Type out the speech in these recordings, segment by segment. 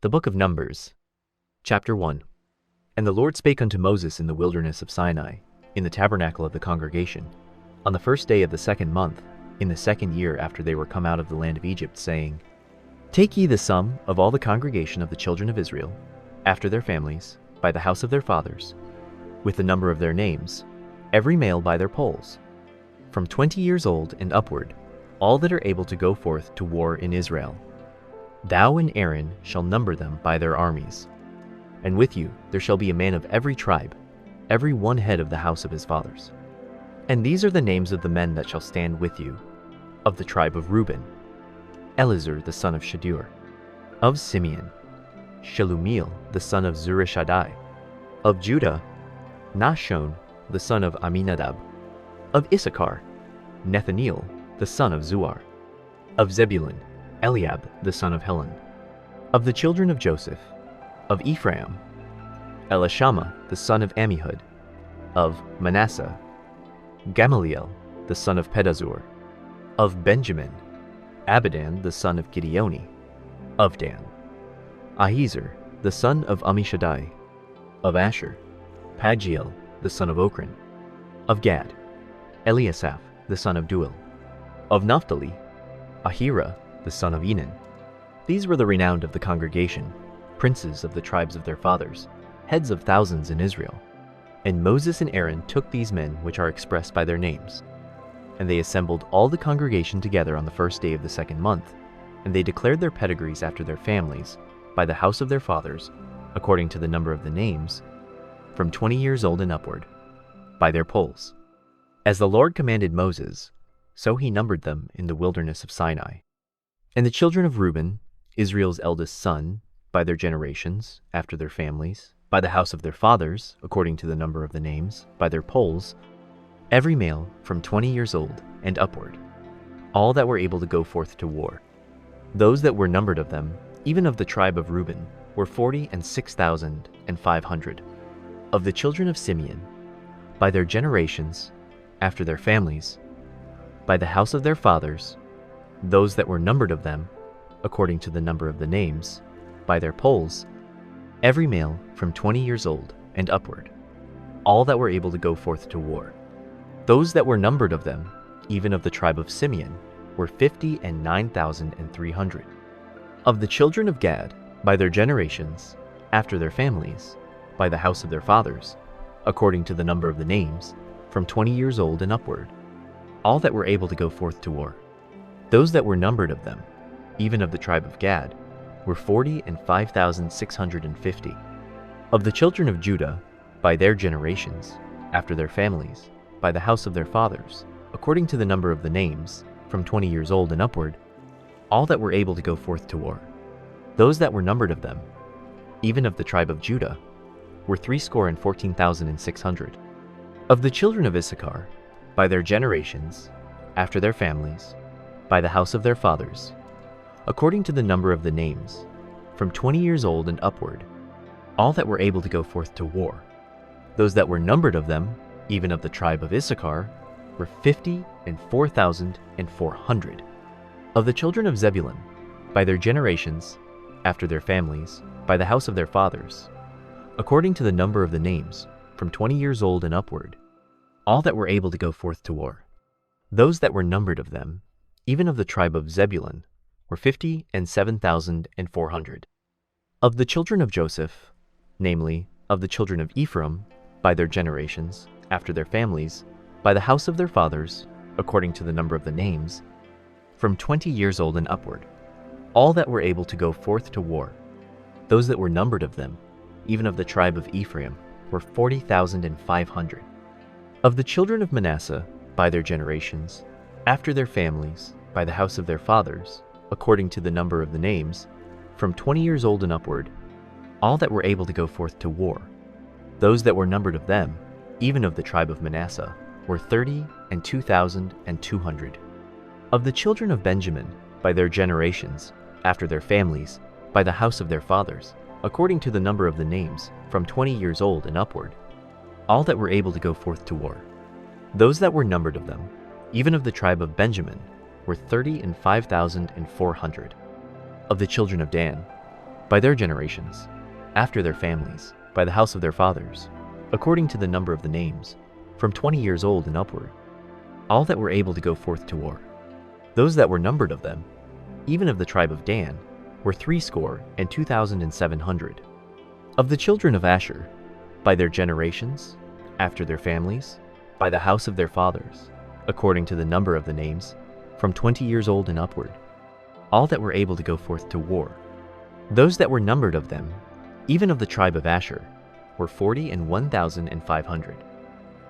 The Book of Numbers, Chapter 1. And the Lord spake unto Moses in the wilderness of Sinai, in the tabernacle of the congregation, on the first day of the 2nd month, in the 2nd year after they were come out of the land of Egypt, saying, Take ye the sum of all the congregation of the children of Israel, after their families, by the house of their fathers, with the number of their names, every male by their polls, from 20 years old and upward, all that are able to go forth to war in Israel. Thou and Aaron shall number them by their armies. And with you there shall be a man of every tribe, every one head of the house of his fathers. And these are the names of the men that shall stand with you. Of the tribe of Reuben, Elizur the son of Shadur. Of Simeon, Shelumiel the son of Zurishaddai. Of Judah, Nahshon the son of Aminadab. Of Issachar, Nethaneel the son of Zuar. Of Zebulun, Eliab the son of Helon. Of the children of Joseph, of Ephraim, Elishama the son of Ammihud. Of Manasseh, Gamaliel the son of Pedazur. Of Benjamin, Abidan the son of Gideoni. Of Dan, Ahiezer the son of Ammishaddai. Of Asher, Pagiel the son of Ochran. Of Gad, Eliasaph the son of Duel. Of Naphtali, Ahira the son of Enan. These were the renowned of the congregation, princes of the tribes of their fathers, heads of thousands in Israel. And Moses and Aaron took these men which are expressed by their names. And they assembled all the congregation together on the first day of the 2nd month, and they declared their pedigrees after their families, by the house of their fathers, according to the number of the names, from 20 years old and upward, by their polls. As the Lord commanded Moses, so he numbered them in the wilderness of Sinai. And the children of Reuben, Israel's eldest son, by their generations, after their families, by the house of their fathers, according to the number of the names, by their polls, every male from 20 years old and upward, all that were able to go forth to war. Those that were numbered of them, even of the tribe of Reuben, were 46,500. Of the children of Simeon, by their generations, after their families, by the house of their fathers, those that were numbered of them, according to the number of the names, by their polls, every male from 20 years old and upward, all that were able to go forth to war. Those that were numbered of them, even of the tribe of Simeon, were 59,300. Of the children of Gad, by their generations, after their families, by the house of their fathers, according to the number of the names, from 20 years old and upward, all that were able to go forth to war. Those that were numbered of them, even of the tribe of Gad, were 45,650. Of the children of Judah, by their generations, after their families, by the house of their fathers, according to the number of the names, from 20 years old and upward, all that were able to go forth to war. Those that were numbered of them, even of the tribe of Judah, were 314,600. Of the children of Issachar, by their generations, after their families, by the house of their fathers, according to the number of the names, from 20 years old and upward, all that were able to go forth to war. Those that were numbered of them, even of the tribe of Issachar, were 54,400. Of the children of Zebulun, by their generations, after their families, by the house of their fathers, according to the number of the names, from 20 years old and upward, all that were able to go forth to war. Those that were numbered of them, even of the tribe of Zebulun, were 57,400. Of the children of Joseph, namely, of the children of Ephraim, by their generations, after their families, by the house of their fathers, according to the number of the names, from 20 years old and upward, all that were able to go forth to war. Those that were numbered of them, even of the tribe of Ephraim, were 40,500. Of the children of Manasseh, by their generations, after their families, by the house of their fathers, according to the number of the names, from 20 years old and upward, all that were able to go forth to war. Those that were numbered of them, even of the tribe of Manasseh, were 32,200. Of the children of Benjamin, by their generations, after their families, by the house of their fathers, according to the number of the names, from 20 years old and upward, all that were able to go forth to war. Those that were numbered of them, even of the tribe of Benjamin, were 35,400. Of the children of Dan, by their generations, after their families, by the house of their fathers, according to the number of the names, from 20 years old and upward, all that were able to go forth to war. Those that were numbered of them, even of the tribe of Dan, were 62,700. Of the children of Asher, by their generations, after their families, by the house of their fathers, according to the number of the names, from 20 years old and upward, all that were able to go forth to war. Those that were numbered of them, even of the tribe of Asher, were 41,500.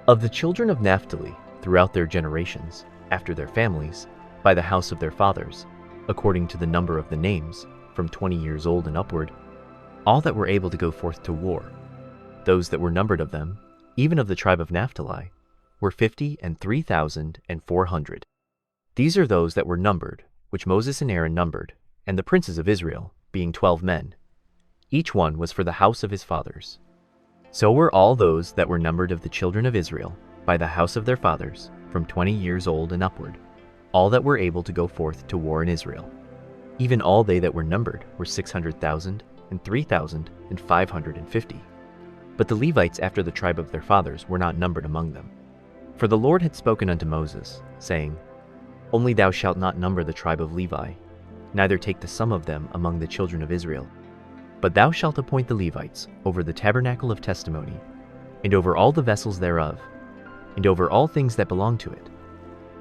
Of the children of Naphtali, throughout their generations, after their families, by the house of their fathers, according to the number of the names, from 20 years old and upward, all that were able to go forth to war. Those that were numbered of them, even of the tribe of Naphtali, were 53,400. These are those that were numbered, which Moses and Aaron numbered, and the princes of Israel, being 12 men. Each one was for the house of his fathers. So were all those that were numbered of the children of Israel, by the house of their fathers, from 20 years old and upward, all that were able to go forth to war in Israel. Even all they that were numbered were 600,000 and 3,550. But the Levites after the tribe of their fathers were not numbered among them. For the Lord had spoken unto Moses, saying, Only thou shalt not number the tribe of Levi, neither take the sum of them among the children of Israel. But thou shalt appoint the Levites over the tabernacle of testimony, and over all the vessels thereof, and over all things that belong to it.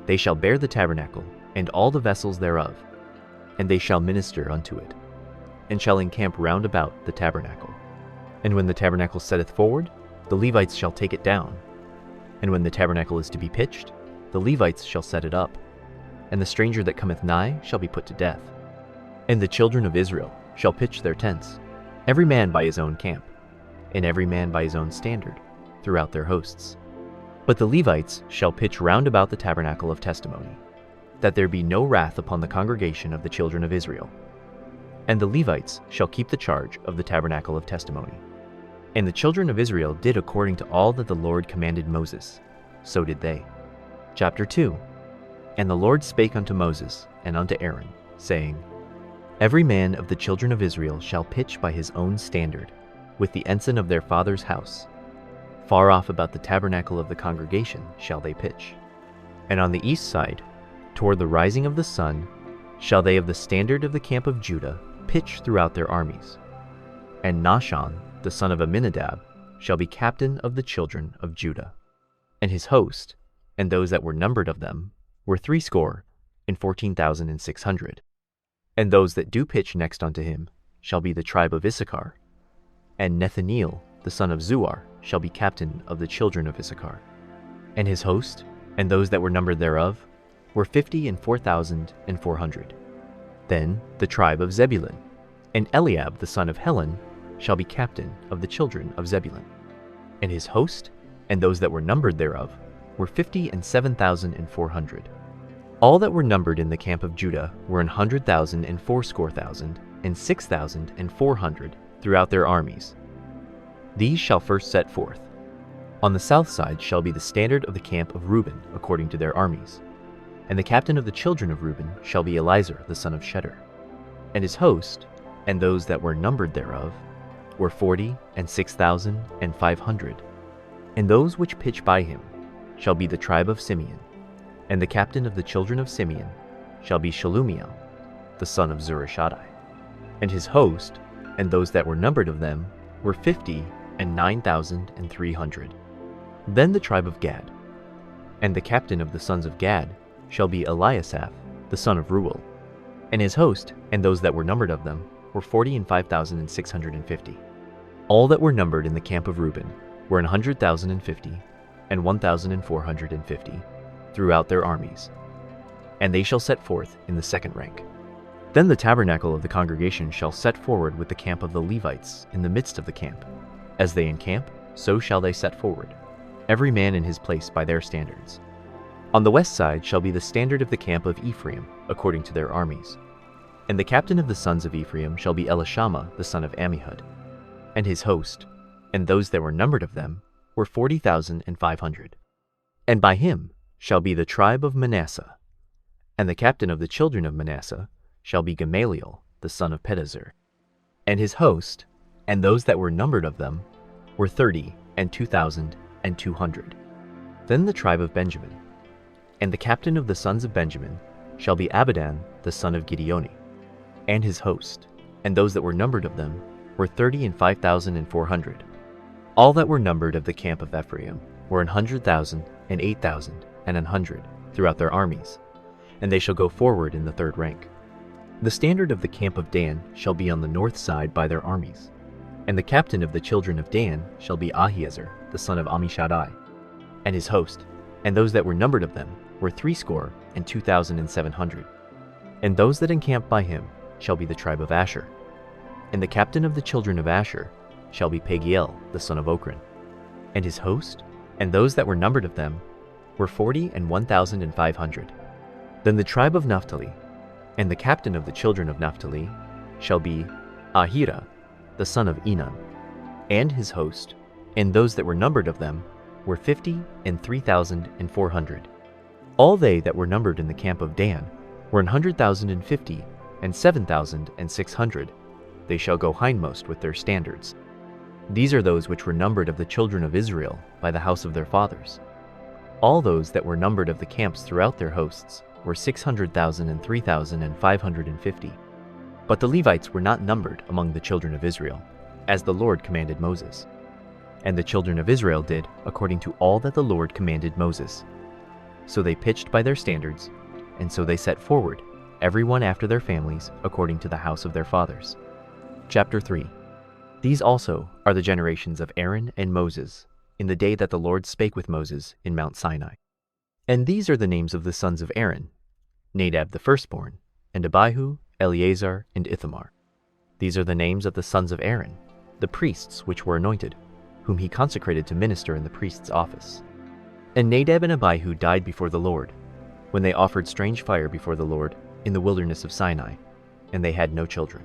They shall bear the tabernacle, and all the vessels thereof, and they shall minister unto it, and shall encamp round about the tabernacle. And when the tabernacle setteth forward, the Levites shall take it down. And when the tabernacle is to be pitched, the Levites shall set it up, and the stranger that cometh nigh shall be put to death. And the children of Israel shall pitch their tents, every man by his own camp, and every man by his own standard, throughout their hosts. But the Levites shall pitch round about the tabernacle of testimony, that there be no wrath upon the congregation of the children of Israel. And the Levites shall keep the charge of the tabernacle of testimony. And the children of Israel did according to all that the Lord commanded Moses, so did they. Chapter 2. And the Lord spake unto Moses and unto Aaron, saying, Every man of the children of Israel shall pitch by his own standard, with the ensign of their father's house. Far off about the tabernacle of the congregation shall they pitch. And on the east side, toward the rising of the sun, shall they of the standard of the camp of Judah pitch throughout their armies. And Nahshon, the son of Amminadab, shall be captain of the children of Judah. And his host, and those that were numbered of them, were 14,600. And those that do pitch next unto him shall be the tribe of Issachar. And Nethaneel, the son of Zuar, shall be captain of the children of Issachar. And his host, and those that were numbered thereof, were 54,400. Then the tribe of Zebulun, and Eliab the son of Helon, shall be captain of the children of Zebulun. And his host, and those that were numbered thereof, were 57,400. All that were numbered in the camp of Judah were 100,000 and fourscore thousand, and 6,400 throughout their armies. These shall first set forth. On the south side shall be the standard of the camp of Reuben, according to their armies. And the captain of the children of Reuben shall be Elizur the son of Shedeur. And his host, and those that were numbered thereof, were 46,500. And those which pitch by him shall be the tribe of Simeon. And the captain of the children of Simeon shall be Shelumiel, the son of Zurishaddai. And his host, and those that were numbered of them, were 59,300. Then the tribe of Gad. And the captain of the sons of Gad shall be Eliasaph, the son of Reuel. And his host, and those that were numbered of them, were 45,650. All that were numbered in the camp of Reuben were 100,050 and 1,450 throughout their armies. And they shall set forth in the second rank. Then the tabernacle of the congregation shall set forward with the camp of the Levites in the midst of the camp. As they encamp, so shall they set forward, every man in his place by their standards. On the west side shall be the standard of the camp of Ephraim, according to their armies. And the captain of the sons of Ephraim shall be Elishama the son of Ammihud. And his host, and those that were numbered of them, were 40,500. And by him shall be the tribe of Manasseh. And the captain of the children of Manasseh shall be Gamaliel the son of Pedahzur. and his host, and those that were numbered of them, were 30,200. Then the tribe of Benjamin. And the captain of the sons of Benjamin shall be Abidan the son of Gideoni, and his host, and those that were numbered of them, were 35,400. All that were numbered of the camp of Ephraim were 100,000, and 8,000, and 100, throughout their armies, and they shall go forward in the third rank. The standard of the camp of Dan shall be on the north side by their armies, and the captain of the children of Dan shall be Ahiezer the son of Ammishaddai, and his host, and those that were numbered of them, were 62,700. And those that encamp by him shall be the tribe of Asher. And the captain of the children of Asher shall be Pagiel the son of Ochran, and his host, and those that were numbered of them, were 41,500. Then the tribe of Naphtali, and the captain of the children of Naphtali shall be Ahira the son of Enan, and his host, and those that were numbered of them, were 53,400. All they that were numbered in the camp of Dan were 100,050, and 7,600. They shall go hindmost with their standards. These are those which were numbered of the children of Israel by the house of their fathers. All those that were numbered of the camps throughout their hosts were 600,000 and 3,550. But the Levites were not numbered among the children of Israel, as the Lord commanded Moses. And the children of Israel did according to all that the Lord commanded Moses. So they pitched by their standards, and so they set forward, every one after their families, according to the house of their fathers. Chapter 3. These also are the generations of Aaron and Moses, in the day that the Lord spake with Moses in Mount Sinai. And these are the names of the sons of Aaron: Nadab the firstborn, and Abihu, Eleazar, and Ithamar. These are the names of the sons of Aaron, the priests which were anointed, whom he consecrated to minister in the priest's office. And Nadab and Abihu died before the Lord, when they offered strange fire before the Lord in the wilderness of Sinai, and they had no children.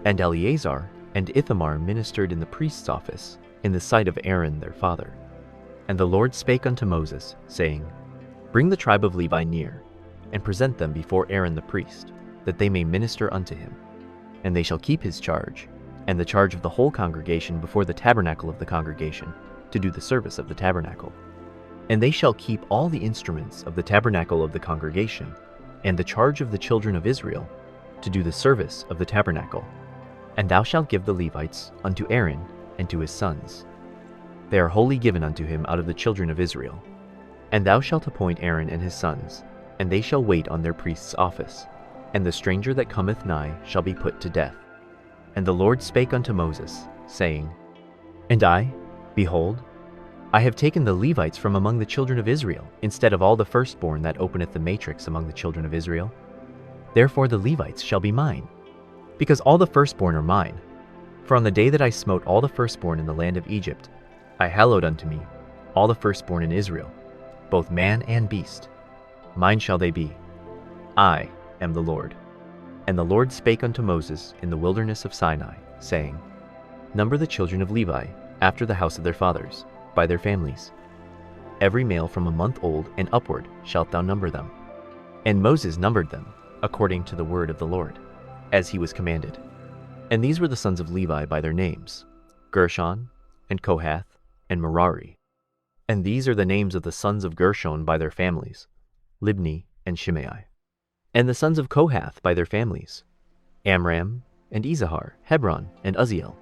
And Eleazar and Ithamar ministered in the priest's office in the sight of Aaron their father. And the Lord spake unto Moses, saying, Bring the tribe of Levi near, and present them before Aaron the priest, that they may minister unto him. And they shall keep his charge, and the charge of the whole congregation before the tabernacle of the congregation, to do the service of the tabernacle. And they shall keep all the instruments of the tabernacle of the congregation, and the charge of the children of Israel, to do the service of the tabernacle. And thou shalt give the Levites unto Aaron and to his sons. They are wholly given unto him out of the children of Israel. And thou shalt appoint Aaron and his sons, and they shall wait on their priest's office, and the stranger that cometh nigh shall be put to death. And the Lord spake unto Moses, saying, And I, behold, I have taken the Levites from among the children of Israel, instead of all the firstborn that openeth the matrix among the children of Israel. Therefore the Levites shall be mine, because all the firstborn are mine. For on the day that I smote all the firstborn in the land of Egypt, I hallowed unto me all the firstborn in Israel, both man and beast. Mine shall they be. I am the Lord. And the Lord spake unto Moses in the wilderness of Sinai, saying, Number the children of Levi after the house of their fathers, by their families. Every male from a month old and upward shalt thou number them. And Moses numbered them, according to the word of the Lord, as he was commanded. And these were the sons of Levi by their names, Gershon, and Kohath, and Merari. And these are the names of the sons of Gershon by their families, Libni and Shimei. And the sons of Kohath by their families, Amram, and Izahar, Hebron, and Uzziel.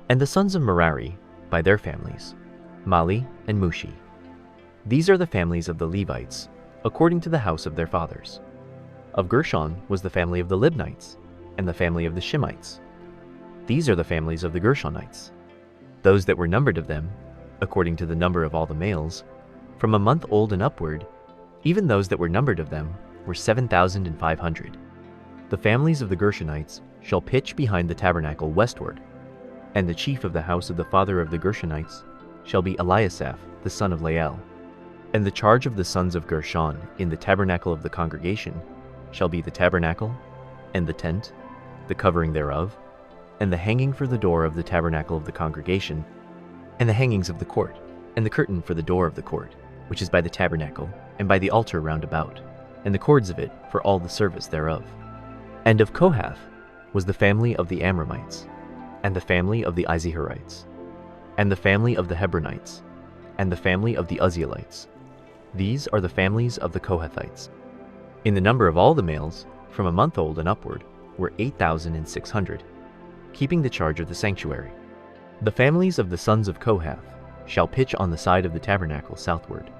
And the sons of Merari by their families, Mali and Mushi. These are the families of the Levites, according to the house of their fathers. Of Gershon was the family of the Libnites, and the family of the Shimites. These are the families of the Gershonites. Those that were numbered of them, according to the number of all the males, from a month old and upward, even those that were numbered of them, were 7,500. The families of the Gershonites shall pitch behind the tabernacle westward, and the chief of the house of the father of the Gershonites shall be Eliasaph the son of Lael. And the charge of the sons of Gershon in the tabernacle of the congregation shall be the tabernacle, and the tent, the covering thereof, and the hanging for the door of the tabernacle of the congregation, and the hangings of the court, and the curtain for the door of the court, which is by the tabernacle, and by the altar round about, and the cords of it for all the service thereof. And of Kohath was the family of the Amramites, and the family of the Izaharites, and the family of the Hebronites, and the family of the Uzzielites. These are the families of the Kohathites. In the number of all the males, from a month old and upward, were 8,600, keeping the charge of the sanctuary. The families of the sons of Kohath shall pitch on the side of the tabernacle southward.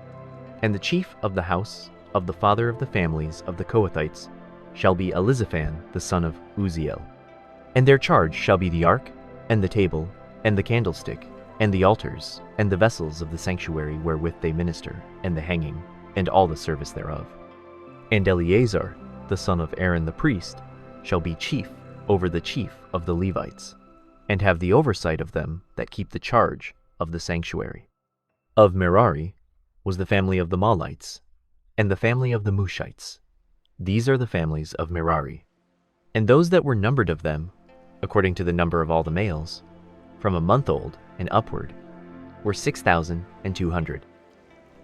And the chief of the house of the father of the families of the Kohathites shall be Elizaphan the son of Uzziel. And their charge shall be the ark, and the table, and the candlestick, and the altars, and the vessels of the sanctuary wherewith they minister, and the hanging, and all the service thereof. And Eleazar, the son of Aaron the priest, shall be chief over the chief of the Levites, and have the oversight of them that keep the charge of the sanctuary. Of Merari was the family of the Mahlites, and the family of the Mushites. These are the families of Merari. And those that were numbered of them, according to the number of all the males, from a month old and upward, were 6,200.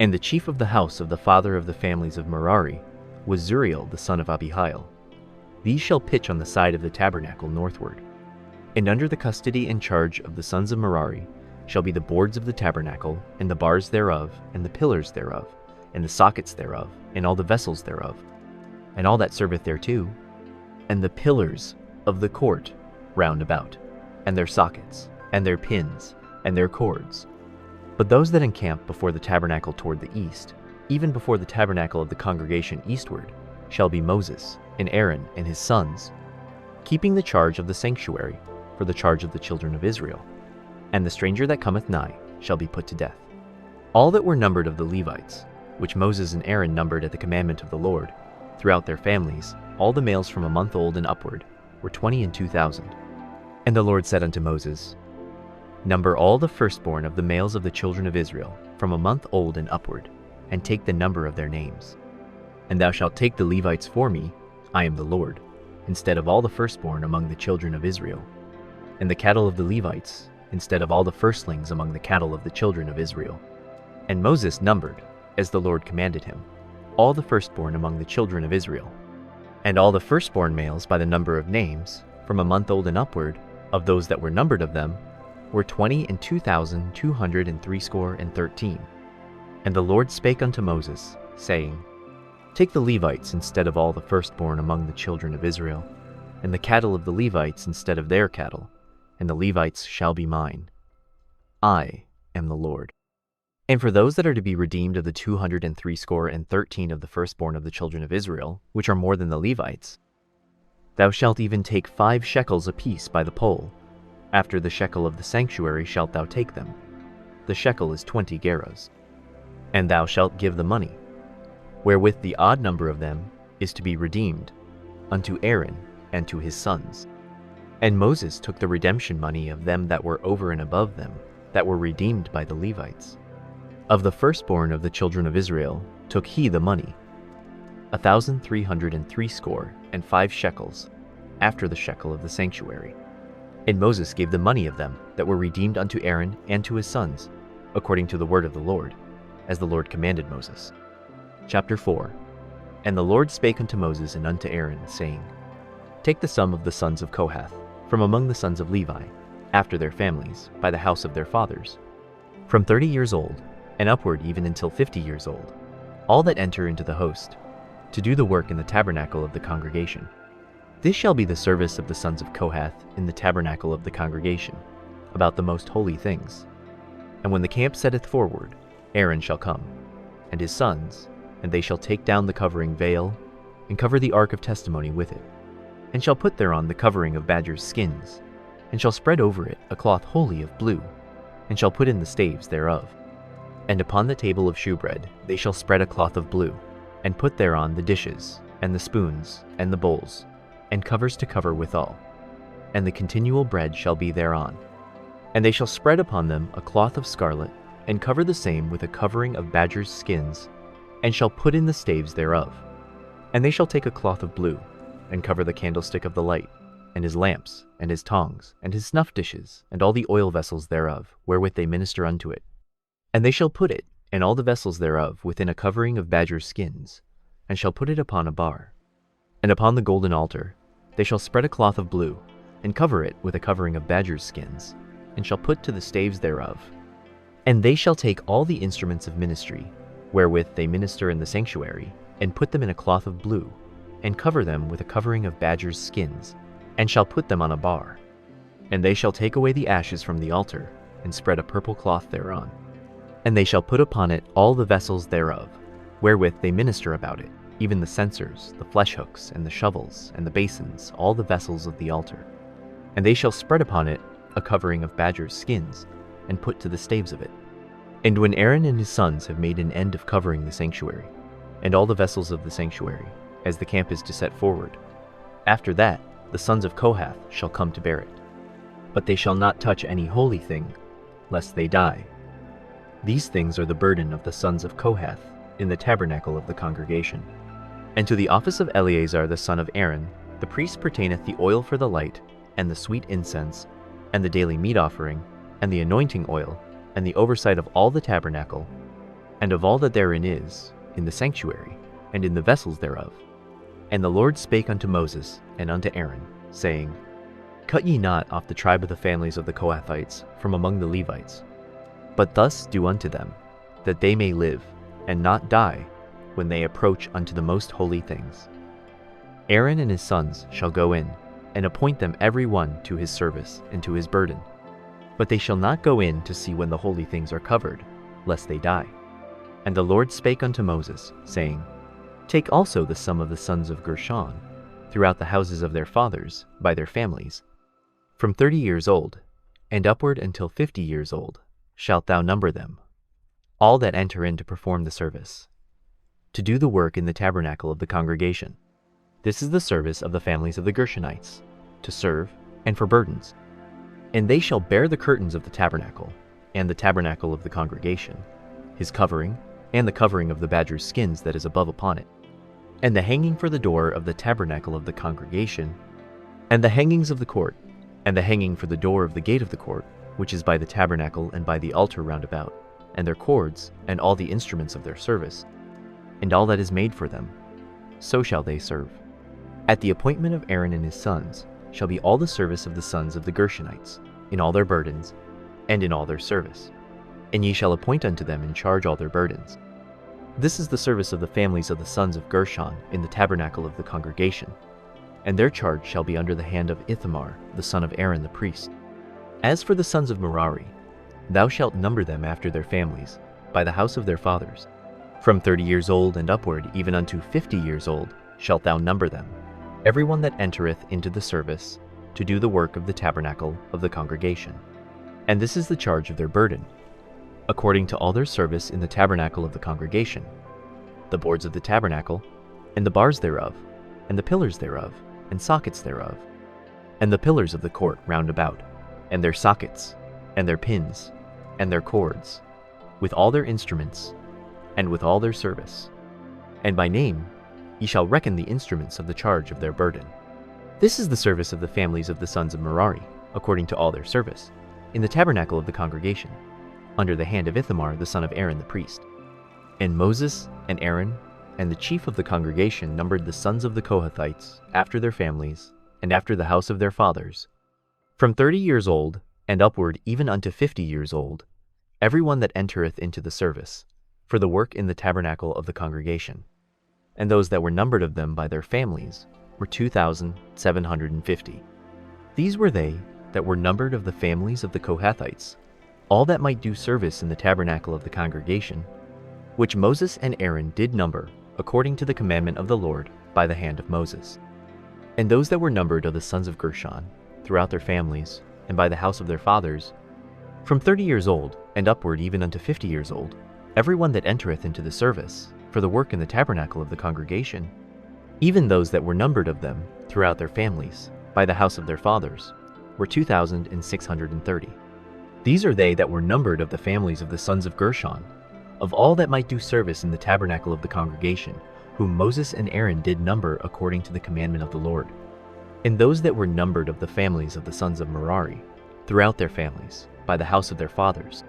And the chief of the house of the father of the families of Merari was Zuriel the son of Abihail. These shall pitch on the side of the tabernacle northward. And under the custody and charge of the sons of Merari shall be the boards of the tabernacle, and the bars thereof, and the pillars thereof, and the sockets thereof, and all the vessels thereof, and all that serveth thereto, and the pillars of the court round about, and their sockets, and their pins, and their cords. But those that encamp before the tabernacle toward the east, even before the tabernacle of the congregation eastward, shall be Moses, and Aaron, and his sons, keeping the charge of the sanctuary for the charge of the children of Israel. And the stranger that cometh nigh shall be put to death. All that were numbered of the Levites, which Moses and Aaron numbered at the commandment of the Lord, throughout their families, all the males from a month old and upward, were 22,000. And the Lord said unto Moses, Number all the firstborn of the males of the children of Israel, from a month old and upward, and take the number of their names. And thou shalt take the Levites for me, I am the Lord, instead of all the firstborn among the children of Israel, and the cattle of the Levites, instead of all the firstlings among the cattle of the children of Israel. And Moses numbered, as the Lord commanded him, all the firstborn among the children of Israel. And all the firstborn males by the number of names, from a month old and upward, of those that were numbered of them, were 22,213. And the Lord spake unto Moses, saying, Take the Levites instead of all the firstborn among the children of Israel, and the cattle of the Levites instead of their cattle, and the Levites shall be mine. I am the Lord. And for those that are to be redeemed of the 213 of the firstborn of the children of Israel, which are more than the Levites, thou shalt even take 5 shekels apiece by the poll. After the shekel of the sanctuary shalt thou take them. The shekel is 20 gerahs. And thou shalt give the money, wherewith the odd number of them is to be redeemed, unto Aaron and to his sons. And Moses took the redemption money of them that were over and above them, that were redeemed by the Levites. Of the firstborn of the children of Israel took he the money, 1,365 shekels, after the shekel of the sanctuary. And Moses gave the money of them that were redeemed unto Aaron and to his sons, according to the word of the Lord, as the Lord commanded Moses. Chapter 4. And the Lord spake unto Moses and unto Aaron, saying, Take the sum of the sons of Kohath, from among the sons of Levi, after their families, by the house of their fathers, from 30 years old, and upward even until 50 years old, all that enter into the host, to do the work in the tabernacle of the congregation. This shall be the service of the sons of Kohath in the tabernacle of the congregation, about the most holy things. And when the camp setteth forward, Aaron shall come, and his sons, and they shall take down the covering veil, and cover the ark of testimony with it, and shall put thereon the covering of badgers' skins, and shall spread over it a cloth wholly of blue, and shall put in the staves thereof. And upon the table of shewbread they shall spread a cloth of blue, and put thereon the dishes, and the spoons, and the bowls, and covers to cover withal. And the continual bread shall be thereon. And they shall spread upon them a cloth of scarlet, and cover the same with a covering of badgers' skins, and shall put in the staves thereof. And they shall take a cloth of blue, and cover the candlestick of the light, and his lamps, and his tongs, and his snuff dishes, and all the oil vessels thereof, wherewith they minister unto it. And they shall put it, and all the vessels thereof, within a covering of badgers' skins, and shall put it upon a bar. And upon the golden altar they shall spread a cloth of blue, and cover it with a covering of badgers' skins, and shall put to the staves thereof. And they shall take all the instruments of ministry, wherewith they minister in the sanctuary, and put them in a cloth of blue, and cover them with a covering of badgers' skins, and shall put them on a bar. And they shall take away the ashes from the altar, and spread a purple cloth thereon. And they shall put upon it all the vessels thereof, wherewith they minister about it, even the censers, the flesh hooks, and the shovels, and the basins, all the vessels of the altar. And they shall spread upon it a covering of badgers' skins, and put to the staves of it. And when Aaron and his sons have made an end of covering the sanctuary, and all the vessels of the sanctuary, as the camp is to set forward, after that the sons of Kohath shall come to bear it. But they shall not touch any holy thing, lest they die. These things are the burden of the sons of Kohath in the tabernacle of the congregation. And to the office of Eleazar the son of Aaron, the priest pertaineth the oil for the light, and the sweet incense, and the daily meat offering, and the anointing oil, and the oversight of all the tabernacle, and of all that therein is, in the sanctuary, and in the vessels thereof. And the Lord spake unto Moses and unto Aaron, saying, Cut ye not off the tribe of the families of the Kohathites from among the Levites, but thus do unto them, that they may live, and not die, when they approach unto the most holy things. Aaron and his sons shall go in, and appoint them every one to his service and to his burden. But they shall not go in to see when the holy things are covered, lest they die. And the Lord spake unto Moses, saying, Take also the sum of the sons of Gershon, throughout the houses of their fathers, by their families. From 30 years old, and upward until 50 years old, shalt thou number them, all that enter in to perform the service, to do the work in the tabernacle of the congregation. This is the service of the families of the Gershonites, to serve, and for burdens. And they shall bear the curtains of the tabernacle, and the tabernacle of the congregation, his covering, and the covering of the badger's skins that is above upon it, and the hanging for the door of the tabernacle of the congregation, and the hangings of the court, and the hanging for the door of the gate of the court, which is by the tabernacle and by the altar round about, and their cords, and all the instruments of their service, and all that is made for them. So shall they serve. At the appointment of Aaron and his sons shall be all the service of the sons of the Gershonites, in all their burdens, and in all their service. And ye shall appoint unto them in charge all their burdens. This is the service of the families of the sons of Gershon in the tabernacle of the congregation, and their charge shall be under the hand of Ithamar, the son of Aaron the priest. As for the sons of Merari, thou shalt number them after their families, by the house of their fathers. From 30 years old and upward, even unto 50 years old, shalt thou number them, every one that entereth into the service, to do the work of the tabernacle of the congregation. And this is the charge of their burden, according to all their service in the tabernacle of the congregation, the boards of the tabernacle, and the bars thereof, and the pillars thereof, and sockets thereof, and the pillars of the court round about, and their sockets, and their pins, and their cords, with all their instruments, and with all their service. And by name ye shall reckon the instruments of the charge of their burden. This is the service of the families of the sons of Merari, according to all their service, in the tabernacle of the congregation, under the hand of Ithamar the son of Aaron the priest. And Moses and Aaron and the chief of the congregation numbered the sons of the Kohathites after their families, and after the house of their fathers, from 30 years old and upward even unto 50 years old, every one that entereth into the service, for the work in the tabernacle of the congregation. And those that were numbered of them by their families were 2,750. These were they that were numbered of the families of the Kohathites, all that might do service in the tabernacle of the congregation, which Moses and Aaron did number according to the commandment of the Lord by the hand of Moses. And those that were numbered of the sons of Gershon, throughout their families, and by the house of their fathers, from 30 years old and upward even unto 50 years old, every one that entereth into the service, for the work in the tabernacle of the congregation, even those that were numbered of them throughout their families, by the house of their fathers, were 2,630. These are they that were numbered of the families of the sons of Gershon, of all that might do service in the tabernacle of the congregation, whom Moses and Aaron did number according to the commandment of the Lord. And those that were numbered of the families of the sons of Merari, throughout their families, by the house of their fathers,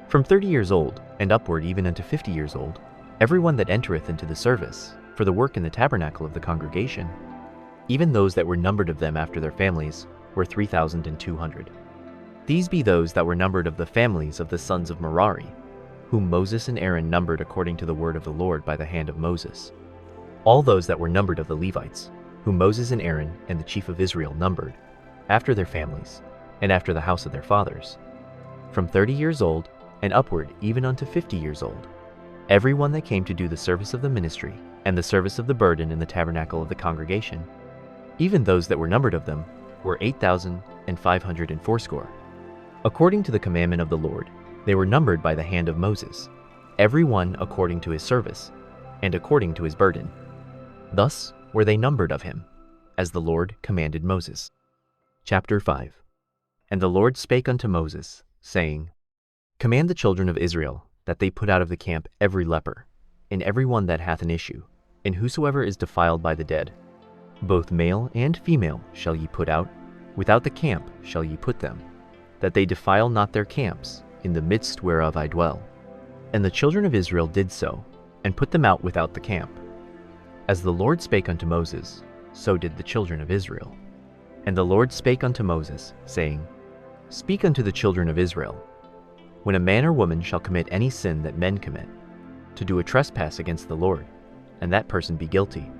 from 30 years old and upward even unto 50 years old, every one that entereth into the service, for the work in the tabernacle of the congregation, even those that were numbered of them after their families, were 3,200. These be those that were numbered of the families of the sons of Merari, whom Moses and Aaron numbered according to the word of the Lord by the hand of Moses. All those that were numbered of the Levites, whom Moses and Aaron and the chief of Israel numbered, after their families, and after the house of their fathers, from 30 years old and upward even unto 50 years old, every one that came to do the service of the ministry and the service of the burden in the tabernacle of the congregation, even those that were numbered of them were 8,580. According to the commandment of the Lord, they were numbered by the hand of Moses, every one according to his service, and according to his burden. Thus were they numbered of him, as the Lord commanded Moses. Chapter 5. And the Lord spake unto Moses, saying, Command the children of Israel that they put out of the camp every leper, and every one that hath an issue, and whosoever is defiled by the dead. Both male and female shall ye put out, without the camp shall ye put them, that they defile not their camps, in the midst whereof I dwell. And the children of Israel did so, and put them out without the camp. As the Lord spake unto Moses, so did the children of Israel. And the Lord spake unto Moses, saying, Speak unto the children of Israel, when a man or woman shall commit any sin that men commit, to do a trespass against the Lord, and that person be guilty,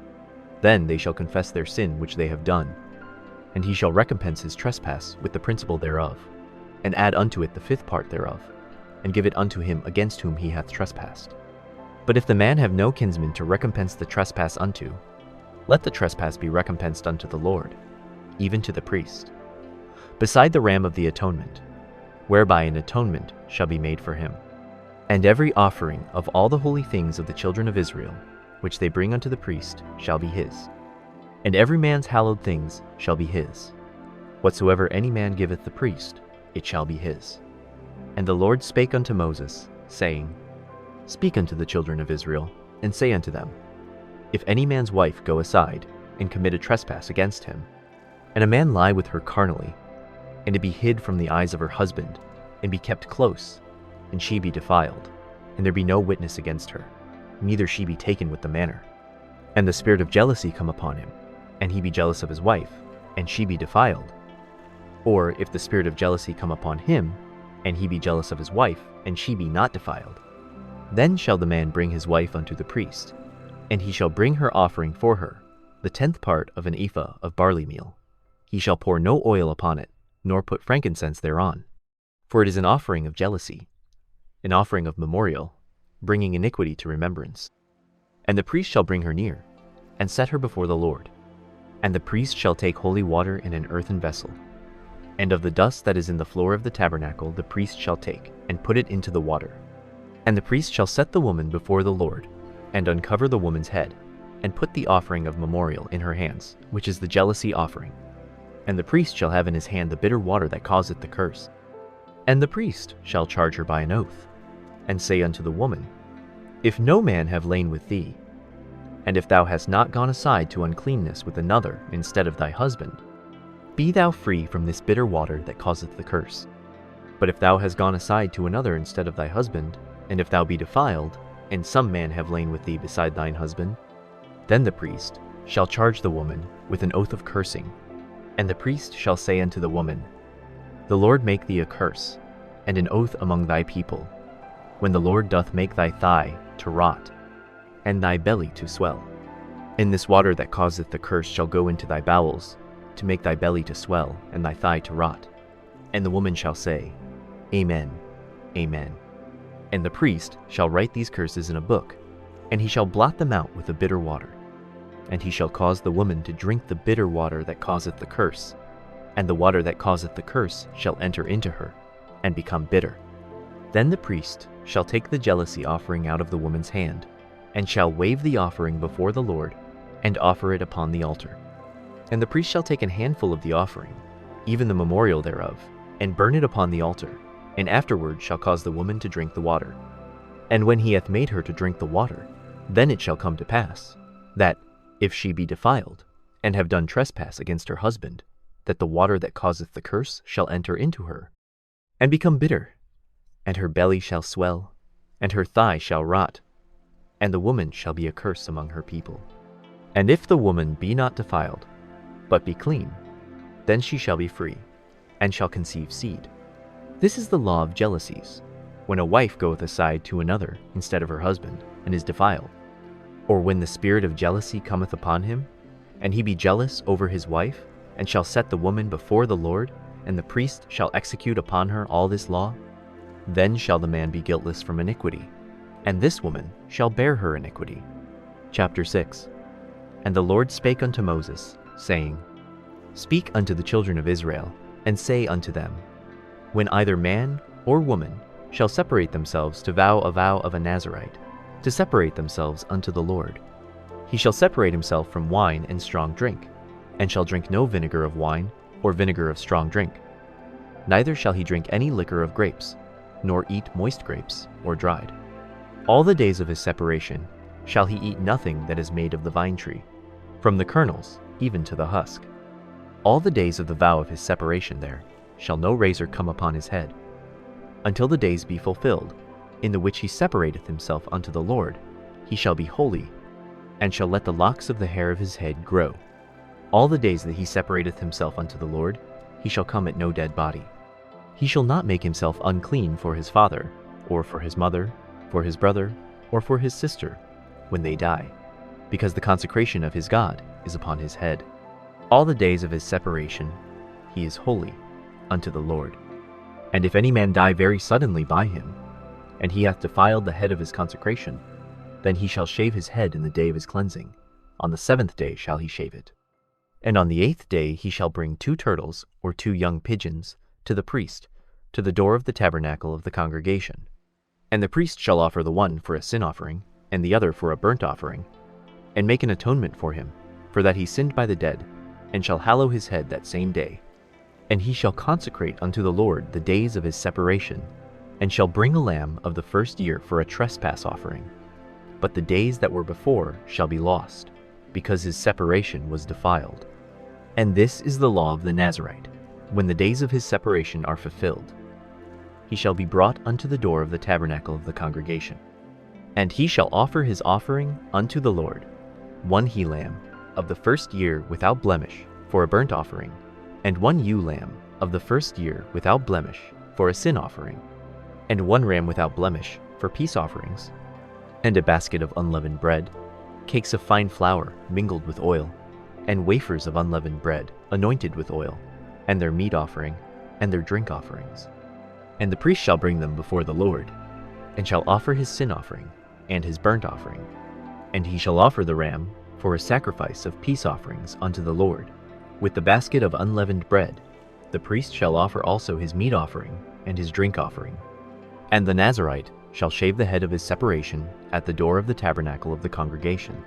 then they shall confess their sin which they have done, and he shall recompense his trespass with the principal thereof, and add unto it the fifth part thereof, and give it unto him against whom he hath trespassed. But if the man have no kinsman to recompense the trespass unto, let the trespass be recompensed unto the Lord, even to the priest, beside the ram of the atonement, whereby an atonement shall be made for him. And every offering of all the holy things of the children of Israel, which they bring unto the priest, shall be his. And every man's hallowed things shall be his. Whatsoever any man giveth the priest, it shall be his. And the Lord spake unto Moses, saying, Speak unto the children of Israel, and say unto them, If any man's wife go aside, and commit a trespass against him, and a man lie with her carnally, and it be hid from the eyes of her husband, and be kept close, and she be defiled, and there be no witness against her, neither she be taken with the manner, and the spirit of jealousy come upon him, and he be jealous of his wife, and she be defiled, or if the spirit of jealousy come upon him, and he be jealous of his wife, and she be not defiled, then shall the man bring his wife unto the priest, and he shall bring her offering for her, the 10th part of an ephah of barley meal. He shall pour no oil upon it, nor put frankincense thereon, for it is an offering of jealousy, an offering of memorial, bringing iniquity to remembrance. And the priest shall bring her near, and set her before the Lord. And the priest shall take holy water in an earthen vessel, and of the dust that is in the floor of the tabernacle the priest shall take, and put it into the water. And the priest shall set the woman before the Lord, and uncover the woman's head, and put the offering of memorial in her hands, which is the jealousy offering. And the priest shall have in his hand the bitter water that causeth the curse. And the priest shall charge her by an oath, and say unto the woman, If no man have lain with thee, and if thou hast not gone aside to uncleanness with another instead of thy husband, be thou free from this bitter water that causeth the curse. But if thou hast gone aside to another instead of thy husband, and if thou be defiled, and some man have lain with thee beside thine husband, then the priest shall charge the woman with an oath of cursing. And the priest shall say unto the woman, The Lord make thee a curse, and an oath among thy people, when the Lord doth make thy thigh to rot, and thy belly to swell. And this water that causeth the curse shall go into thy bowels, to make thy belly to swell, and thy thigh to rot. And the woman shall say, Amen, Amen. And the priest shall write these curses in a book, and he shall blot them out with the bitter water. And he shall cause the woman to drink the bitter water that causeth the curse, and the water that causeth the curse shall enter into her, and become bitter. Then the priest shall take the jealousy offering out of the woman's hand, and shall wave the offering before the Lord, and offer it upon the altar. And the priest shall take an handful of the offering, even the memorial thereof, and burn it upon the altar, and afterward shall cause the woman to drink the water. And when he hath made her to drink the water, then it shall come to pass, that, if she be defiled, and have done trespass against her husband, that the water that causeth the curse shall enter into her, and become bitter, and her belly shall swell, and her thigh shall rot, and the woman shall be a curse among her people. And if the woman be not defiled, but be clean, then she shall be free, and shall conceive seed. This is the law of jealousies, when a wife goeth aside to another instead of her husband, and is defiled. Or when the spirit of jealousy cometh upon him, and he be jealous over his wife, and shall set the woman before the Lord, and the priest shall execute upon her all this law, then shall the man be guiltless from iniquity, and this woman shall bear her iniquity. Chapter 6. And the Lord spake unto Moses, saying, Speak unto the children of Israel, and say unto them, When either man or woman shall separate themselves to vow a vow of a Nazarite, to separate themselves unto the Lord, he shall separate himself from wine and strong drink, and shall drink no vinegar of wine, or vinegar of strong drink. Neither shall he drink any liquor of grapes, nor eat moist grapes, or dried. All the days of his separation shall he eat nothing that is made of the vine tree, from the kernels even to the husk. All the days of the vow of his separation there shall no razor come upon his head, until the days be fulfilled, in the which he separateth himself unto the Lord. He shall be holy, and shall let the locks of the hair of his head grow. All the days that he separateth himself unto the Lord, he shall come at no dead body. He shall not make himself unclean for his father, or for his mother, for his brother, or for his sister, when they die, because the consecration of his God is upon his head. All the days of his separation he is holy unto the Lord. And if any man die very suddenly by him, and he hath defiled the head of his consecration, then he shall shave his head in the day of his cleansing. On the 7th day shall he shave it. And on the 8th day he shall bring 2 turtles or 2 young pigeons to the priest, to the door of the tabernacle of the congregation. And the priest shall offer the one for a sin offering, and the other for a burnt offering, and make an atonement for him, for that he sinned by the dead, and shall hallow his head that same day. And he shall consecrate unto the Lord the days of his separation, and shall bring a lamb of the first year for a trespass offering. But the days that were before shall be lost, because his separation was defiled. And this is the law of the Nazarite, when the days of his separation are fulfilled. He shall be brought unto the door of the tabernacle of the congregation. And he shall offer his offering unto the Lord, 1 he-lamb of the first year without blemish for a burnt offering, and 1 ewe-lamb of the first year without blemish for a sin offering, and 1 ram without blemish for peace offerings, and a basket of unleavened bread, cakes of fine flour mingled with oil, and wafers of unleavened bread anointed with oil, and their meat offering, and their drink offerings. And the priest shall bring them before the Lord, and shall offer his sin offering, and his burnt offering. And he shall offer the ram for a sacrifice of peace offerings unto the Lord. With the basket of unleavened bread, the priest shall offer also his meat offering, and his drink offering. And the Nazarite shall shave the head of his separation at the door of the tabernacle of the congregation,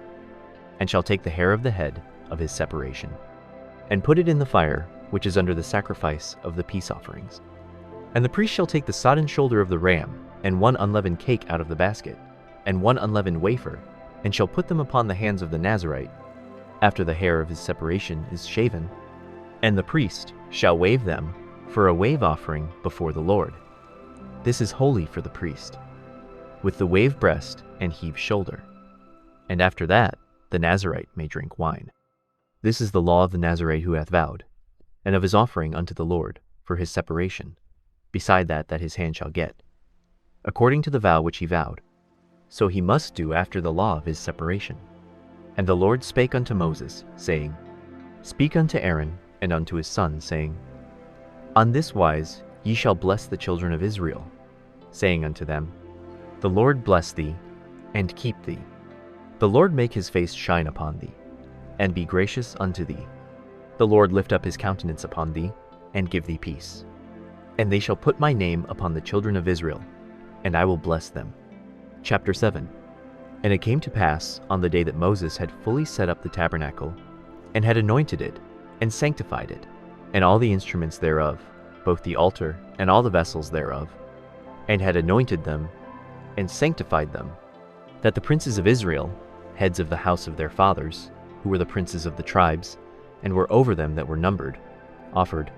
and shall take the hair of the head of his separation, and put it in the fire which is under the sacrifice of the peace offerings. And the priest shall take the sodden shoulder of the ram, and 1 unleavened cake out of the basket, and 1 unleavened wafer, and shall put them upon the hands of the Nazarite, after the hair of his separation is shaven. And the priest shall wave them for a wave offering before the Lord. This is holy for the priest, with the wave breast and heave shoulder. And after that the Nazarite may drink wine. This is the law of the Nazarite who hath vowed, and of his offering unto the Lord for his separation, beside that his hand shall get, according to the vow which he vowed. So he must do after the law of his separation. And the Lord spake unto Moses, saying, Speak unto Aaron and unto his sons, saying, On this wise ye shall bless the children of Israel, saying unto them, The Lord bless thee, and keep thee. The Lord make his face shine upon thee, and be gracious unto thee. The Lord lift up his countenance upon thee, and give thee peace. And they shall put my name upon the children of Israel, and I will bless them. Chapter 7. And it came to pass on the day that Moses had fully set up the tabernacle, and had anointed it, and sanctified it, and all the instruments thereof, both the altar and all the vessels thereof, and had anointed them, and sanctified them, that the princes of Israel, heads of the house of their fathers, who were the princes of the tribes, and were over them that were numbered, offered.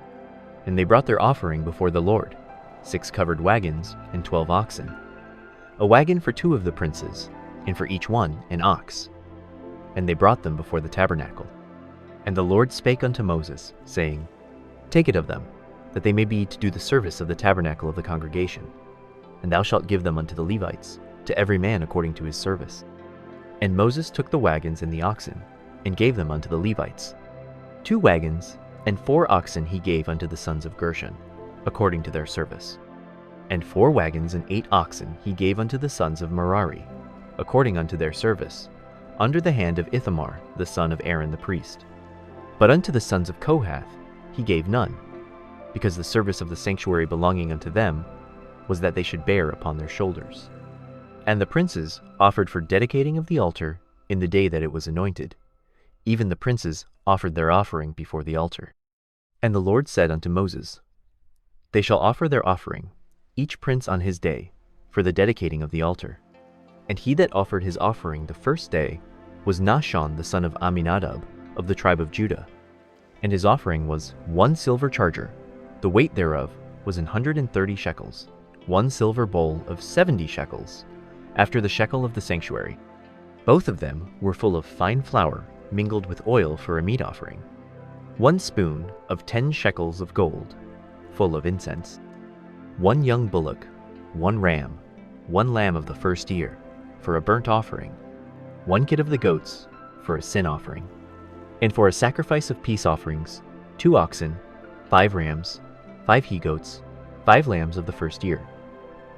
And they brought their offering before the Lord, 6 covered wagons and 12 oxen, a wagon for 2 of the princes, and for each one an ox. And they brought them before the tabernacle. And the Lord spake unto Moses, saying, Take it of them, that they may be to do the service of the tabernacle of the congregation. And thou shalt give them unto the Levites, to every man according to his service. And Moses took the wagons and the oxen, and gave them unto the Levites. 2 wagons and 4 oxen he gave unto the sons of Gershon, according to their service. And 4 wagons and 8 oxen he gave unto the sons of Merari, according unto their service, under the hand of Ithamar the son of Aaron the priest. But unto the sons of Kohath he gave none, because the service of the sanctuary belonging unto them was that they should bear upon their shoulders. And the princes offered for dedicating of the altar in the day that it was anointed. Even the princes offered their offering before the altar. And the Lord said unto Moses, They shall offer their offering, each prince on his day, for the dedicating of the altar. And he that offered his offering the first day was Nahshon the son of Amminadab of the tribe of Judah. And his offering was 1 silver charger, the weight thereof was 130 shekels, 1 silver bowl of 70 shekels, after the shekel of the sanctuary. Both of them were full of fine flour mingled with oil for a meat offering. 1 spoon of 10 shekels of gold, full of incense. 1 young bullock, 1 ram, 1 lamb of the first year, for a burnt offering. 1 kid of the goats, for a sin offering. And for a sacrifice of peace offerings, 2 oxen, 5 rams, 5 he-goats, 5 lambs of the first year.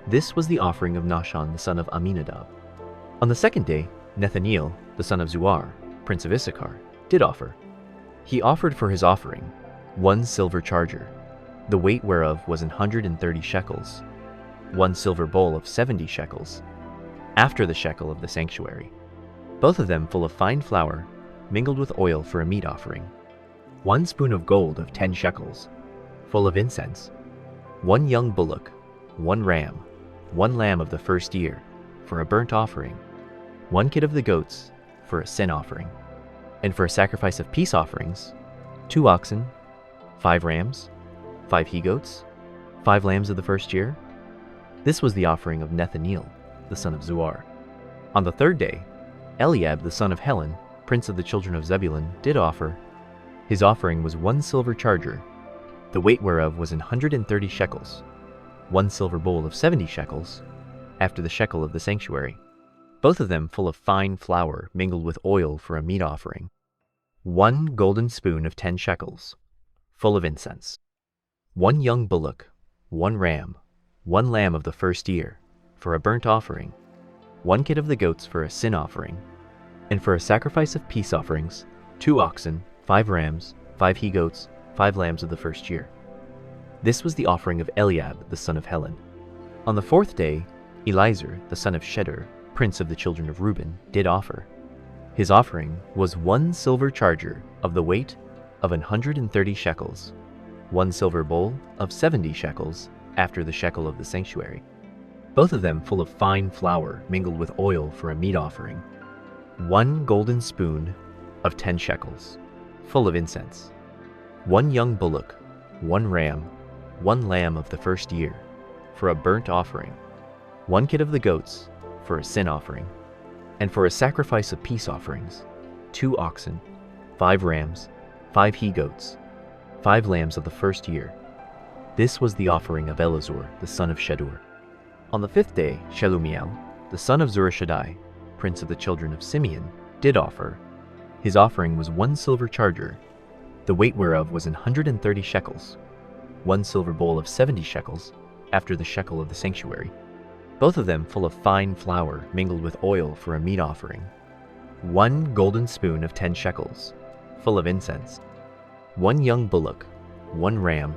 This was the offering of Nahshon the son of Amminadab. On the 2nd day, Nethaneel, the son of Zuar, prince of Issachar, did offer. He offered for his offering 1 silver charger, the weight whereof was 130 shekels, 1 silver bowl of 70 shekels, after the shekel of the sanctuary. Both of them full of fine flour, mingled with oil for a meat offering. 1 spoon of gold of 10 shekels, full of incense. 1 young bullock, 1 ram, 1 lamb of the first year, for a burnt offering. 1 kid of the goats, for a sin offering. And for a sacrifice of peace offerings, 2 oxen, 5 rams, 5 he-goats, 5 lambs of the first year. This was the offering of Nethaneel, the son of Zuar. On the 3rd day, Eliab the son of Helon, prince of the children of Zebulun, did offer. His offering was 1 silver charger, the weight whereof was 130 shekels, 1 silver bowl of 70 shekels, after the shekel of the sanctuary. Both of them full of fine flour mingled with oil for a meat offering. 1 golden spoon of 10 shekels, full of incense. 1 young bullock, 1 ram, 1 lamb of the first year, for a burnt offering. 1 kid of the goats for a sin offering. And for a sacrifice of peace offerings, 2 oxen, 5 rams, 5 he-goats, 5 lambs of the first year. This was the offering of Eliab the son of Helon. On the 4th day, Elizur the son of Shedeur, prince of the children of Reuben, did offer. His offering was 1 silver charger of the weight of 130 shekels, 1 silver bowl of 70 shekels, after the shekel of the sanctuary. Both of them full of fine flour mingled with oil for a meat offering. 1 golden spoon of 10 shekels, full of incense. 1 young bullock, 1 ram, 1 lamb of the first year, for a burnt offering. 1 kid of the goats, for a sin offering. And for a sacrifice of peace offerings, 2 oxen, 5 rams, 5 he-goats, 5 lambs of the first year. This was the offering of Elizur the son of Shedeur. On the 5th day, Shelumiel, the son of Zurishaddai, prince of the children of Simeon, did offer. His offering was 1 silver charger, the weight whereof was 130 shekels, 1 silver bowl of 70 shekels, after the shekel of the sanctuary. Both of them full of fine flour mingled with oil for a meat offering. 1 golden spoon of 10 shekels, full of incense. 1 young bullock, 1 ram,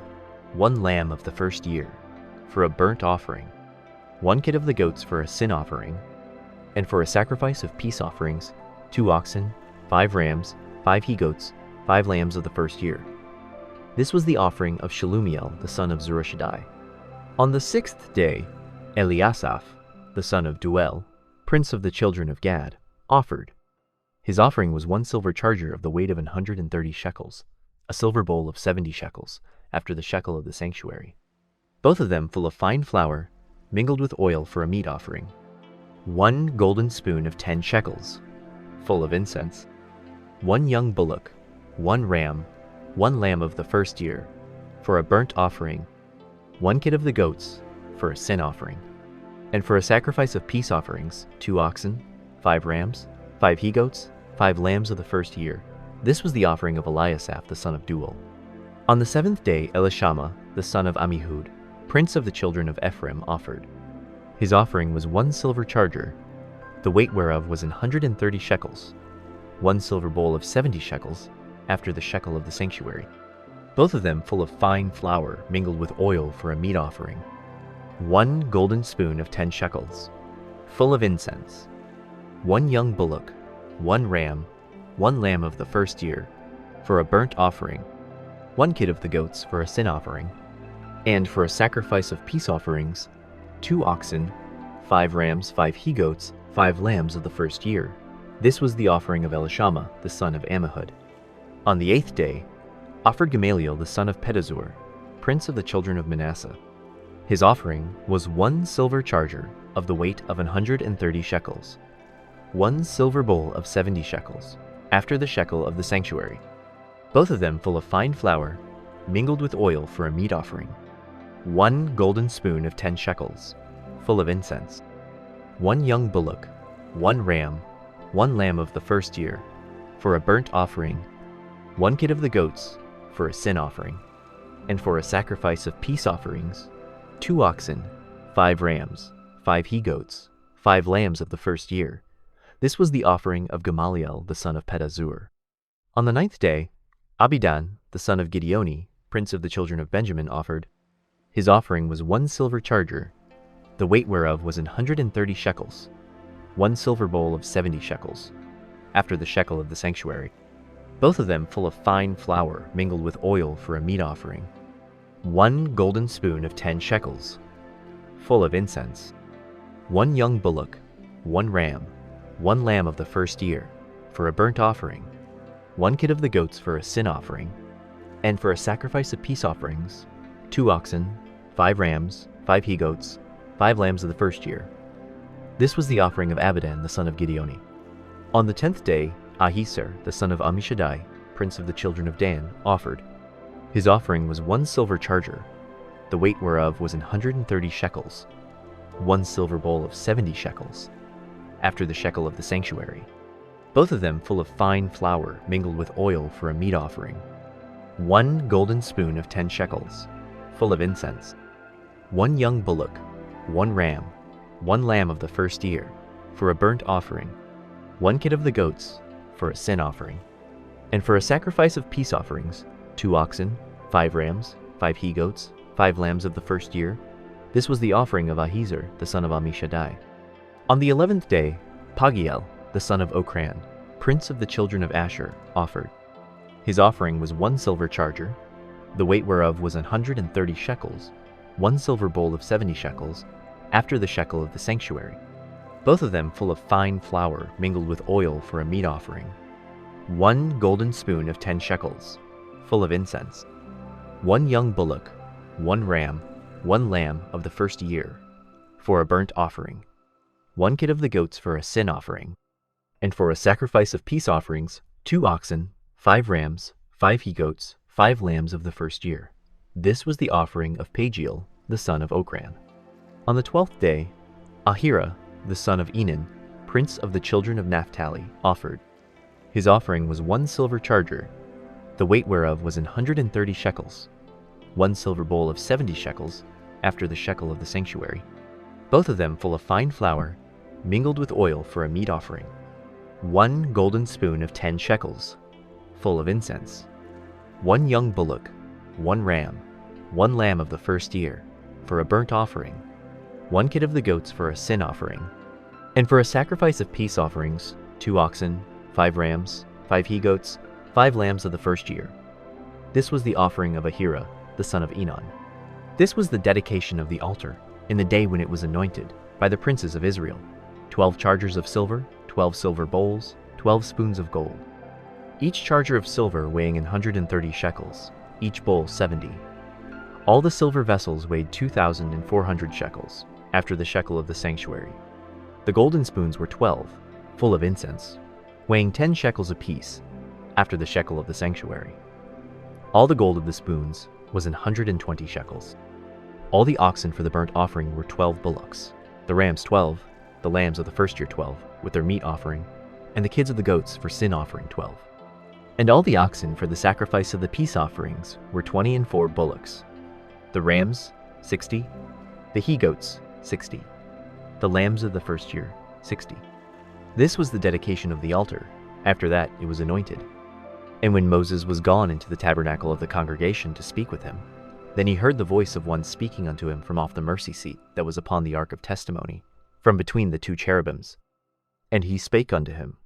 1 lamb of the first year, for a burnt offering. 1 kid of the goats for a sin offering. And for a sacrifice of peace offerings, 2 oxen, 5 rams, 5 he-goats, 5 lambs of the first year. This was the offering of Shelumiel the son of Zurishaddai. On the 6th day, Eliasaph, the son of Duel, prince of the children of Gad, offered. His offering was 1 silver charger of the weight of 130 shekels, a silver bowl of 70 shekels, after the shekel of the sanctuary. Both of them full of fine flour, mingled with oil for a meat offering. 1 golden spoon of 10 shekels, full of incense. 1 young bullock, 1 ram, 1 lamb of the first year, for a burnt offering, 1 kid of the goats for a sin offering, and for a sacrifice of peace offerings, 2 oxen, 5 rams, 5 he-goats, 5 lambs of the first year. This was the offering of Eliasaph the son of Deuel. On the 7th day Elishama the son of Ammihud, prince of the children of Ephraim, offered. His offering was 1 silver charger, the weight whereof was 130 shekels, 1 silver bowl of 70 shekels, after the shekel of the sanctuary, both of them full of fine flour mingled with oil for a meat offering, 1 golden spoon of 10 shekels, full of incense, 1 young bullock, 1 ram, 1 lamb of the first year, for a burnt offering, 1 kid of the goats for a sin offering, and for a sacrifice of peace offerings, 2 oxen, 5 rams, 5 he-goats, 5 lambs of the first year. This was the offering of Elishama the son of Ammihud. On the 8th day offered Gamaliel the son of Pedazur, prince of the children of Manasseh. His offering was 1 silver charger of the weight of 130 shekels, 1 silver bowl of 70 shekels, after the shekel of the sanctuary, both of them full of fine flour mingled with oil for a meat offering, 1 golden spoon of 10 shekels, full of incense, 1 young bullock, 1 ram, 1 lamb of the first year, for a burnt offering, 1 kid of the goats for a sin offering, and for a sacrifice of peace offerings, 2 oxen, 5 rams, 5 he-goats, 5 lambs of the first year. This was the offering of Gamaliel the son of Pedazur. On the 9th day Abidan the son of Gideoni, prince of the children of Benjamin, offered. His offering was 1 silver charger, the weight whereof was 130 shekels, 1 silver bowl of 70 shekels, after the shekel of the sanctuary, both of them full of fine flour mingled with oil for a meat offering, 1 golden spoon of 10 shekels, full of incense, 1 young bullock, 1 ram, 1 lamb of the first year, for a burnt offering, 1 kid of the goats for a sin offering, and for a sacrifice of peace offerings, 2 oxen, 5 rams, 5 he-goats, 5 lambs of the first year. This was the offering of Abidan the son of Gideoni. On the 10th day Ahiser the son of Ammishaddai, prince of the children of Dan, offered. His offering was 1 silver charger, the weight whereof was 130 shekels, 1 silver bowl of 70 shekels, after the shekel of the sanctuary, both of them full of fine flour mingled with oil for a meat offering, 1 golden spoon of 10 shekels, full of incense, 1 young bullock, 1 ram, 1 lamb of the first year, for a burnt offering, 1 kid of the goats for a sin offering, and for a sacrifice of peace offerings, 2 oxen, 5 rams, 5 he-goats, 5 lambs of the first year. This was the offering of Ahizer the son of Ammishaddai. On the 11th day Pagiel the son of Okran, prince of the children of Asher, offered. His offering was 1 silver charger, the weight whereof was 130 shekels, 1 silver bowl of 70 shekels, after the shekel of the sanctuary, both of them full of fine flour mingled with oil for a meat offering, 1 golden spoon of 10 shekels, full of incense, 1 young bullock, 1 ram, 1 lamb of the first year, for a burnt offering, 1 kid of the goats for a sin offering, and for a sacrifice of peace offerings, 2 oxen, 5 rams, 5 he-goats, 5 lambs of the first year. This was the offering of Pagiel the son of Okran. On the 12th day Ahira the son of Enan, prince of the children of Naphtali, offered. His offering was 1 silver charger, the weight whereof was 130 shekels, 1 silver bowl of 70 shekels, after the shekel of the sanctuary, both of them full of fine flour mingled with oil for a meat offering, 1 golden spoon of 10 shekels, full of incense, 1 young bullock, 1 ram, 1 lamb of the first year, for a burnt offering, 1 kid of the goats for a sin offering, and for a sacrifice of peace offerings, 2 oxen, 5 rams, 5 he-goats, 5 lambs of the first year. This was the offering of Ahira the son of Enan. This was the dedication of the altar in the day when it was anointed by the princes of Israel, 12 chargers of silver, 12 silver bowls, 12 spoons of gold, each charger of silver weighing 130 shekels, each bowl 70. All the silver vessels weighed 2,400 shekels, after the shekel of the sanctuary. The golden spoons were 12, full of incense, weighing 10 shekels apiece, after the shekel of the sanctuary. All the gold of the spoons was 120 shekels. All the oxen for the burnt offering were 12 bullocks, the rams 12, the lambs of the first year 12, with their meat offering, and the kids of the goats for sin offering 12. And all the oxen for the sacrifice of the peace offerings were 24 bullocks, the rams 60, the he-goats 60, the lambs of the first year 60. This was the dedication of the altar. After that it was anointed. And when Moses was gone into the tabernacle of the congregation to speak with him, then he heard the voice of one speaking unto him from off the mercy seat that was upon the ark of testimony, from between the two cherubims. And he spake unto him.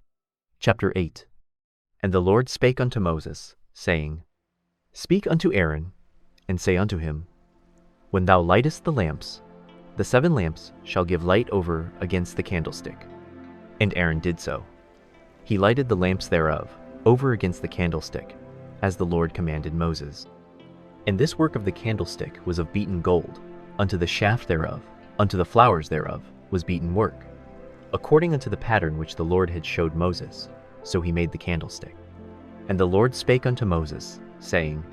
Chapter 8. And the Lord spake unto Moses, saying, Speak unto Aaron, and say unto him, When thou lightest the lamps, the 7 lamps shall give light over against the candlestick. And Aaron did so. He lighted the lamps thereof over against the candlestick, as the Lord commanded Moses. And this work of the candlestick was of beaten gold, unto the shaft thereof, unto the flowers thereof was beaten work, according unto the pattern which the Lord had showed Moses, so he made the candlestick. And the Lord spake unto Moses, saying,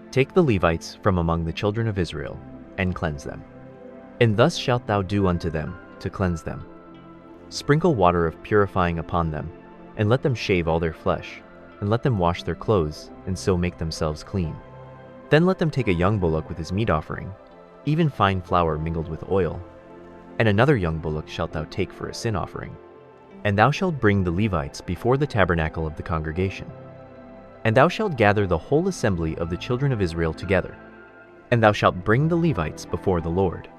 Take the Levites from among the children of Israel, and cleanse them. And thus shalt thou do unto them, to cleanse them. Sprinkle water of purifying upon them, and let them shave all their flesh, and let them wash their clothes, and so make themselves clean. Then let them take a young bullock with his meat offering, even fine flour mingled with oil, and another young bullock shalt thou take for a sin offering. And thou shalt bring the Levites before the tabernacle of the congregation. And thou shalt gather the whole assembly of the children of Israel together. And thou shalt bring the Levites before the Lord.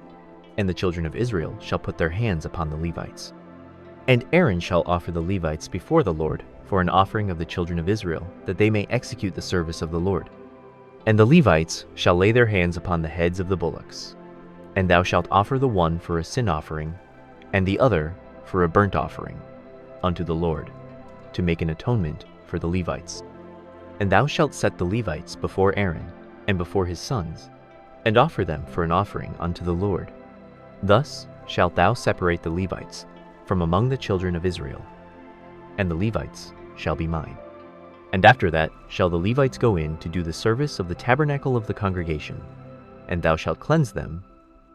And the children of Israel shall put their hands upon the Levites. And Aaron shall offer the Levites before the Lord for an offering of the children of Israel, that they may execute the service of the Lord. And the Levites shall lay their hands upon the heads of the bullocks. And thou shalt offer the one for a sin offering, and the other for a burnt offering, unto the Lord, to make an atonement for the Levites. And thou shalt set the Levites before Aaron, and before his sons, and offer them for an offering unto the Lord. Thus shalt thou separate the Levites from among the children of Israel, and the Levites shall be mine. And after that shall the Levites go in to do the service of the tabernacle of the congregation, and thou shalt cleanse them,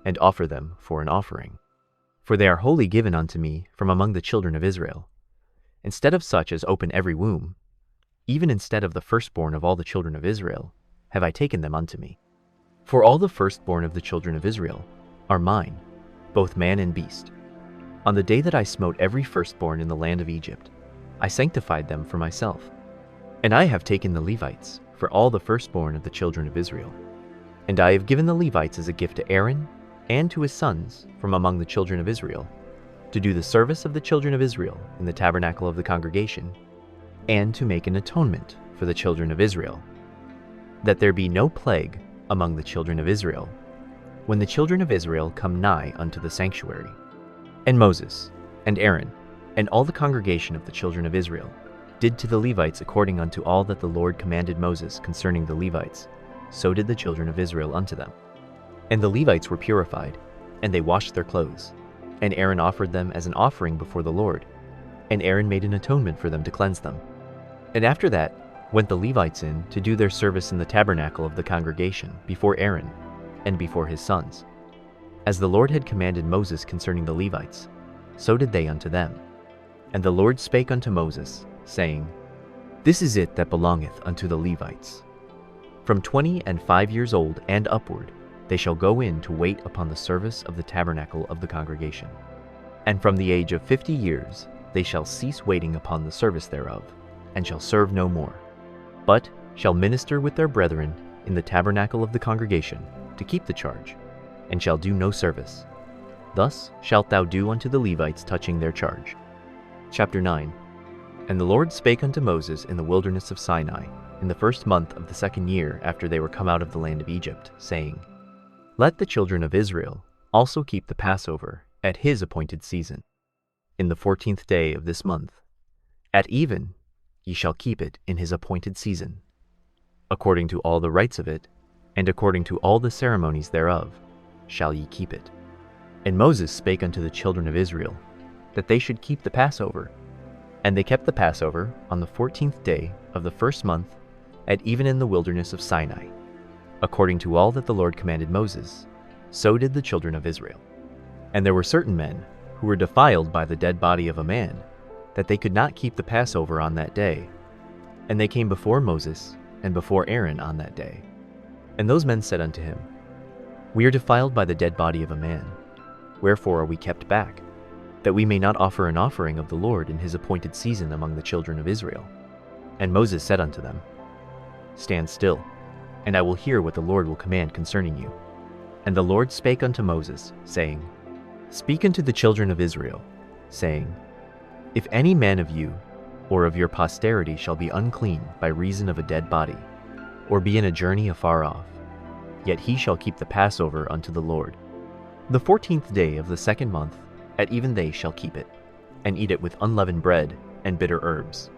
and offer them for an offering. For they are wholly given unto me from among the children of Israel. Instead of such as open every womb, even instead of the firstborn of all the children of Israel, have I taken them unto me. For all the firstborn of the children of Israel are mine, both man and beast. On the day that I smote every firstborn in the land of Egypt, I sanctified them for myself. And I have taken the Levites for all the firstborn of the children of Israel. And I have given the Levites as a gift to Aaron and to his sons from among the children of Israel, to do the service of the children of Israel in the tabernacle of the congregation, and to make an atonement for the children of Israel, that there be no plague among the children of Israel, when the children of Israel come nigh unto the sanctuary. And Moses, and Aaron, and all the congregation of the children of Israel, did to the Levites according unto all that the Lord commanded Moses concerning the Levites, so did the children of Israel unto them. And the Levites were purified, and they washed their clothes, and Aaron offered them as an offering before the Lord, and Aaron made an atonement for them to cleanse them. And after that went the Levites in to do their service in the tabernacle of the congregation before Aaron, and before his sons. As the Lord had commanded Moses concerning the Levites, so did they unto them. And the Lord spake unto Moses, saying, This is it that belongeth unto the Levites. From 25 years old and upward they shall go in to wait upon the service of the tabernacle of the congregation. And from the age of 50 years they shall cease waiting upon the service thereof, and shall serve no more, but shall minister with their brethren in the tabernacle of the congregation to keep the charge, and shall do no service. Thus shalt thou do unto the Levites touching their charge. Chapter 9. And the Lord spake unto Moses in the wilderness of Sinai, in the first month of the 2nd year after they were come out of the land of Egypt, saying, Let the children of Israel also keep the Passover at his appointed season. In the 14th day of this month, at even, ye shall keep it in his appointed season, according to all the rites of it, and according to all the ceremonies thereof, shall ye keep it. And Moses spake unto the children of Israel, that they should keep the Passover. And they kept the Passover on the 14th day of the first month, at even in the wilderness of Sinai. according to all that the Lord commanded Moses, so did the children of Israel. And there were certain men who were defiled by the dead body of a man, that they could not keep the Passover on that day. And they came before Moses and before Aaron on that day. And those men said unto him, We are defiled by the dead body of a man. Wherefore are we kept back, that we may not offer an offering of the Lord in his appointed season among the children of Israel? And Moses said unto them, Stand still, and I will hear what the Lord will command concerning you. And the Lord spake unto Moses, saying, Speak unto the children of Israel, saying, If any man of you, or of your posterity, shall be unclean by reason of a dead body, or be in a journey afar off, yet he shall keep the Passover unto the Lord. The 14th day of the 2nd month, at even they shall keep it, and eat it with unleavened bread and bitter herbs.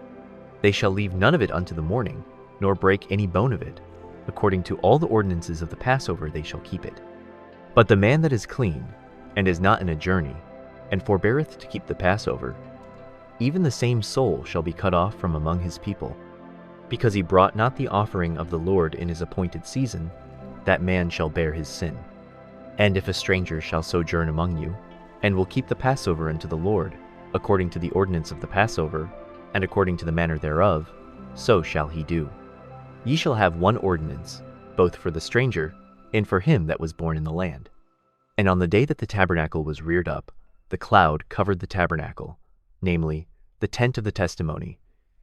They shall leave none of it unto the morning, nor break any bone of it. According to all the ordinances of the Passover they shall keep it. But the man that is clean, and is not in a journey, and forbeareth to keep the Passover, even the same soul shall be cut off from among his people. Because he brought not the offering of the Lord in his appointed season, that man shall bear his sin. And if a stranger shall sojourn among you, and will keep the Passover unto the Lord, according to the ordinance of the Passover, and according to the manner thereof, so shall he do. Ye shall have one ordinance, both for the stranger, and for him that was born in the land. And on the day that the tabernacle was reared up, the cloud covered the tabernacle, namely, the tent of the testimony,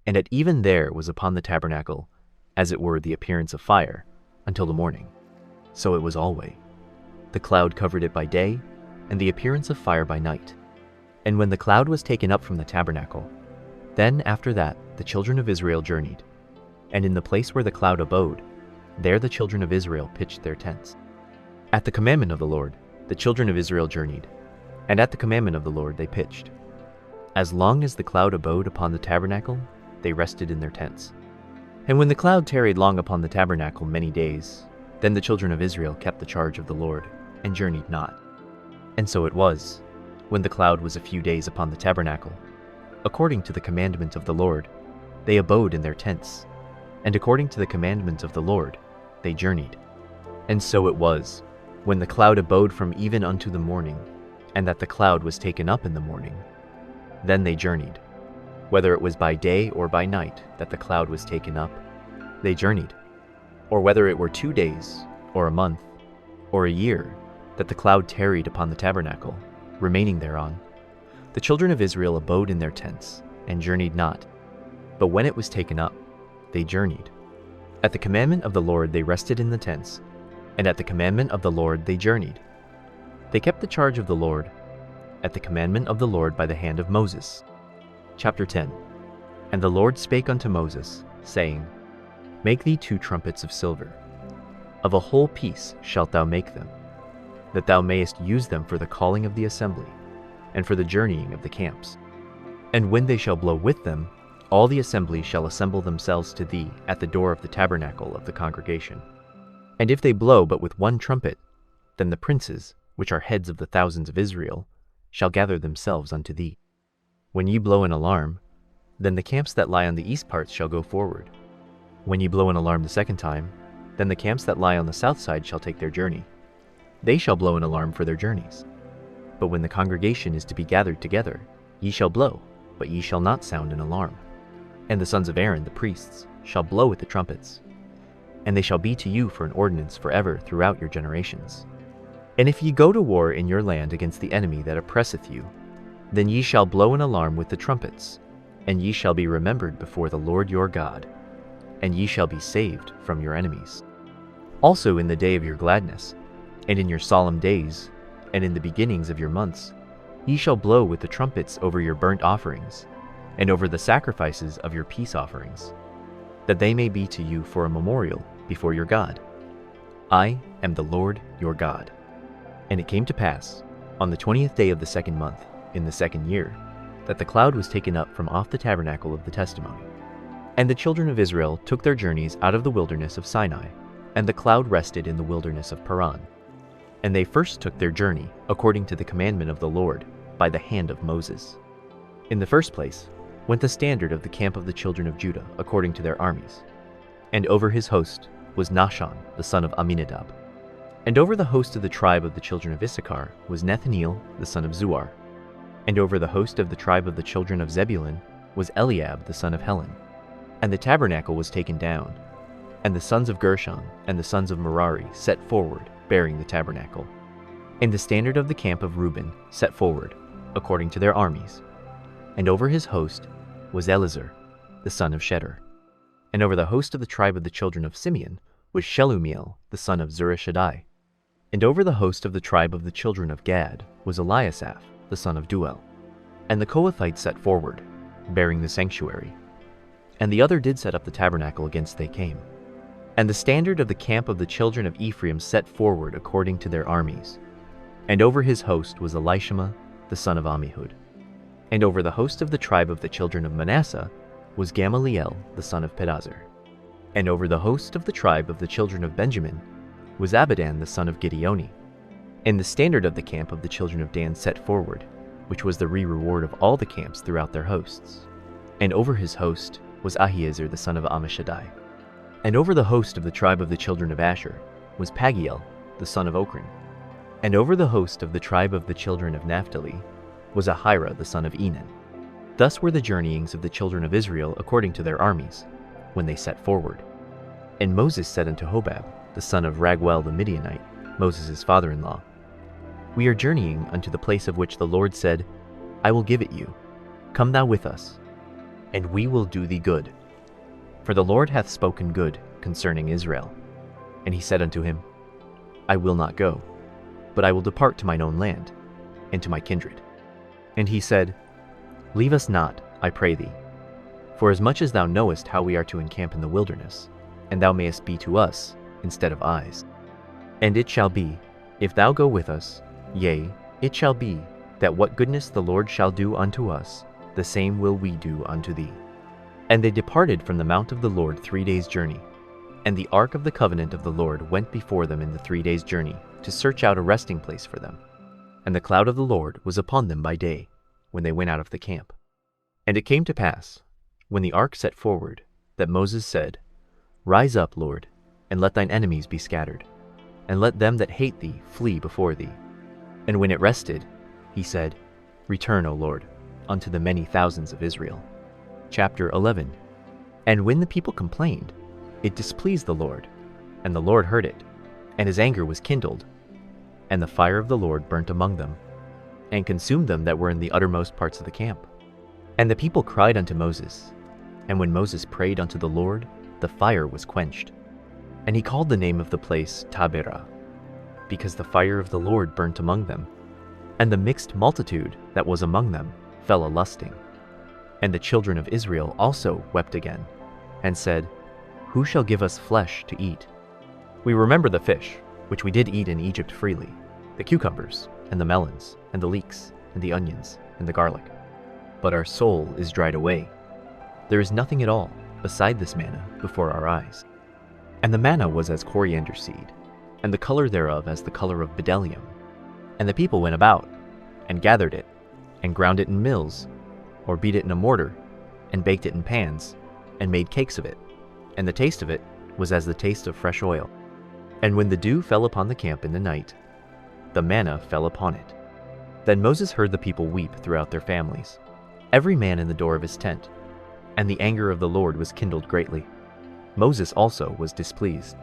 and at even there was upon the tabernacle, as it were the appearance of fire, until the morning. So it was alway. The cloud covered it by day, and the appearance of fire by night. And when the cloud was taken up from the tabernacle, then after that the children of Israel journeyed. And in the place where the cloud abode, there the children of Israel pitched their tents. At the commandment of the Lord, the children of Israel journeyed, and at the commandment of the Lord they pitched. As long as the cloud abode upon the tabernacle, they rested in their tents. And when the cloud tarried long upon the tabernacle many days, then the children of Israel kept the charge of the Lord, and journeyed not. And so it was, when the cloud was a few days upon the tabernacle, according to the commandment of the Lord, they abode in their tents, and according to the commandment of the Lord, they journeyed. And so it was, when the cloud abode from even unto the morning, and that the cloud was taken up in the morning, then they journeyed. Whether it was by day or by night that the cloud was taken up, they journeyed. Or whether it were 2 days, or a month, or a year, that the cloud tarried upon the tabernacle, remaining thereon, the children of Israel abode in their tents, and journeyed not. But when it was taken up, they journeyed. At the commandment of the Lord they rested in the tents, and at the commandment of the Lord they journeyed. They kept the charge of the Lord, at the commandment of the Lord by the hand of Moses. Chapter 10. And the Lord spake unto Moses, saying, Make thee 2 trumpets of silver. Of a whole piece shalt thou make them, that thou mayest use them for the calling of the assembly, and for the journeying of the camps. And when they shall blow with them, all the assembly shall assemble themselves to thee at the door of the tabernacle of the congregation. And if they blow but with 1 trumpet, then the princes, which are heads of the thousands of Israel, shall gather themselves unto thee. When ye blow an alarm, then the camps that lie on the east parts shall go forward. When ye blow an alarm the 2nd time, then the camps that lie on the south side shall take their journey. They shall blow an alarm for their journeys. But when the congregation is to be gathered together, ye shall blow, but ye shall not sound an alarm. And the sons of Aaron, the priests, shall blow with the trumpets, and they shall be to you for an ordinance forever throughout your generations. And if ye go to war in your land against the enemy that oppresseth you, then ye shall blow an alarm with the trumpets, and ye shall be remembered before the Lord your God, and ye shall be saved from your enemies. Also in the day of your gladness, and in your solemn days, and in the beginnings of your months, ye shall blow with the trumpets over your burnt offerings, and over the sacrifices of your peace offerings, that they may be to you for a memorial before your God. I am the Lord your God. And it came to pass, on the 20th day of the 2nd month, in the 2nd year, that the cloud was taken up from off the tabernacle of the testimony. And the children of Israel took their journeys out of the wilderness of Sinai, and the cloud rested in the wilderness of Paran. And they first took their journey, according to the commandment of the Lord, by the hand of Moses. In the first place went the standard of the camp of the children of Judah, according to their armies. And over his host was Nahshon, the son of Amminadab. And over the host of the tribe of the children of Issachar was Nethaneel, the son of Zuar. And over the host of the tribe of the children of Zebulun was Eliab, the son of Helon. And the tabernacle was taken down, and the sons of Gershon and the sons of Merari set forward, bearing the tabernacle. And the standard of the camp of Reuben set forward, according to their armies. And over his host was Elizur, the son of Shedeur. And over the host of the tribe of the children of Simeon was Shelumiel, the son of Zurishaddai. And over the host of the tribe of the children of Gad was Eliasaph, the son of Duel. And the Kohathites set forward, bearing the sanctuary. And the other did set up the tabernacle against they came. And the standard of the camp of the children of Ephraim set forward according to their armies. And over his host was Elishama, the son of Ammihud. And over the host of the tribe of the children of Manasseh was Gamaliel, the son of Pedazur. And over the host of the tribe of the children of Benjamin was Abidan, the son of Gideoni. And the standard of the camp of the children of Dan set forward, which was the reward of all the camps throughout their hosts. And over his host was Ahiezer, the son of Ammishaddai. And over the host of the tribe of the children of Asher was Pagiel, the son of Ochran. And over the host of the tribe of the children of Naphtali was Ahira, the son of Enan. Thus were the journeyings of the children of Israel according to their armies, when they set forward. And Moses said unto Hobab, the son of Raguel the Midianite, Moses' father-in-law, We are journeying unto the place of which the Lord said, I will give it you. Come thou with us, and we will do thee good. For the Lord hath spoken good concerning Israel. And he said unto him, I will not go, but I will depart to mine own land, and to my kindred. And he said, Leave us not, I pray thee, for as much as thou knowest how we are to encamp in the wilderness, and thou mayest be to us instead of eyes. And it shall be, if thou go with us, yea, it shall be, that what goodness the Lord shall do unto us, the same will we do unto thee. And they departed from the mount of the Lord 3 days' journey. And the ark of the covenant of the Lord went before them in the 3 days' journey, to search out a resting place for them. And the cloud of the Lord was upon them by day, when they went out of the camp. And it came to pass, when the ark set forward, that Moses said, Rise up, Lord, and let thine enemies be scattered, and let them that hate thee flee before thee. And when it rested, he said, Return, O Lord, unto the many thousands of Israel. Chapter 11. And when the people complained, it displeased the Lord, and the Lord heard it, and his anger was kindled, and the fire of the Lord burnt among them, and consumed them that were in the uttermost parts of the camp. And the people cried unto Moses, and when Moses prayed unto the Lord, the fire was quenched. And he called the name of the place Taberah, because the fire of the Lord burnt among them, and the mixed multitude that was among them fell a-lusting. And the children of Israel also wept again, and said, Who shall give us flesh to eat? We remember the fish, which we did eat in Egypt freely, the cucumbers, and the melons, and the leeks, and the onions, and the garlic. But our soul is dried away. There is nothing at all beside this manna before our eyes. And the manna was as coriander seed, and the color thereof as the color of bdellium. And the people went about, and gathered it, and ground it in mills, or beat it in a mortar, and baked it in pans, and made cakes of it. And the taste of it was as the taste of fresh oil. And when the dew fell upon the camp in the night, the manna fell upon it. Then Moses heard the people weep throughout their families, every man in the door of his tent, and the anger of the Lord was kindled greatly. Moses also was displeased.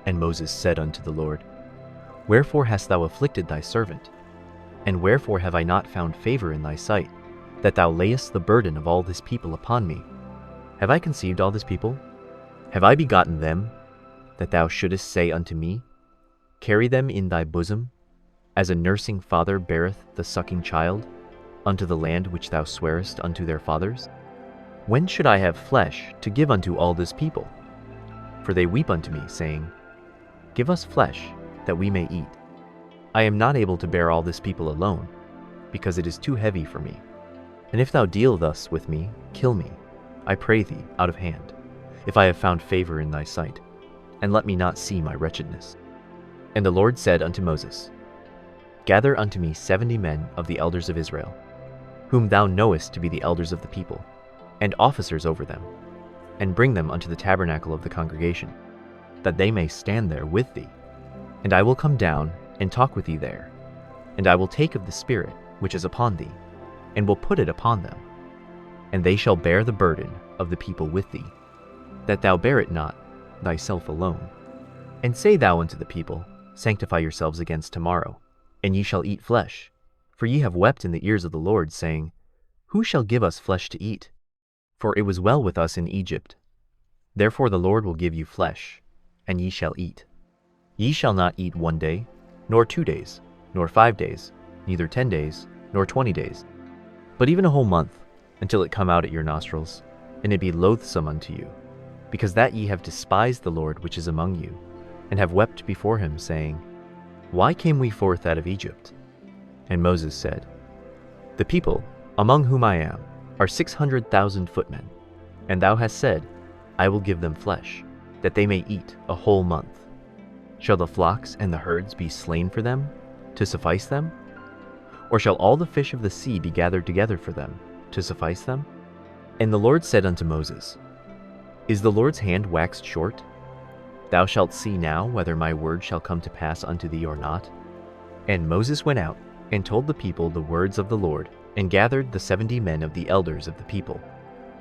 And Moses said unto the Lord, Wherefore hast thou afflicted thy servant? And wherefore have I not found favor in thy sight, that thou layest the burden of all this people upon me? Have I conceived all this people? Have I begotten them, that thou shouldest say unto me, Carry them in thy bosom, as a nursing father beareth the sucking child, unto the land which thou swarest unto their fathers? When should I have flesh to give unto all this people? For they weep unto me, saying, Give us flesh, that we may eat. I am not able to bear all this people alone, because it is too heavy for me. And if thou deal thus with me, kill me, I pray thee, out of hand, if I have found favor in thy sight, and let me not see my wretchedness. And the Lord said unto Moses, Gather unto me 70 men of the elders of Israel, whom thou knowest to be the elders of the people, and officers over them, and bring them unto the tabernacle of the congregation. that they may stand there with thee. And I will come down and talk with thee there. And I will take of the Spirit which is upon thee, and will put it upon them. And they shall bear the burden of the people with thee, that thou bear it not thyself alone. And say thou unto the people, Sanctify yourselves against tomorrow, and ye shall eat flesh. For ye have wept in the ears of the Lord, saying, Who shall give us flesh to eat? For it was well with us in Egypt. Therefore the Lord will give you flesh, and ye shall eat. Ye shall not eat 1 day, nor 2 days, nor 5 days, neither 10 days, nor 20 days, but even a whole month, until it come out at your nostrils, and it be loathsome unto you, because that ye have despised the Lord which is among you, and have wept before him, saying, Why came we forth out of Egypt? And Moses said, The people, among whom I am, are 600,000 footmen, and thou hast said, I will give them flesh, that they may eat a whole month. Shall the flocks and the herds be slain for them, to suffice them? Or shall all the fish of the sea be gathered together for them, to suffice them? And the Lord said unto Moses, Is the Lord's hand waxed short? Thou shalt see now whether my word shall come to pass unto thee or not. And Moses went out, and told the people the words of the Lord, and gathered the 70 men of the elders of the people,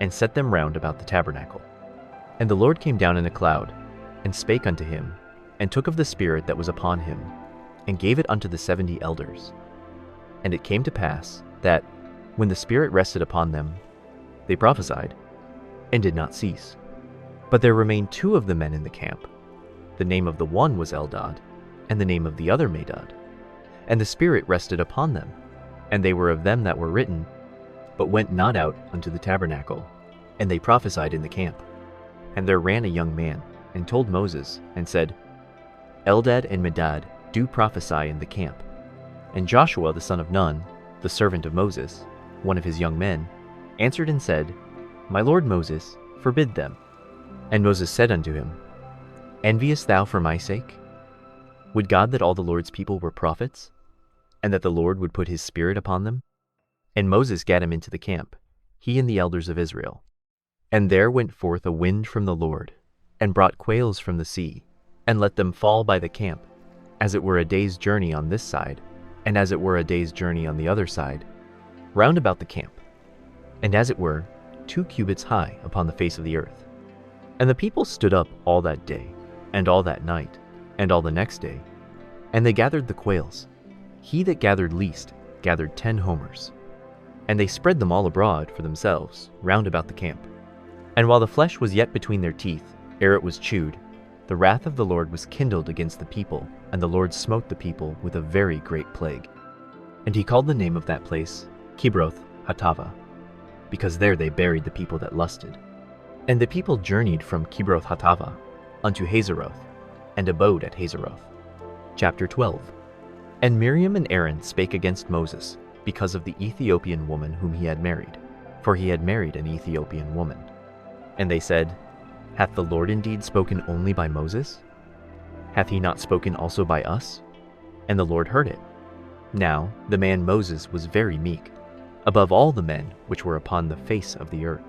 and set them round about the tabernacle. And the Lord came down in a cloud, and spake unto him, and took of the Spirit that was upon him, and gave it unto the 70 elders. And it came to pass, that, when the Spirit rested upon them, they prophesied, and did not cease. But there remained 2 of the men in the camp. The name of the one was Eldad, and the name of the other Medad. And the Spirit rested upon them, and they were of them that were written, but went not out unto the tabernacle, and they prophesied in the camp. And there ran a young man, and told Moses, and said, Eldad and Medad do prophesy in the camp. And Joshua the son of Nun, the servant of Moses, one of his young men, answered and said, My lord Moses, forbid them. And Moses said unto him, Enviest thou for my sake? Would God that all the Lord's people were prophets, and that the Lord would put his Spirit upon them? And Moses gat him into the camp, he and the elders of Israel. And there went forth a wind from the Lord, and brought quails from the sea, and let them fall by the camp, as it were a day's journey on this side, and as it were a day's journey on the other side, round about the camp, and as it were 2 cubits high upon the face of the earth. And the people stood up all that day, and all that night, and all the next day, and they gathered the quails. He that gathered least gathered 10 homers. And they spread them all abroad for themselves, round about the camp. And while the flesh was yet between their teeth, ere it was chewed, the wrath of the Lord was kindled against the people, and the Lord smote the people with a very great plague. And he called the name of that place Kibroth Hattava, because there they buried the people that lusted. And the people journeyed from Kibroth Hattava unto Hazeroth, and abode at Hazeroth. Chapter 12. And Miriam and Aaron spake against Moses, because of the Ethiopian woman whom he had married, for he had married an Ethiopian woman. And they said, Hath the Lord indeed spoken only by Moses? Hath he not spoken also by us? And the Lord heard it. Now the man Moses was very meek, above all the men which were upon the face of the earth.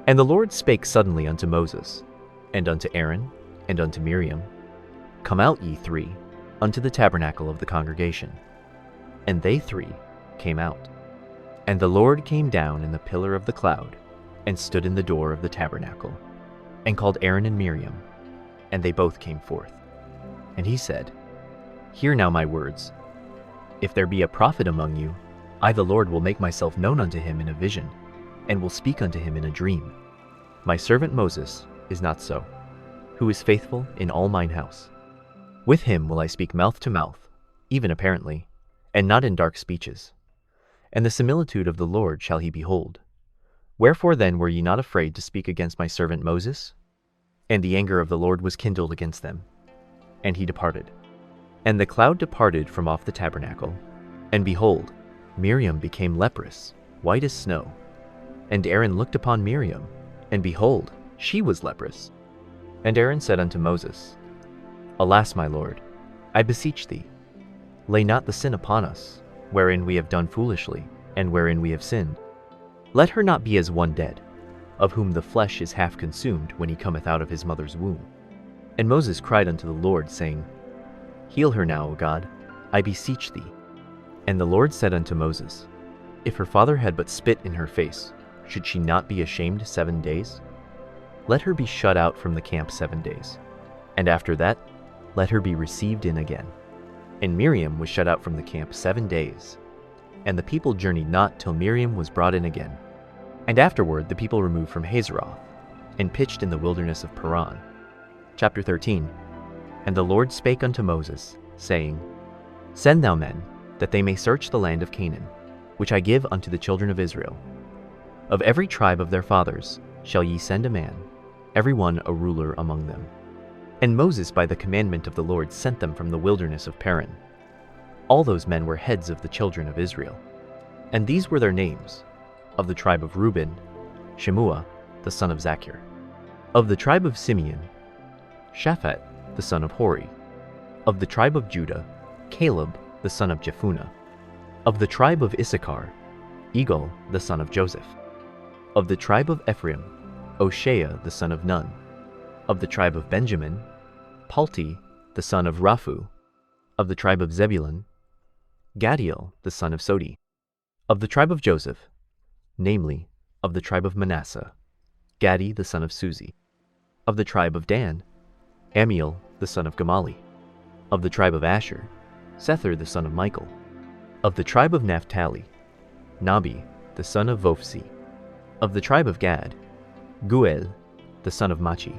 And the Lord spake suddenly unto Moses, and unto Aaron, and unto Miriam, Come out, ye 3, unto the tabernacle of the congregation. And they 3 came out. And the Lord came down in the pillar of the cloud, and stood in the door of the tabernacle, and called Aaron and Miriam, and they both came forth. And he said, Hear now my words. If there be a prophet among you, I the Lord will make myself known unto him in a vision, and will speak unto him in a dream. My servant Moses is not so, who is faithful in all mine house. With him will I speak mouth to mouth, even apparently, and not in dark speeches. And the similitude of the Lord shall he behold. Wherefore then were ye not afraid to speak against my servant Moses? And the anger of the Lord was kindled against them. And he departed. And the cloud departed from off the tabernacle. And behold, Miriam became leprous, white as snow. And Aaron looked upon Miriam, and behold, she was leprous. And Aaron said unto Moses, Alas, my Lord, I beseech thee, lay not the sin upon us, wherein we have done foolishly, and wherein we have sinned. Let her not be as one dead, of whom the flesh is half consumed when he cometh out of his mother's womb. And Moses cried unto the Lord, saying, Heal her now, O God, I beseech thee. And the Lord said unto Moses, If her father had but spit in her face, should she not be ashamed 7 days? Let her be shut out from the camp 7 days, and after that let her be received in again. And Miriam was shut out from the camp 7 days, and the people journeyed not till Miriam was brought in again. And afterward the people removed from Hazeroth, and pitched in the wilderness of Paran. Chapter 13. And the Lord spake unto Moses, saying, Send thou men, that they may search the land of Canaan, which I give unto the children of Israel. Of every tribe of their fathers shall ye send a man, every one a ruler among them. And Moses by the commandment of the Lord sent them from the wilderness of Paran. All those men were heads of the children of Israel. And these were their names: of the tribe of Reuben, Shemua the son of Zachar; of the tribe of Simeon, Shaphat the son of Hori; of the tribe of Judah, Caleb the son of Jephunneh; of the tribe of Issachar, Egal the son of Joseph; of the tribe of Ephraim, Oshea the son of Nun; of the tribe of Benjamin, Palti the son of Raphu; of the tribe of Zebulun, Gadiel the son of Sodi; of the tribe of Joseph, namely, of the tribe of Manasseh, Gadi the son of Suzi; of the tribe of Dan, Amiel the son of Gamali; of the tribe of Asher, Sethur the son of Michael; of the tribe of Naphtali, Nabi the son of Vophsi; of the tribe of Gad, Guel the son of Machir.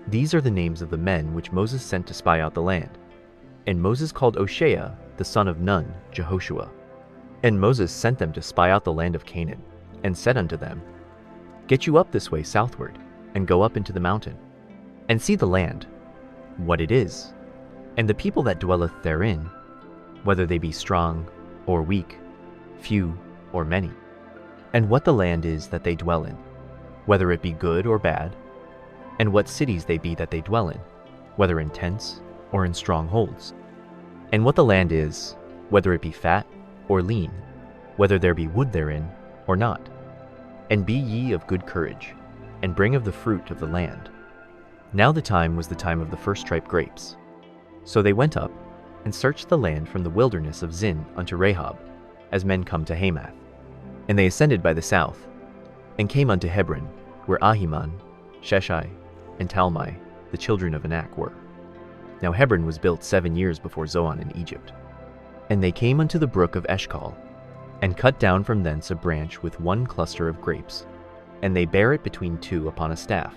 These are the names of the men which Moses sent to spy out the land. And Moses called Oshea the son of Nun Jehoshua. And Moses sent them to spy out the land of Canaan, and said unto them, Get you up this way southward, and go up into the mountain, and see the land, what it is, and the people that dwelleth therein, whether they be strong or weak, few or many, and what the land is that they dwell in, whether it be good or bad, and what cities they be that they dwell in, whether in tents or in strongholds, and what the land is, whether it be fat or lean, whether there be wood therein or not. And be ye of good courage, and bring of the fruit of the land. Now the time was the time of the first-ripe grapes. So they went up, and searched the land from the wilderness of Zin unto Rehob, as men come to Hamath. And they ascended by the south, and came unto Hebron, where Ahiman, Sheshai, and Talmai, the children of Anak, were. Now Hebron was built 7 years before Zoan in Egypt. And they came unto the brook of Eshcol, and cut down from thence a branch with one cluster of grapes, and they bare it between two upon a staff.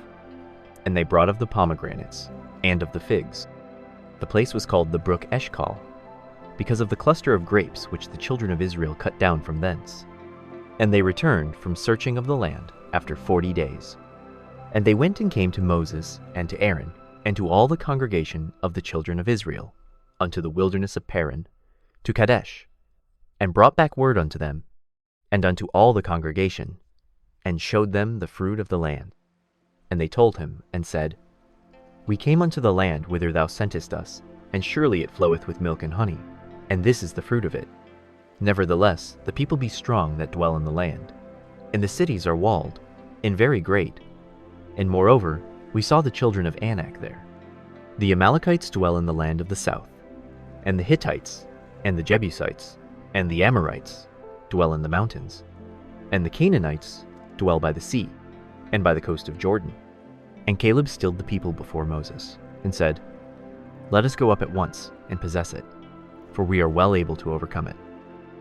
And they brought of the pomegranates, and of the figs. The place was called the brook Eshcol, because of the cluster of grapes which the children of Israel cut down from thence. And they returned from searching of the land after 40 days. And they went and came to Moses and to Aaron, and to all the congregation of the children of Israel, unto the wilderness of Paran, to Kadesh, and brought back word unto them, and unto all the congregation, and showed them the fruit of the land. And they told him, and said, We came unto the land whither thou sentest us, and surely it floweth with milk and honey, and this is the fruit of it. Nevertheless, the people be strong that dwell in the land, and the cities are walled, and very great. And moreover, we saw the children of Anak there. The Amalekites dwell in the land of the south, and the Hittites, and the Jebusites, and the Amorites dwell in the mountains, and the Canaanites dwell by the sea, and by the coast of Jordan. And Caleb stilled the people before Moses, and said, Let us go up at once, and possess it, for we are well able to overcome it.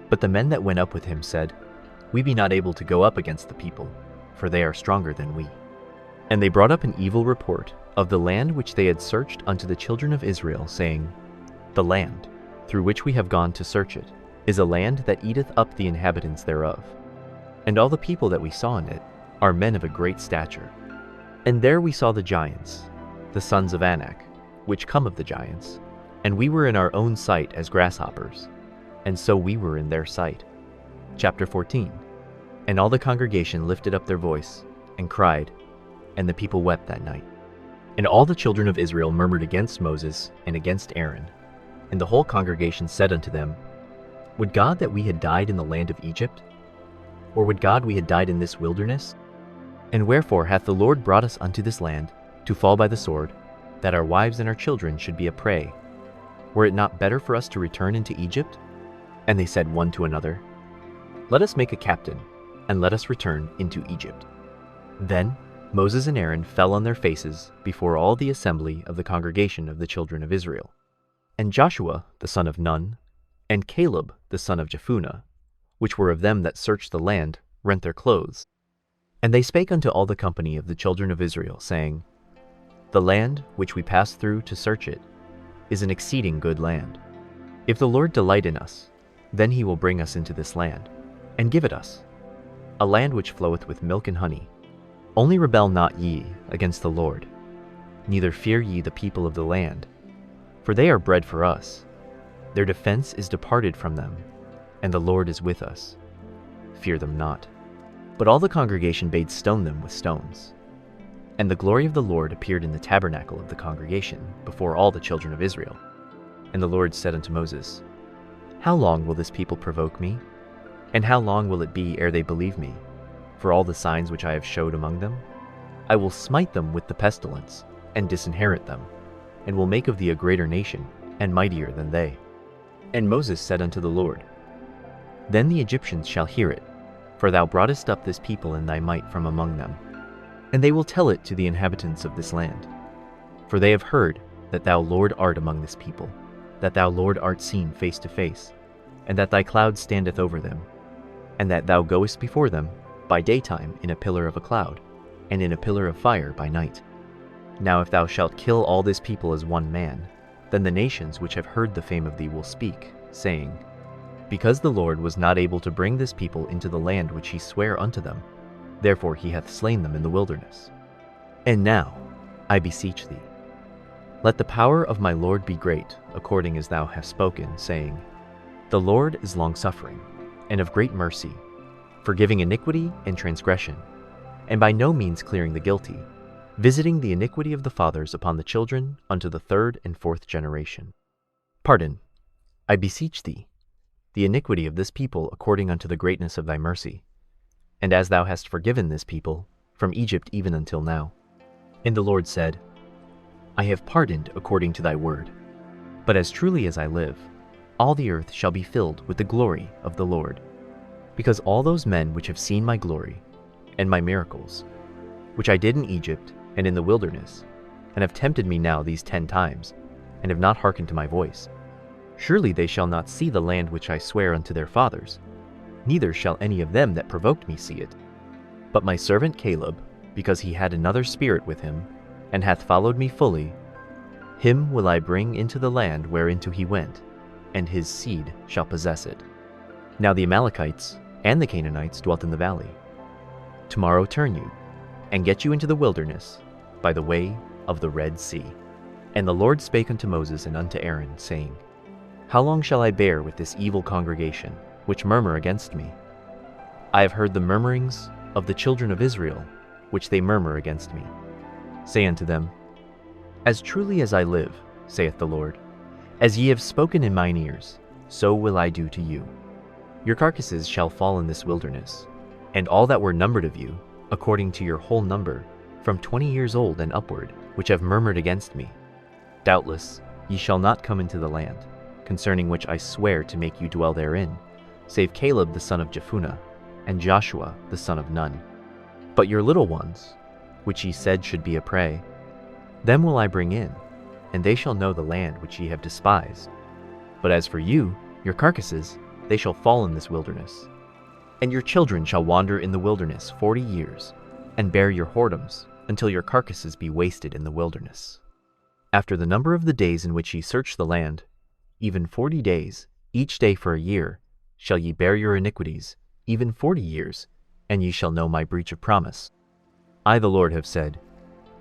But the men that went up with him said, We be not able to go up against the people, for they are stronger than we. And they brought up an evil report of the land which they had searched unto the children of Israel, saying, The land, through which we have gone to search it, is a land that eateth up the inhabitants thereof. And all the people that we saw in it are men of a great stature. And there we saw the giants, the sons of Anak, which come of the giants, and we were in our own sight as grasshoppers, and so we were in their sight. Chapter 14. And all the congregation lifted up their voice, and cried, and the people wept that night. And all the children of Israel murmured against Moses and against Aaron. And the whole congregation said unto them, Would God that we had died in the land of Egypt? Or would God we had died in this wilderness? And wherefore hath the Lord brought us unto this land, to fall by the sword, that our wives and our children should be a prey. Were it not better for us to return into Egypt? And they said one to another, Let us make a captain, and let us return into Egypt. Then Moses and Aaron fell on their faces before all the assembly of the congregation of the children of Israel. And Joshua the son of Nun, and Caleb the son of Jephunneh, which were of them that searched the land, rent their clothes. And they spake unto all the company of the children of Israel, saying, The land which we passed through to search it is an exceeding good land. If the Lord delight in us, then he will bring us into this land, and give it us, a land which floweth with milk and honey. Only rebel not ye against the Lord, neither fear ye the people of the land, for they are bread for us. Their defense is departed from them, and the Lord is with us. Fear them not. But all the congregation bade stone them with stones. And the glory of the Lord appeared in the tabernacle of the congregation before all the children of Israel. And the Lord said unto Moses, How long will this people provoke me? And how long will it be ere they believe me, for all the signs which I have showed among them? I will smite them with the pestilence, and disinherit them, and will make of thee a greater nation, and mightier than they. And Moses said unto the Lord, Then the Egyptians shall hear it, for thou broughtest up this people in thy might from among them. And they will tell it to the inhabitants of this land. For they have heard that thou Lord art among this people, that thou Lord art seen face to face, and that thy cloud standeth over them, and that thou goest before them by daytime in a pillar of a cloud, and in a pillar of fire by night. Now if thou shalt kill all this people as one man, then the nations which have heard the fame of thee will speak, saying, Because the Lord was not able to bring this people into the land which he sware unto them, therefore he hath slain them in the wilderness. And now, I beseech thee, let the power of my Lord be great, according as thou hast spoken, saying, The Lord is longsuffering, and of great mercy, forgiving iniquity and transgression, and by no means clearing the guilty, visiting the iniquity of the fathers upon the children unto the third and fourth generation. Pardon, I beseech thee, the iniquity of this people according unto the greatness of thy mercy, and as thou hast forgiven this people, from Egypt even until now. And the Lord said, I have pardoned according to thy word. But as truly as I live, all the earth shall be filled with the glory of the Lord. Because all those men which have seen my glory, and my miracles, which I did in Egypt and in the wilderness, and have tempted me now these 10 times, and have not hearkened to my voice, surely they shall not see the land which I swear unto their fathers, neither shall any of them that provoked me see it. But my servant Caleb, because he had another spirit with him, and hath followed me fully, him will I bring into the land whereunto he went, and his seed shall possess it. Now the Amalekites and the Canaanites dwelt in the valley. Tomorrow turn you, and get you into the wilderness, by the way of the Red Sea. And the Lord spake unto Moses and unto Aaron, saying, How long shall I bear with this evil congregation, which murmur against me? I have heard the murmurings of the children of Israel, which they murmur against me. Say unto them, As truly as I live, saith the Lord, as ye have spoken in mine ears, so will I do to you. Your carcasses shall fall in this wilderness, and all that were numbered of you, according to your whole number, from 20 years old and upward, which have murmured against me. Doubtless ye shall not come into the land, concerning which I swear to make you dwell therein, save Caleb the son of Jephunneh, and Joshua the son of Nun. But your little ones, which ye said should be a prey, them will I bring in, and they shall know the land which ye have despised. But as for you, your carcasses, they shall fall in this wilderness. And your children shall wander in the wilderness 40 years, and bear your whoredoms, until your carcasses be wasted in the wilderness. After the number of the days in which ye search the land, even 40 days, each day for a year, shall ye bear your iniquities, even 40 years, and ye shall know my breach of promise. I the Lord have said,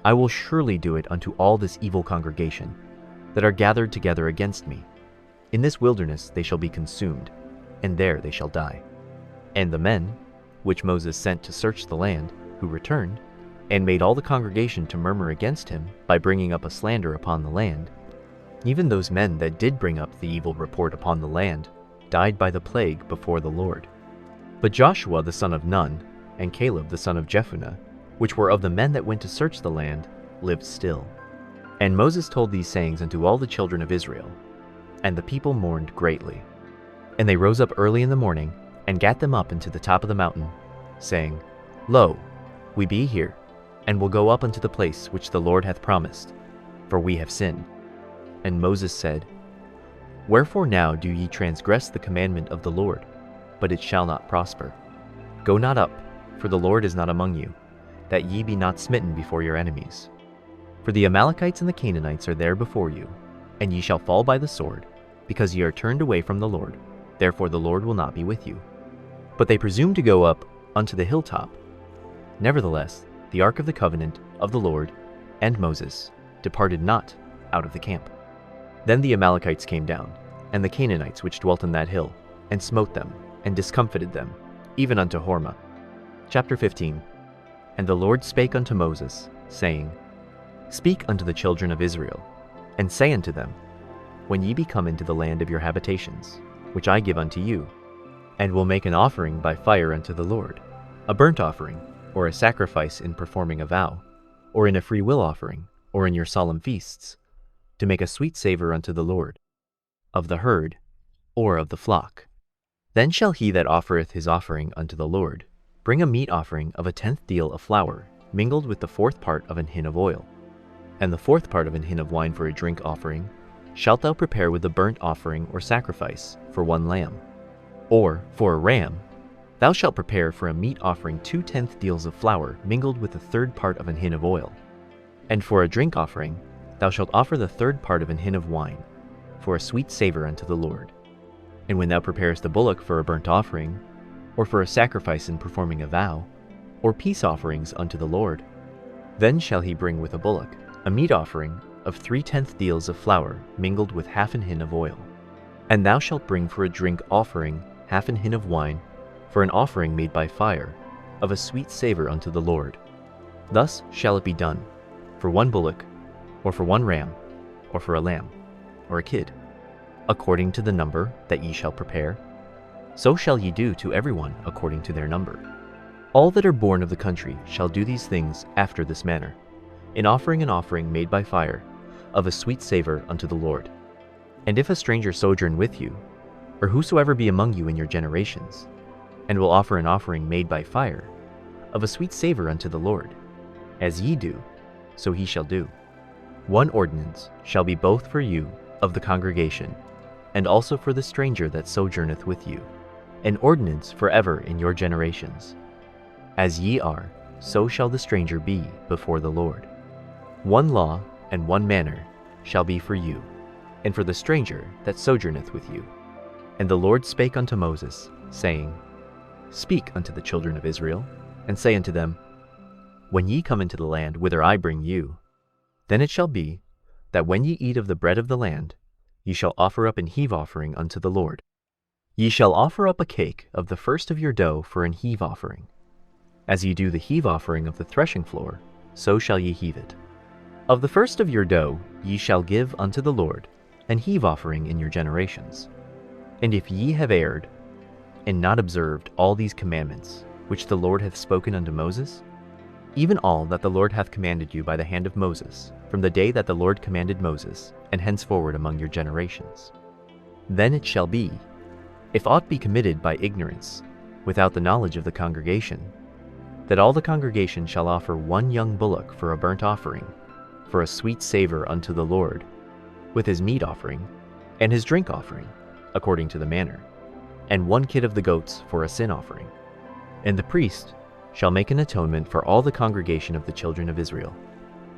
I will surely do it unto all this evil congregation, that are gathered together against me. In this wilderness they shall be consumed, and there they shall die. And the men, which Moses sent to search the land, who returned, and made all the congregation to murmur against him by bringing up a slander upon the land, even those men that did bring up the evil report upon the land, died by the plague before the Lord. But Joshua the son of Nun, and Caleb the son of Jephunneh, which were of the men that went to search the land, lived still. And Moses told these sayings unto all the children of Israel, and the people mourned greatly. And they rose up early in the morning, and gat them up into the top of the mountain, saying, Lo, we be here, and will go up unto the place which the Lord hath promised, for we have sinned. And Moses said, Wherefore now do ye transgress the commandment of the Lord? But it shall not prosper. Go not up, for the Lord is not among you, that ye be not smitten before your enemies. For the Amalekites and the Canaanites are there before you, and ye shall fall by the sword, because ye are turned away from the Lord. Therefore the Lord will not be with you. But they presumed to go up unto the hilltop. Nevertheless, the ark of the covenant of the Lord and Moses departed not out of the camp. Then the Amalekites came down, and the Canaanites which dwelt in that hill, and smote them, and discomfited them, even unto Hormah. Chapter 15. And the Lord spake unto Moses, saying, Speak unto the children of Israel, and say unto them, When ye be come into the land of your habitations, which I give unto you, and will make an offering by fire unto the Lord, a burnt offering, or a sacrifice in performing a vow, or in a free will offering, or in your solemn feasts, to make a sweet savor unto the Lord, of the herd, or of the flock. Then shall he that offereth his offering unto the Lord bring a meat offering of a 10th deal of flour, mingled with the 4th part of an hin of oil, and the 4th part of an hin of wine for a drink offering, shalt thou prepare with a burnt offering or sacrifice for 1 lamb. Or for a ram, thou shalt prepare for a meat offering 2 10th deals of flour mingled with the 3rd part of an hin of oil. And for a drink offering, thou shalt offer the 3rd part of an hin of wine, for a sweet savor unto the Lord. And when thou preparest a bullock for a burnt offering, or for a sacrifice in performing a vow, or peace offerings unto the Lord, then shall he bring with a bullock a meat offering of 3 10th deals of flour mingled with half an hin of oil. And thou shalt bring for a drink offering half an hin of wine, for an offering made by fire, of a sweet savor unto the Lord. Thus shall it be done, for 1 bullock, or for 1 ram, or for a lamb, or a kid, according to the number that ye shall prepare. So shall ye do to every one according to their number. All that are born of the country shall do these things after this manner, in offering an offering made by fire, of a sweet savor unto the Lord. And if a stranger sojourn with you, or whosoever be among you in your generations, and will offer an offering made by fire, of a sweet savor unto the Lord, as ye do, so he shall do. 1 ordinance shall be both for you of the congregation, and also for the stranger that sojourneth with you, an ordinance forever in your generations. As ye are, so shall the stranger be before the Lord. 1 law and 1 manner shall be for you, and for the stranger that sojourneth with you. And the Lord spake unto Moses, saying, Speak unto the children of Israel, and say unto them, When ye come into the land whither I bring you, then it shall be, that when ye eat of the bread of the land, ye shall offer up an heave offering unto the Lord. Ye shall offer up a cake of the first of your dough for an heave offering. As ye do the heave offering of the threshing floor, so shall ye heave it. Of the first of your dough ye shall give unto the Lord an heave offering in your generations. And if ye have erred, and not observed all these commandments, which the Lord hath spoken unto Moses, even all that the Lord hath commanded you by the hand of Moses, from the day that the Lord commanded Moses, and henceforward among your generations, then it shall be, if aught be committed by ignorance, without the knowledge of the congregation, that all the congregation shall offer 1 young bullock for a burnt offering, for a sweet savor unto the Lord, with his meat offering, and his drink offering, according to the manner, and 1 kid of the goats for a sin offering. And the priest shall make an atonement for all the congregation of the children of Israel,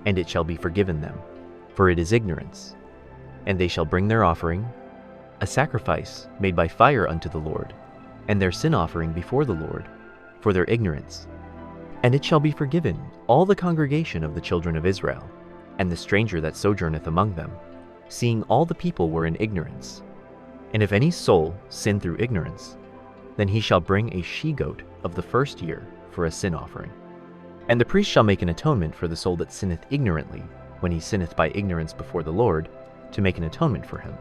and it shall be forgiven them, for it is ignorance. And they shall bring their offering, a sacrifice made by fire unto the Lord, and their sin offering before the Lord, for their ignorance. And it shall be forgiven all the congregation of the children of Israel, and the stranger that sojourneth among them, seeing all the people were in ignorance. And if any soul sin through ignorance, then he shall bring a she-goat of the first year for a sin offering. And the priest shall make an atonement for the soul that sinneth ignorantly, when he sinneth by ignorance before the Lord, to make an atonement for him,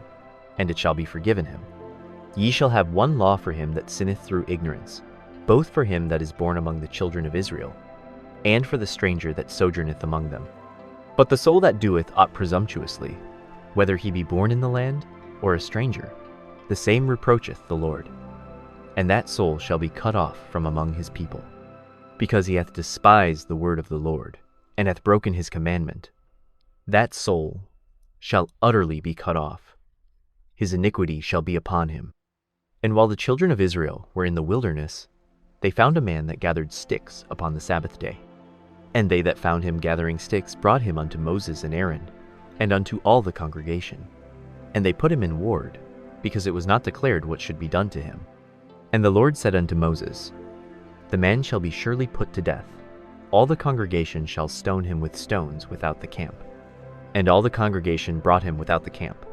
and it shall be forgiven him. Ye shall have 1 law for him that sinneth through ignorance, both for him that is born among the children of Israel, and for the stranger that sojourneth among them. But the soul that doeth aught presumptuously, whether he be born in the land or a stranger, the same reproacheth the Lord. And that soul shall be cut off from among his people, because he hath despised the word of the Lord, and hath broken his commandment. That soul shall utterly be cut off. His iniquity shall be upon him. And while the children of Israel were in the wilderness, they found a man that gathered sticks upon the Sabbath day. And they that found him gathering sticks brought him unto Moses and Aaron, and unto all the congregation. And they put him in ward, because it was not declared what should be done to him. And the Lord said unto Moses, The man shall be surely put to death. All the congregation shall stone him with stones without the camp. And all the congregation brought him without the camp,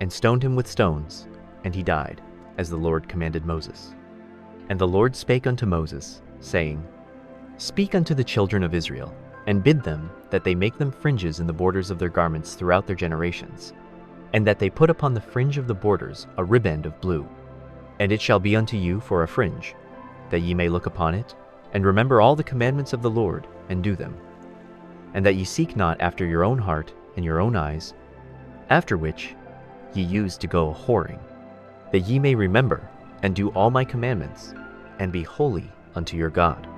and stoned him with stones, and he died, as the Lord commanded Moses. And the Lord spake unto Moses, saying, Speak unto the children of Israel, and bid them that they make them fringes in the borders of their garments throughout their generations, and that they put upon the fringe of the borders a riband of blue. And it shall be unto you for a fringe, that ye may look upon it, and remember all the commandments of the Lord, and do them. And that ye seek not after your own heart and your own eyes, after which ye used to go a-whoring, that ye may remember and do all my commandments, and be holy unto your God.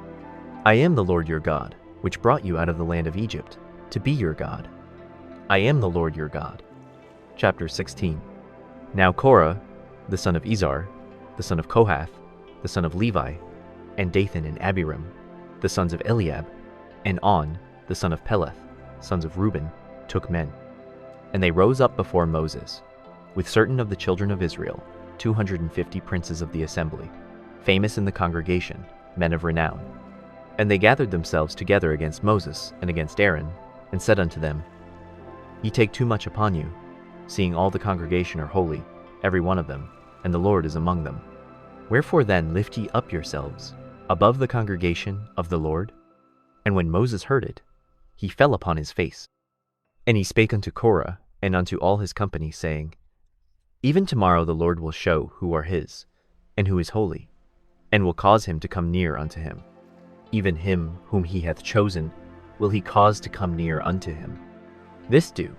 I am the Lord your God, which brought you out of the land of Egypt, to be your God. I am the Lord your God. Chapter 16. Now Korah, the son of Izhar, the son of Kohath, the son of Levi, and Dathan and Abiram, the sons of Eliab, and On, the son of Peleth, sons of Reuben, took men. And they rose up before Moses, with certain of the children of Israel, 250 princes of the assembly, famous in the congregation, men of renown. And they gathered themselves together against Moses and against Aaron, and said unto them, Ye take too much upon you, seeing all the congregation are holy, every one of them, and the Lord is among them. Wherefore then lift ye up yourselves above the congregation of the Lord? And when Moses heard it, he fell upon his face. And he spake unto Korah and unto all his company, saying, Even tomorrow the Lord will show who are his, and who is holy, and will cause him to come near unto him. Even him whom he hath chosen will he cause to come near unto him. This do.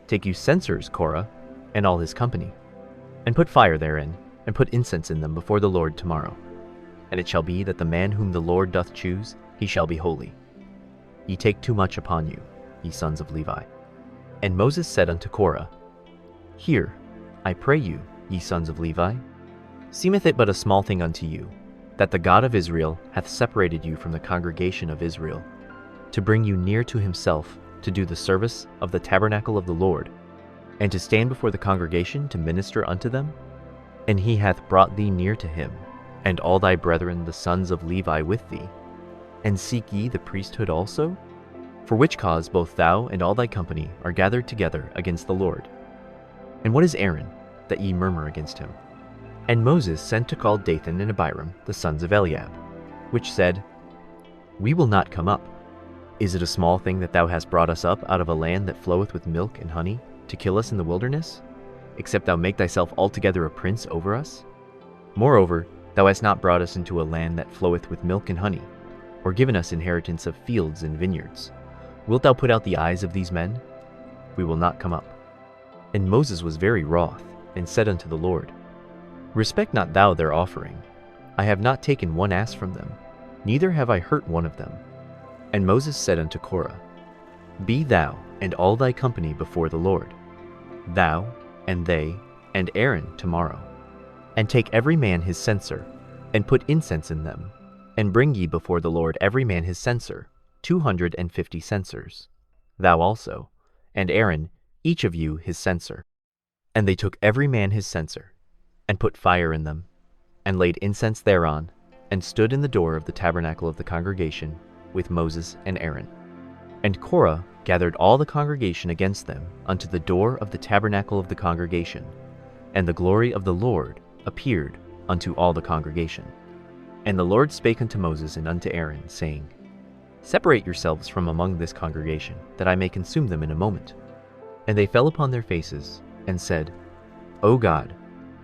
Take you censers, Korah, and all his company, and put fire therein, and put incense in them before the Lord tomorrow. And it shall be that the man whom the Lord doth choose, he shall be holy. Ye take too much upon you, ye sons of Levi. And Moses said unto Korah, Hear, I pray you, ye sons of Levi, seemeth it but a small thing unto you, that the God of Israel hath separated you from the congregation of Israel, to bring you near to himself, to do the service of the tabernacle of the Lord, and to stand before the congregation to minister unto them? And he hath brought thee near to him, and all thy brethren the sons of Levi with thee. And seek ye the priesthood also? For which cause both thou and all thy company are gathered together against the Lord. And what is Aaron, that ye murmur against him? And Moses sent to call Dathan and Abiram, the sons of Eliab, which said, We will not come up. Is it a small thing that thou hast brought us up out of a land that floweth with milk and honey, to kill us in the wilderness, except thou make thyself altogether a prince over us? Moreover, thou hast not brought us into a land that floweth with milk and honey, or given us inheritance of fields and vineyards. Wilt thou put out the eyes of these men? We will not come up. And Moses was very wroth, and said unto the Lord, Respect not thou their offering. I have not taken one ass from them, neither have I hurt one of them. And Moses said unto Korah, Be thou and all thy company before the Lord, thou and they and Aaron tomorrow, and take every man his censer, and put incense in them, and bring ye before the Lord every man his censer, 250 censers, thou also, and Aaron, each of you his censer. And they took every man his censer, and put fire in them, and laid incense thereon, and stood in the door of the tabernacle of the congregation with Moses and Aaron. And Korah gathered all the congregation against them unto the door of the tabernacle of the congregation, and the glory of the Lord appeared unto all the congregation. And the Lord spake unto Moses and unto Aaron, saying, Separate yourselves from among this congregation, that I may consume them in a moment. And they fell upon their faces, and said, O God,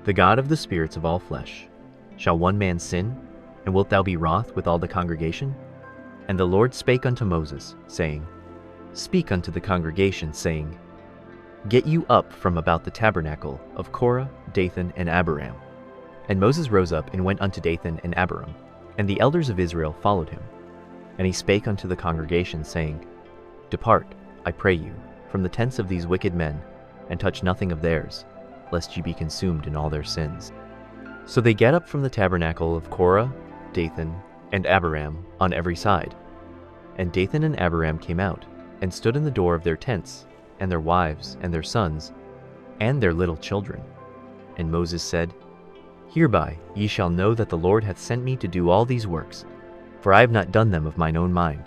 the God of the spirits of all flesh, shall one man sin, and wilt thou be wroth with all the congregation? And the Lord spake unto Moses, saying, "Speak unto the congregation, saying, Get you up from about the tabernacle of Korah, Dathan, and Abiram." And Moses rose up and went unto Dathan and Abiram, and the elders of Israel followed him. And he spake unto the congregation, saying, "Depart, I pray you, from the tents of these wicked men, and touch nothing of theirs, lest ye be consumed in all their sins." So they get up from the tabernacle of Korah, Dathan, and Abiram on every side. And Dathan and Abiram came out, and stood in the door of their tents, and their wives, and their sons, and their little children. And Moses said, "Hereby ye shall know that the Lord hath sent me to do all these works, for I have not done them of mine own mind.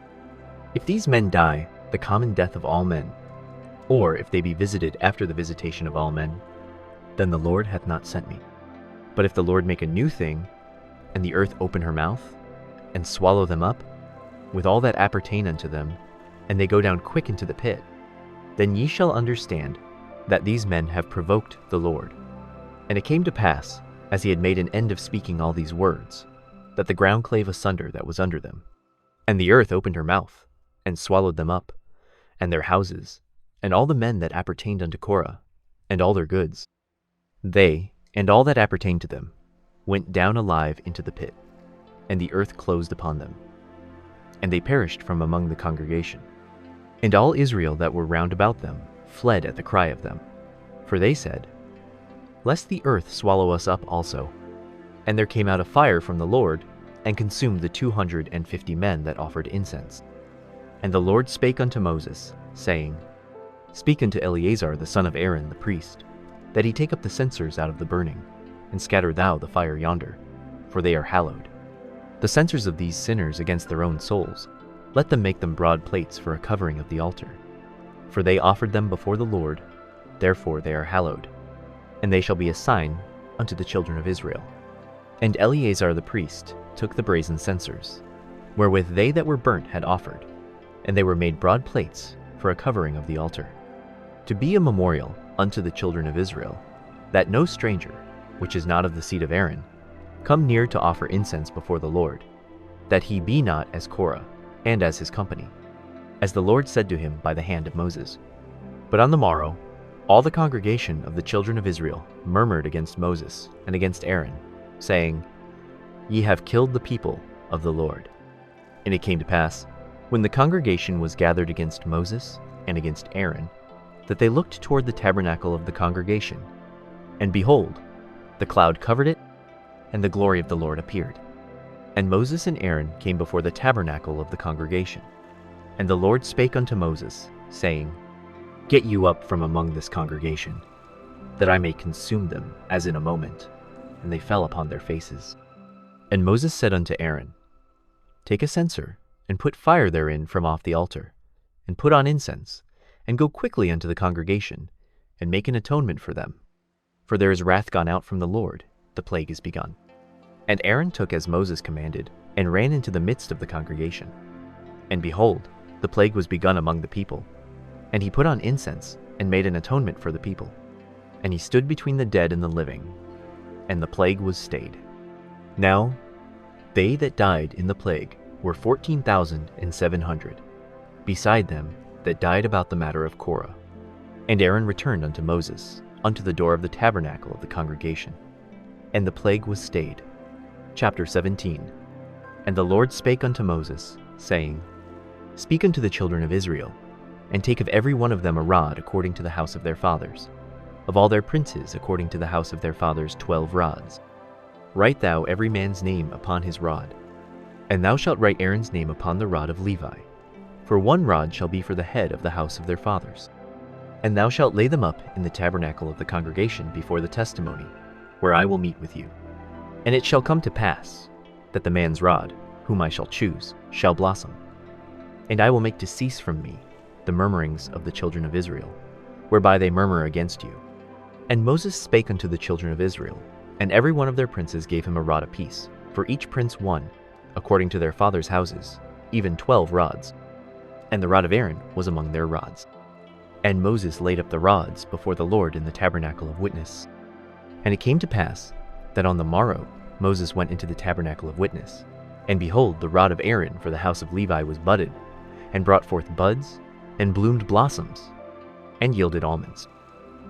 If these men die the common death of all men, or if they be visited after the visitation of all men, then the Lord hath not sent me. But if the Lord make a new thing, and the earth open her mouth, and swallow them up, with all that appertain unto them, and they go down quick into the pit, then ye shall understand that these men have provoked the Lord." And it came to pass, as he had made an end of speaking all these words, that the ground clave asunder that was under them, and the earth opened her mouth, and swallowed them up, and their houses, and all the men that appertained unto Korah, and all their goods. They, and all that appertained to them, went down alive into the pit, and the earth closed upon them, and they perished from among the congregation. And all Israel that were round about them fled at the cry of them, for they said, "Lest the earth swallow us up also." And there came out a fire from the Lord, and consumed the 250 men that offered incense. And the Lord spake unto Moses, saying, "Speak unto Eleazar the son of Aaron the priest, that he take up the censers out of the burning, and scatter thou the fire yonder, for they are hallowed. The censers of these sinners against their own souls, let them make them broad plates for a covering of the altar. For they offered them before the Lord, therefore they are hallowed, and they shall be a sign unto the children of Israel." And Eleazar the priest took the brazen censers, wherewith they that were burnt had offered, and they were made broad plates for a covering of the altar, to be a memorial unto the children of Israel, that no stranger, which is not of the seed of Aaron, come near to offer incense before the Lord, that he be not as Korah, and as his company, as the Lord said to him by the hand of Moses. But on the morrow all the congregation of the children of Israel murmured against Moses and against Aaron, saying, "Ye have killed the people of the Lord." And it came to pass, when the congregation was gathered against Moses and against Aaron, that they looked toward the tabernacle of the congregation, and behold, the cloud covered it, and the glory of the Lord appeared. And Moses and Aaron came before the tabernacle of the congregation. And the Lord spake unto Moses, saying, "Get you up from among this congregation, that I may consume them as in a moment." And they fell upon their faces. And Moses said unto Aaron, "Take a censer, and put fire therein from off the altar, and put on incense, and go quickly unto the congregation, and make an atonement for them. For there is wrath gone out from the Lord, the plague is begun." And Aaron took as Moses commanded, and ran into the midst of the congregation. And behold, the plague was begun among the people. And he put on incense, and made an atonement for the people. And he stood between the dead and the living, and the plague was stayed. Now they that died in the plague were 14,700, beside them that died about the matter of Korah. And Aaron returned unto Moses, unto the door of the tabernacle of the congregation, and the plague was stayed. Chapter 17. And the Lord spake unto Moses, saying, "Speak unto the children of Israel, and take of every one of them a rod according to the house of their fathers, of all their princes according to the house of their fathers 12 rods. Write thou every man's name upon his rod, and thou shalt write Aaron's name upon the rod of Levi, for one rod shall be for the head of the house of their fathers. And thou shalt lay them up in the tabernacle of the congregation before the testimony, where I will meet with you. And it shall come to pass, that the man's rod, whom I shall choose, shall blossom. And I will make to cease from me the murmurings of the children of Israel, whereby they murmur against you." And Moses spake unto the children of Israel, and every one of their princes gave him a rod apiece, for each prince one, according to their fathers' houses, even 12 rods. And the rod of Aaron was among their rods. And Moses laid up the rods before the Lord in the tabernacle of witness. And it came to pass, that on the morrow Moses went into the tabernacle of witness, and behold, the rod of Aaron for the house of Levi was budded, and brought forth buds, and bloomed blossoms, and yielded almonds.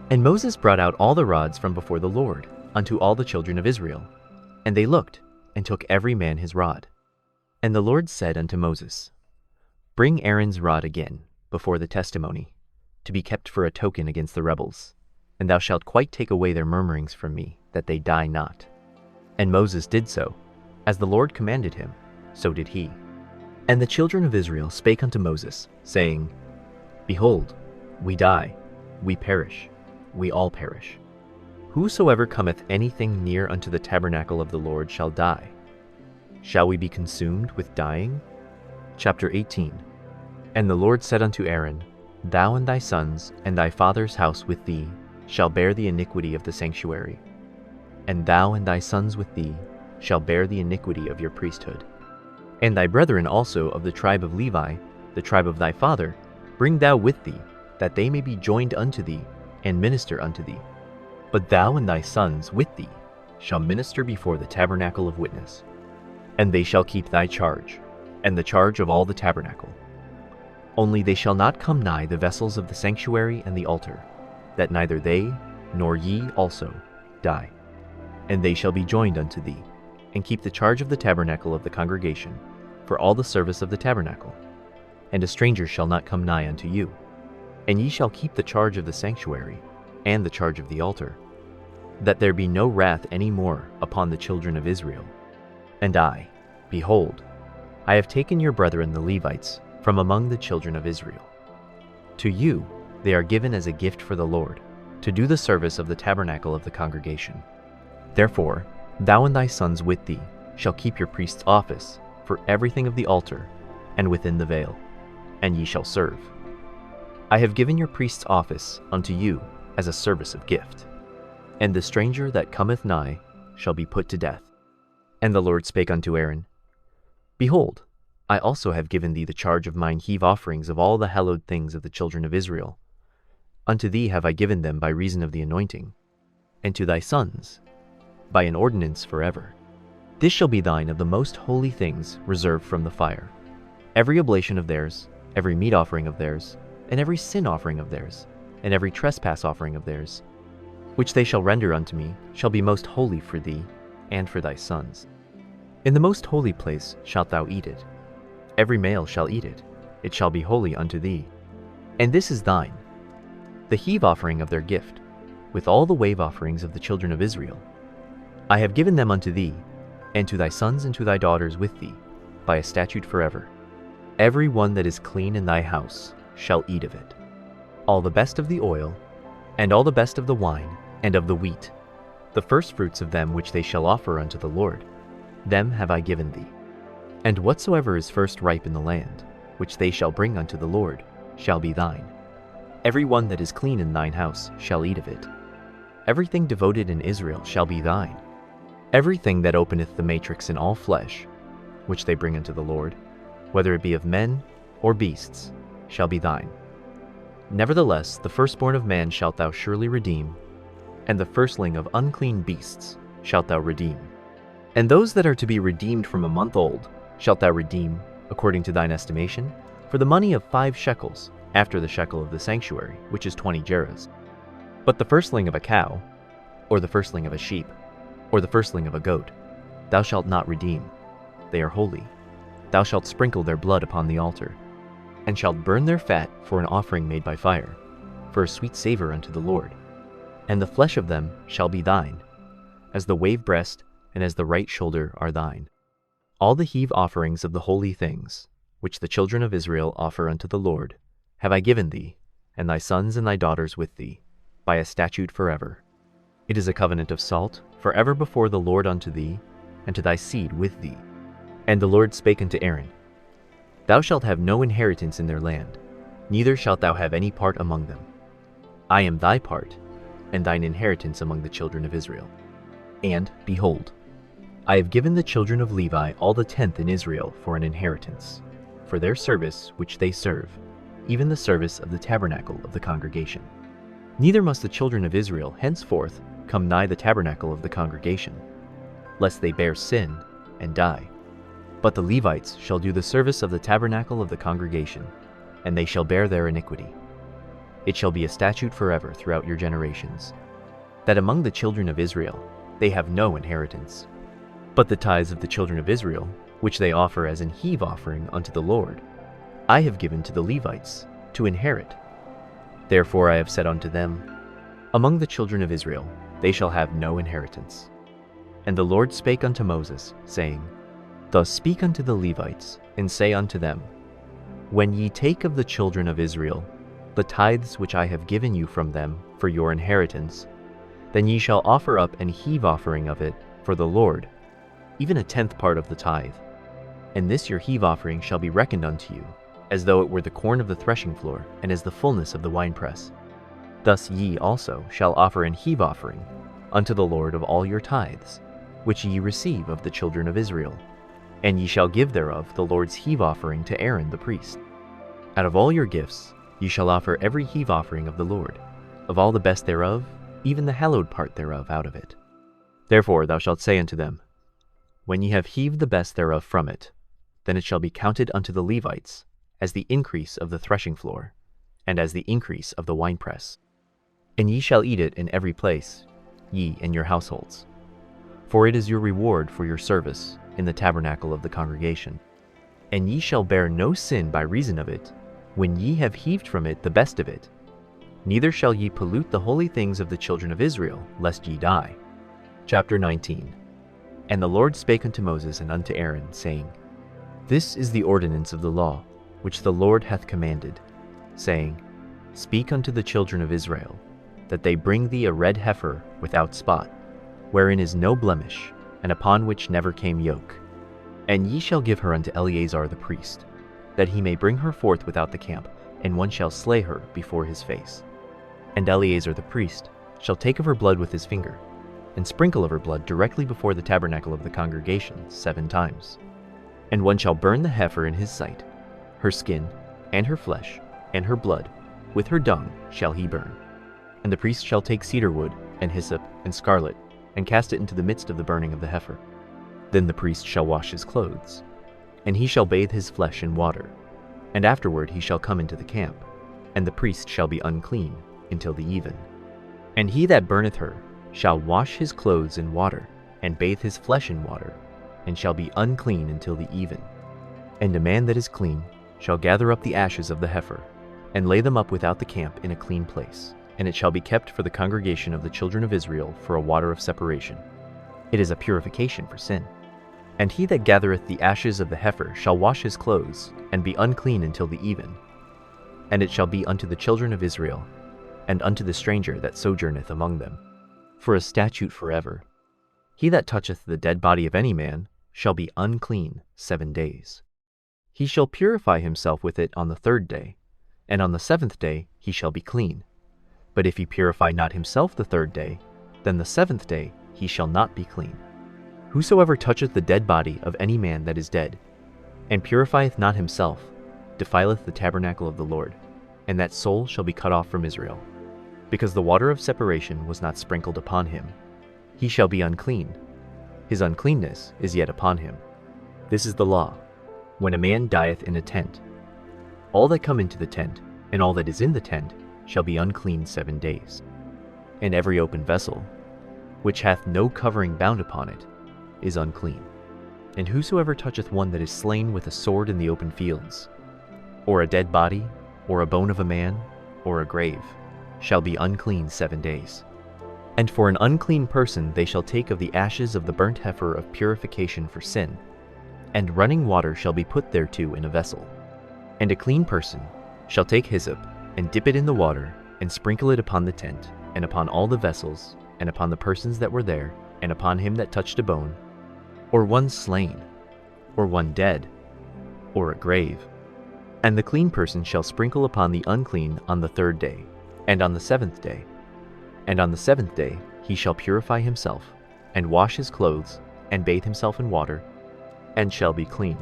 And Moses brought out all the rods from before the Lord unto all the children of Israel. And they looked, and took every man his rod. And the Lord said unto Moses, Bring Aaron's rod again before the testimony, to be kept for a token against the rebels. And thou shalt quite take away their murmurings from me, that they die not. And Moses did so, as the Lord commanded him, so did he. And the children of Israel spake unto Moses, saying, Behold, we die, we perish, we all perish. Whosoever cometh anything near unto the tabernacle of the Lord shall die. Shall we be consumed with dying? Chapter 18. And the Lord said unto Aaron, Thou and thy sons and thy father's house with thee shall bear the iniquity of the sanctuary, and thou and thy sons with thee shall bear the iniquity of your priesthood. And thy brethren also of the tribe of Levi, the tribe of thy father, bring thou with thee, that they may be joined unto thee, and minister unto thee. But thou and thy sons with thee shall minister before the tabernacle of witness, and they shall keep thy charge, and the charge of all the tabernacle. Only they shall not come nigh the vessels of the sanctuary and the altar, that neither they nor ye also die. And they shall be joined unto thee, and keep the charge of the tabernacle of the congregation, for all the service of the tabernacle. And a stranger shall not come nigh unto you. And ye shall keep the charge of the sanctuary, and the charge of the altar, that there be no wrath any more upon the children of Israel. And I, behold, I have taken your brethren the Levites from among the children of Israel. To you they are given as a gift for the Lord, to do the service of the tabernacle of the congregation. Therefore thou and thy sons with thee shall keep your priest's office for everything of the altar, and within the veil, and ye shall serve. I have given your priest's office unto you as a service of gift. And the stranger that cometh nigh shall be put to death. And the Lord spake unto Aaron, Behold, I also have given thee the charge of mine heave offerings of all the hallowed things of the children of Israel. Unto thee have I given them by reason of the anointing, and to thy sons by an ordinance forever. This shall be thine of the most holy things reserved from the fire. Every oblation of theirs, every meat offering of theirs, and every sin offering of theirs, and every trespass offering of theirs, which they shall render unto me, shall be most holy for thee and for thy sons. In the most holy place shalt thou eat it. Every male shall eat it. It shall be holy unto thee. And this is thine, the heave offering of their gift, with all the wave offerings of the children of Israel. I have given them unto thee, and to thy sons and to thy daughters with thee, by a statute forever. Every one that is clean in thy house shall eat of it. All the best of the oil, and all the best of the wine, and of the wheat, the firstfruits of them which they shall offer unto the Lord, them have I given thee. And whatsoever is first ripe in the land, which they shall bring unto the Lord, shall be thine. Every one that is clean in thine house shall eat of it. Everything devoted in Israel shall be thine. Everything that openeth the matrix in all flesh, which they bring unto the Lord, whether it be of men or beasts, shall be thine. Nevertheless, the firstborn of man shalt thou surely redeem, and the firstling of unclean beasts shalt thou redeem. And those that are to be redeemed from a month old shalt thou redeem, according to thine estimation, for the money of 5 shekels, after the shekel of the sanctuary, which is 20 gerahs. But the firstling of a cow, or the firstling of a sheep, or the firstling of a goat, thou shalt not redeem. They are holy. Thou shalt sprinkle their blood upon the altar, and shalt burn their fat for an offering made by fire, for a sweet savor unto the Lord. And the flesh of them shall be thine, as the wave breast and as the right shoulder are thine. All the heave offerings of the holy things, which the children of Israel offer unto the Lord, have I given thee, and thy sons and thy daughters with thee, by a statute forever. It is a covenant of salt, forever before the Lord unto thee, and to thy seed with thee. And the Lord spake unto Aaron, Thou shalt have no inheritance in their land, neither shalt thou have any part among them. I am thy part, and thine inheritance among the children of Israel. And, behold, I have given the children of Levi all the 10th in Israel for an inheritance, for their service which they serve, even the service of the tabernacle of the congregation. Neither must the children of Israel henceforth come nigh the tabernacle of the congregation, lest they bear sin and die. But the Levites shall do the service of the tabernacle of the congregation, and they shall bear their iniquity. It shall be a statute forever throughout your generations, that among the children of Israel they have no inheritance. But the tithes of the children of Israel, which they offer as an heave offering unto the Lord, I have given to the Levites to inherit. Therefore I have said unto them, among the children of Israel they shall have no inheritance. And the Lord spake unto Moses, saying, Thus speak unto the Levites, and say unto them, When ye take of the children of Israel the tithes which I have given you from them for your inheritance, then ye shall offer up an heave offering of it for the Lord, even a 10th part of the tithe. And this your heave offering shall be reckoned unto you, as though it were the corn of the threshing floor, and as the fullness of the winepress. Thus ye also shall offer an heave offering unto the Lord of all your tithes, which ye receive of the children of Israel. And ye shall give thereof the Lord's heave offering to Aaron the priest. Out of all your gifts ye shall offer every heave offering of the Lord, of all the best thereof, even the hallowed part thereof out of it. Therefore thou shalt say unto them, When ye have heaved the best thereof from it, then it shall be counted unto the Levites as the increase of the threshing floor, and as the increase of the winepress. And ye shall eat it in every place, ye and your households. For it is your reward for your service in the tabernacle of the congregation. And ye shall bear no sin by reason of it, when ye have heaved from it the best of it. Neither shall ye pollute the holy things of the children of Israel, lest ye die. Chapter 19. And the Lord spake unto Moses and unto Aaron, saying, This is the ordinance of the law, which the Lord hath commanded, saying, Speak unto the children of Israel, that they bring thee a red heifer without spot, wherein is no blemish, and upon which never came yoke. And ye shall give her unto Eleazar the priest, that he may bring her forth without the camp, and one shall slay her before his face. And Eleazar the priest shall take of her blood with his finger, and sprinkle of her blood directly before the tabernacle of the congregation 7 times. And one shall burn the heifer in his sight, her skin, and her flesh, and her blood, with her dung shall he burn. And the priest shall take cedar wood, and hyssop, and scarlet, and cast it into the midst of the burning of the heifer. Then the priest shall wash his clothes, and he shall bathe his flesh in water, and afterward he shall come into the camp, and the priest shall be unclean until the even. And he that burneth her shall wash his clothes in water, and bathe his flesh in water, and shall be unclean until the even. And a man that is clean shall gather up the ashes of the heifer, and lay them up without the camp in a clean place, and it shall be kept for the congregation of the children of Israel for a water of separation. It is a purification for sin. And he that gathereth the ashes of the heifer shall wash his clothes, and be unclean until the even. And it shall be unto the children of Israel, and unto the stranger that sojourneth among them, for a statute forever. He that toucheth the dead body of any man shall be unclean 7 days. He shall purify himself with it on the 3rd day, and on the 7th day he shall be clean. But if he purify not himself the 3rd day, then the 7th day he shall not be clean. Whosoever toucheth the dead body of any man that is dead, and purifieth not himself, defileth the tabernacle of the Lord, and that soul shall be cut off from Israel. Because the water of separation was not sprinkled upon him, he shall be unclean. His uncleanness is yet upon him. This is the law, when a man dieth in a tent. All that come into the tent, and all that is in the tent, shall be unclean 7 days. And every open vessel, which hath no covering bound upon it, is unclean. And whosoever toucheth one that is slain with a sword in the open fields, or a dead body, or a bone of a man, or a grave, shall be unclean 7 days. And for an unclean person they shall take of the ashes of the burnt heifer of purification for sin, and running water shall be put thereto in a vessel. And a clean person shall take hyssop, and dip it in the water, and sprinkle it upon the tent, and upon all the vessels, and upon the persons that were there, and upon him that touched a bone, or one slain, or one dead, or a grave. And the clean person shall sprinkle upon the unclean on the 3rd day, and on the 7th day. And on the 7th day he shall purify himself, and wash his clothes, and bathe himself in water, and shall be clean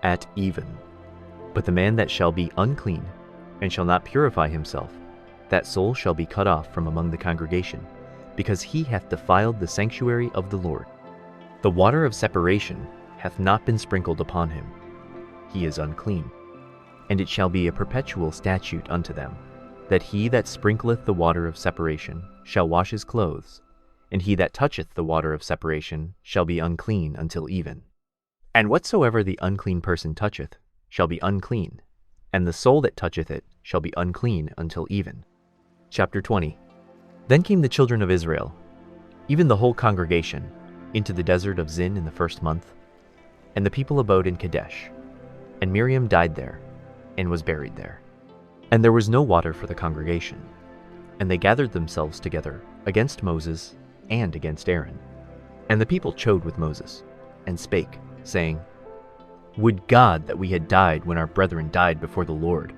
at even. But the man that shall be unclean, and shall not purify himself, that soul shall be cut off from among the congregation, because he hath defiled the sanctuary of the Lord. The water of separation hath not been sprinkled upon him. He is unclean. And it shall be a perpetual statute unto them, that he that sprinkleth the water of separation shall wash his clothes, and he that toucheth the water of separation shall be unclean until even. And whatsoever the unclean person toucheth shall be unclean, and the soul that toucheth it shall be unclean until even. Chapter 20. Then came the children of Israel, even the whole congregation, into the desert of Zin in the 1st month, and the people abode in Kadesh. And Miriam died there, and was buried there. And there was no water for the congregation. And they gathered themselves together against Moses and against Aaron. And the people chode with Moses, and spake, saying, Would God that we had died when our brethren died before the Lord!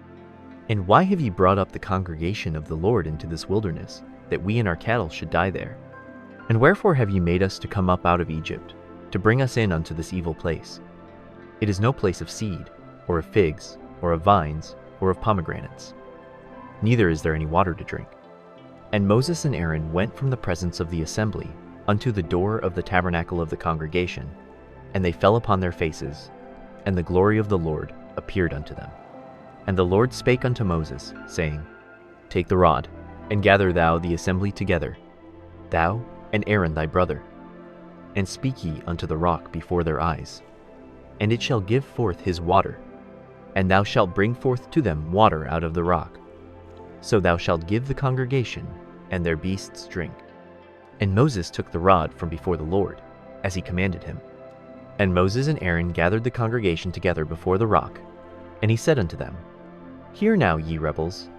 And why have ye brought up the congregation of the Lord into this wilderness, that we and our cattle should die there? And wherefore have ye made us to come up out of Egypt, to bring us in unto this evil place? It is no place of seed, or of figs, or of vines, or of pomegranates. Neither is there any water to drink. And Moses and Aaron went from the presence of the assembly unto the door of the tabernacle of the congregation, and they fell upon their faces, and the glory of the Lord appeared unto them. And the Lord spake unto Moses, saying, Take the rod, and gather thou the assembly together, thou and Aaron thy brother, and speak ye unto the rock before their eyes, and it shall give forth his water, and thou shalt bring forth to them water out of the rock. So thou shalt give the congregation and their beasts drink. And Moses took the rod from before the Lord, as he commanded him. And Moses and Aaron gathered the congregation together before the rock, and he said unto them, Hear now, ye rebels,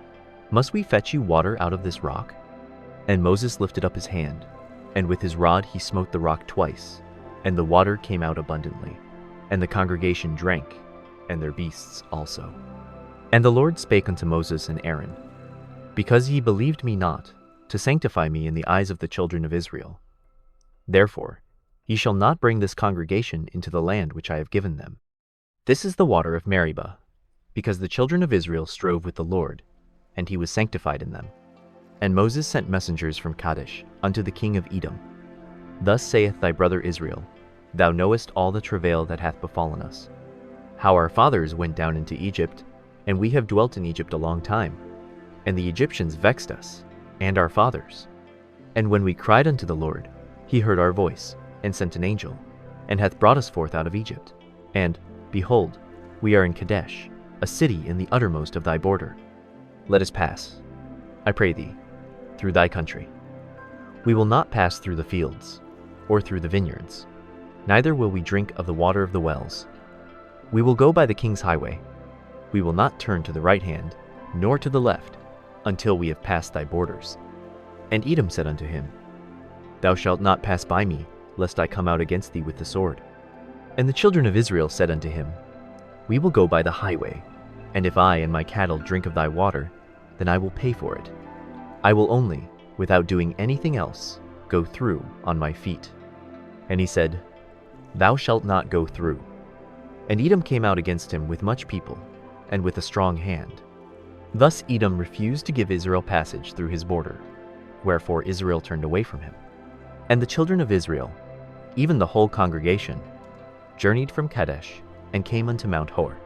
must we fetch you water out of this rock? And Moses lifted up his hand, and with his rod he smote the rock twice, and the water came out abundantly, and the congregation drank, and their beasts also. And the Lord spake unto Moses and Aaron, Because ye believed me not, to sanctify me in the eyes of the children of Israel. Therefore ye shall not bring this congregation into the land which I have given them. This is the water of Meribah, because the children of Israel strove with the Lord, and he was sanctified in them. And Moses sent messengers from Kadesh unto the king of Edom. Thus saith thy brother Israel, Thou knowest all the travail that hath befallen us, how our fathers went down into Egypt, and we have dwelt in Egypt a long time. And the Egyptians vexed us, and our fathers. And when we cried unto the Lord, he heard our voice, and sent an angel, and hath brought us forth out of Egypt. And, behold, we are in Kadesh, a city in the uttermost of thy border. Let us pass, I pray thee, through thy country. We will not pass through the fields, or through the vineyards, neither will we drink of the water of the wells. We will go by the king's highway. We will not turn to the right hand, nor to the left, until we have passed thy borders. And Edom said unto him, Thou shalt not pass by me, lest I come out against thee with the sword. And the children of Israel said unto him, We will go by the highway, and if I and my cattle drink of thy water, then I will pay for it. I will only, without doing anything else, go through on my feet. And he said, Thou shalt not go through. And Edom came out against him with much people, and with a strong hand. Thus Edom refused to give Israel passage through his border, wherefore Israel turned away from him. And the children of Israel, even the whole congregation, journeyed from Kadesh, and came unto Mount Hor.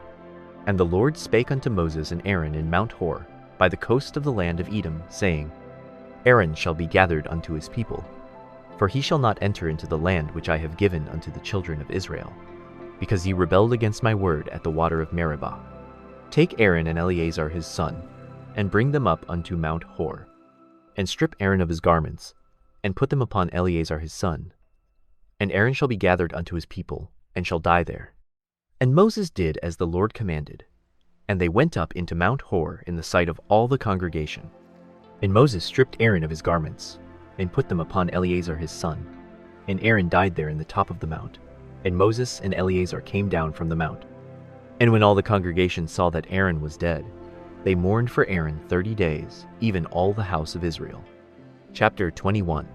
And the Lord spake unto Moses and Aaron in Mount Hor, by the coast of the land of Edom, saying, Aaron shall be gathered unto his people, for he shall not enter into the land which I have given unto the children of Israel, because ye rebelled against my word at the water of Meribah. Take Aaron and Eleazar his son, and bring them up unto Mount Hor, and strip Aaron of his garments, and put them upon Eleazar his son. And Aaron shall be gathered unto his people, and shall die there. And Moses did as the Lord commanded, and they went up into Mount Hor in the sight of all the congregation. And Moses stripped Aaron of his garments, and put them upon Eleazar his son. And Aaron died there in the top of the mount, and Moses and Eleazar came down from the mount. And when all the congregation saw that Aaron was dead, they mourned for Aaron 30 days, even all the house of Israel. Chapter 21.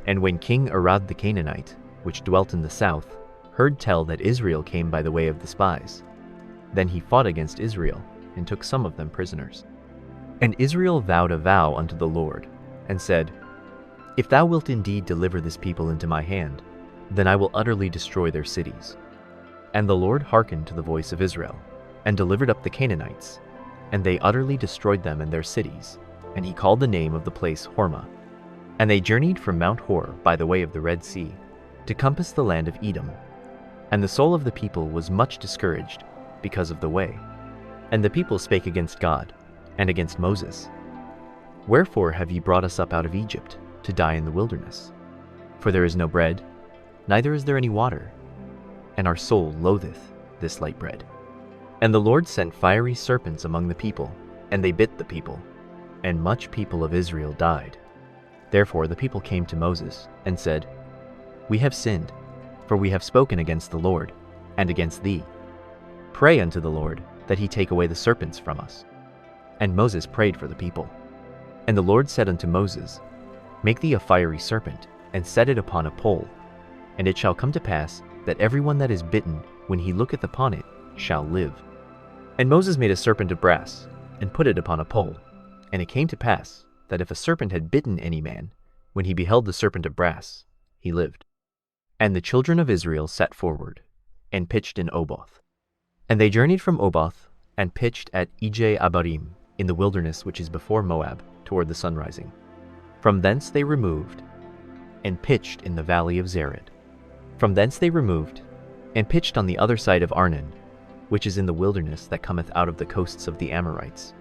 And when King Arad the Canaanite, which dwelt in the south, heard tell that Israel came by the way of the spies, then he fought against Israel, and took some of them prisoners. And Israel vowed a vow unto the Lord, and said, If thou wilt indeed deliver this people into my hand, then I will utterly destroy their cities. And the Lord hearkened to the voice of Israel, and delivered up the Canaanites, and they utterly destroyed them and their cities, and he called the name of the place Hormah. And they journeyed from Mount Hor by the way of the Red Sea, to compass the land of Edom. And the soul of the people was much discouraged because of the way. And the people spake against God, and against Moses. Wherefore have ye brought us up out of Egypt, to die in the wilderness? For there is no bread, neither is there any water, and our soul loatheth this light bread. And the Lord sent fiery serpents among the people, and they bit the people, and much people of Israel died. Therefore the people came to Moses, and said, We have sinned, for we have spoken against the Lord, and against thee. Pray unto the Lord, that he take away the serpents from us. And Moses prayed for the people. And the Lord said unto Moses, Make thee a fiery serpent, and set it upon a pole, and it shall come to pass that every one that is bitten, when he looketh upon it, shall live. And Moses made a serpent of brass, and put it upon a pole. And it came to pass, that if a serpent had bitten any man, when he beheld the serpent of brass, he lived. And the children of Israel set forward, and pitched in Oboth. And they journeyed from Oboth, and pitched at Ije-Abarim, in the wilderness which is before Moab, toward the sunrising. From thence they removed, and pitched in the valley of Zered. From thence they removed, and pitched on the other side of Arnon, which is in the wilderness that cometh out of the coasts of the Amorites.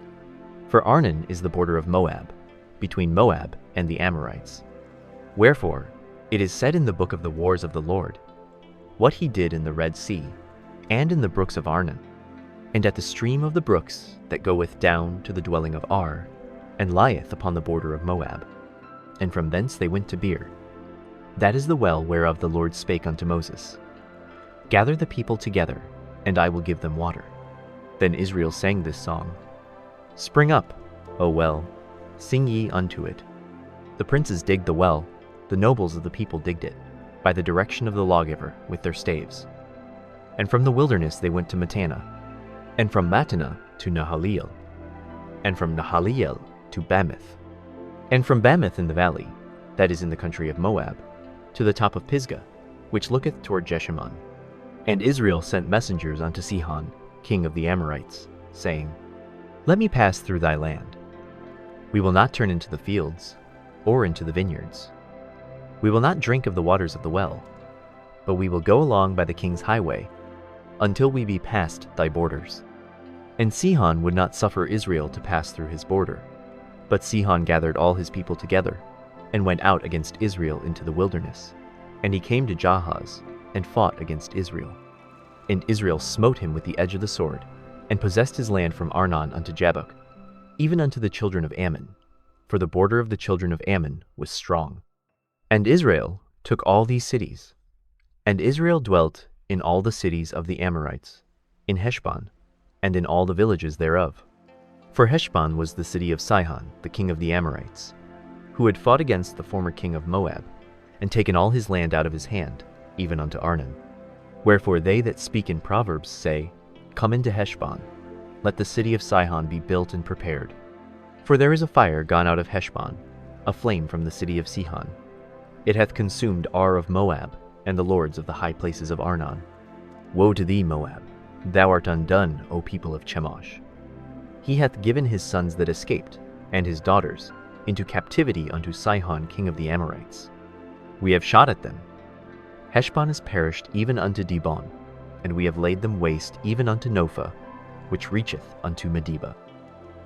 For Arnon is the border of Moab, between Moab and the Amorites. Wherefore it is said in the book of the wars of the Lord, what he did in the Red Sea, and in the brooks of Arnon, and at the stream of the brooks that goeth down to the dwelling of Ar, and lieth upon the border of Moab. And from thence they went to Beer. That is the well whereof the Lord spake unto Moses, Gather the people together, and I will give them water. Then Israel sang this song, Spring up, O well, sing ye unto it. The princes digged the well, the nobles of the people digged it, by the direction of the lawgiver with their staves. And from the wilderness they went to Mattanah, and from Mattanah to Nahaliel, and from Nahaliel to Bamoth, and from Bamoth in the valley, that is in the country of Moab, to the top of Pisgah, which looketh toward Jeshimon. And Israel sent messengers unto Sihon, king of the Amorites, saying, Let me pass through thy land. We will not turn into the fields, or into the vineyards. We will not drink of the waters of the well, but we will go along by the king's highway, until we be past thy borders. And Sihon would not suffer Israel to pass through his border. But Sihon gathered all his people together, and went out against Israel into the wilderness. And he came to Jahaz, and fought against Israel. And Israel smote him with the edge of the sword, and possessed his land from Arnon unto Jabbok, even unto the children of Ammon, for the border of the children of Ammon was strong. And Israel took all these cities. And Israel dwelt in all the cities of the Amorites, in Heshbon, and in all the villages thereof. For Heshbon was the city of Sihon, the king of the Amorites, who had fought against the former king of Moab, and taken all his land out of his hand, even unto Arnon. Wherefore they that speak in Proverbs say, Come into Heshbon, let the city of Sihon be built and prepared. For there is a fire gone out of Heshbon, a flame from the city of Sihon. It hath consumed Ar of Moab, and the lords of the high places of Arnon. Woe to thee, Moab! Thou art undone, O people of Chemosh. He hath given his sons that escaped, and his daughters, into captivity unto Sihon king of the Amorites. We have shot at them. Heshbon is perished even unto Dibon, and we have laid them waste even unto Nophah, which reacheth unto Medeba.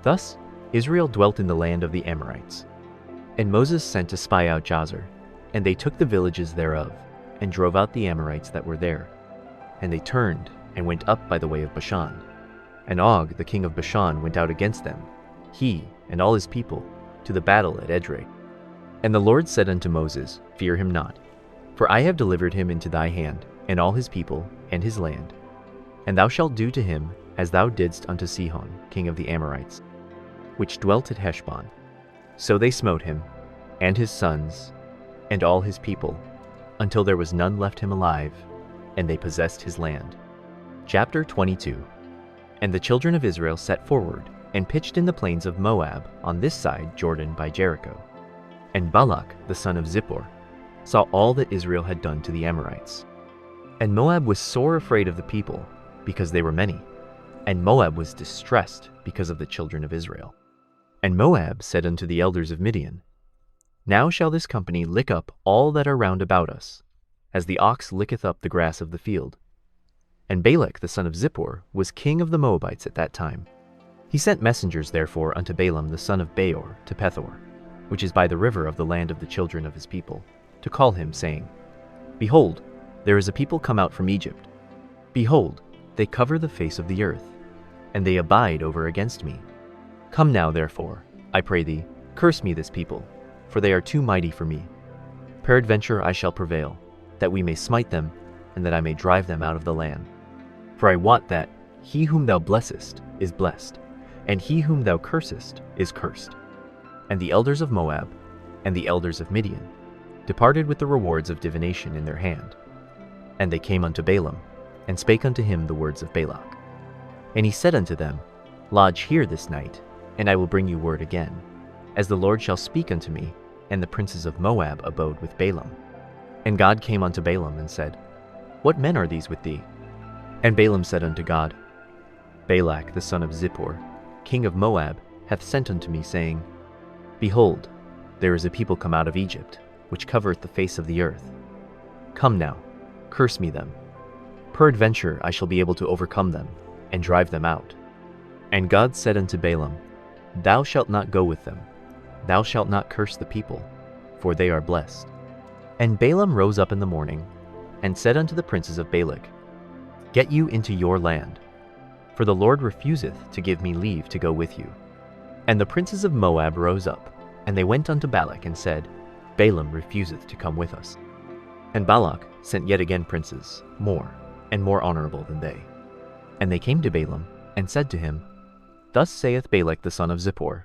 Thus Israel dwelt in the land of the Amorites. And Moses sent to spy out Jazer, and they took the villages thereof, and drove out the Amorites that were there. And they turned, and went up by the way of Bashan. And Og the king of Bashan went out against them, he and all his people, to the battle at Edrei. And the Lord said unto Moses, Fear him not, for I have delivered him into thy hand, and all his people, and his land. And thou shalt do to him as thou didst unto Sihon king of the Amorites, which dwelt at Heshbon. So they smote him, and his sons, and all his people, until there was none left him alive, and they possessed his land. Chapter 22. And the children of Israel set forward, and pitched in the plains of Moab on this side Jordan by Jericho. And Balak the son of Zippor saw all that Israel had done to the Amorites. And Moab was sore afraid of the people, because they were many. And Moab was distressed because of the children of Israel. And Moab said unto the elders of Midian, Now shall this company lick up all that are round about us, as the ox licketh up the grass of the field. And Balak the son of Zippor was king of the Moabites at that time. He sent messengers therefore unto Balaam the son of Beor to Pethor, which is by the river of the land of the children of his people, to call him, saying, Behold, there is a people come out from Egypt. Behold, they cover the face of the earth, and they abide over against me. Come now, therefore, I pray thee, curse me this people, for they are too mighty for me. Peradventure I shall prevail, that we may smite them, and that I may drive them out of the land. For I wot that he whom thou blessest is blessed, and he whom thou cursest is cursed. And the elders of Moab and the elders of Midian departed with the rewards of divination in their hand. And they came unto Balaam, and spake unto him the words of Balak. And he said unto them, Lodge here this night, and I will bring you word again, as the Lord shall speak unto me. And the princes of Moab abode with Balaam. And God came unto Balaam and said, What men are these with thee? And Balaam said unto God, Balak the son of Zippor, king of Moab, hath sent unto me, saying, Behold, there is a people come out of Egypt, which covereth the face of the earth. Come now, curse me them. Peradventure I shall be able to overcome them, and drive them out. And God said unto Balaam, Thou shalt not go with them. Thou shalt not curse the people, for they are blessed. And Balaam rose up in the morning, and said unto the princes of Balak, Get you into your land, for the Lord refuseth to give me leave to go with you. And the princes of Moab rose up, and they went unto Balak and said, Balaam refuseth to come with us. And Balak sent yet again princes, more and more honorable than they. And they came to Balaam, and said to him, Thus saith Balak the son of Zippor,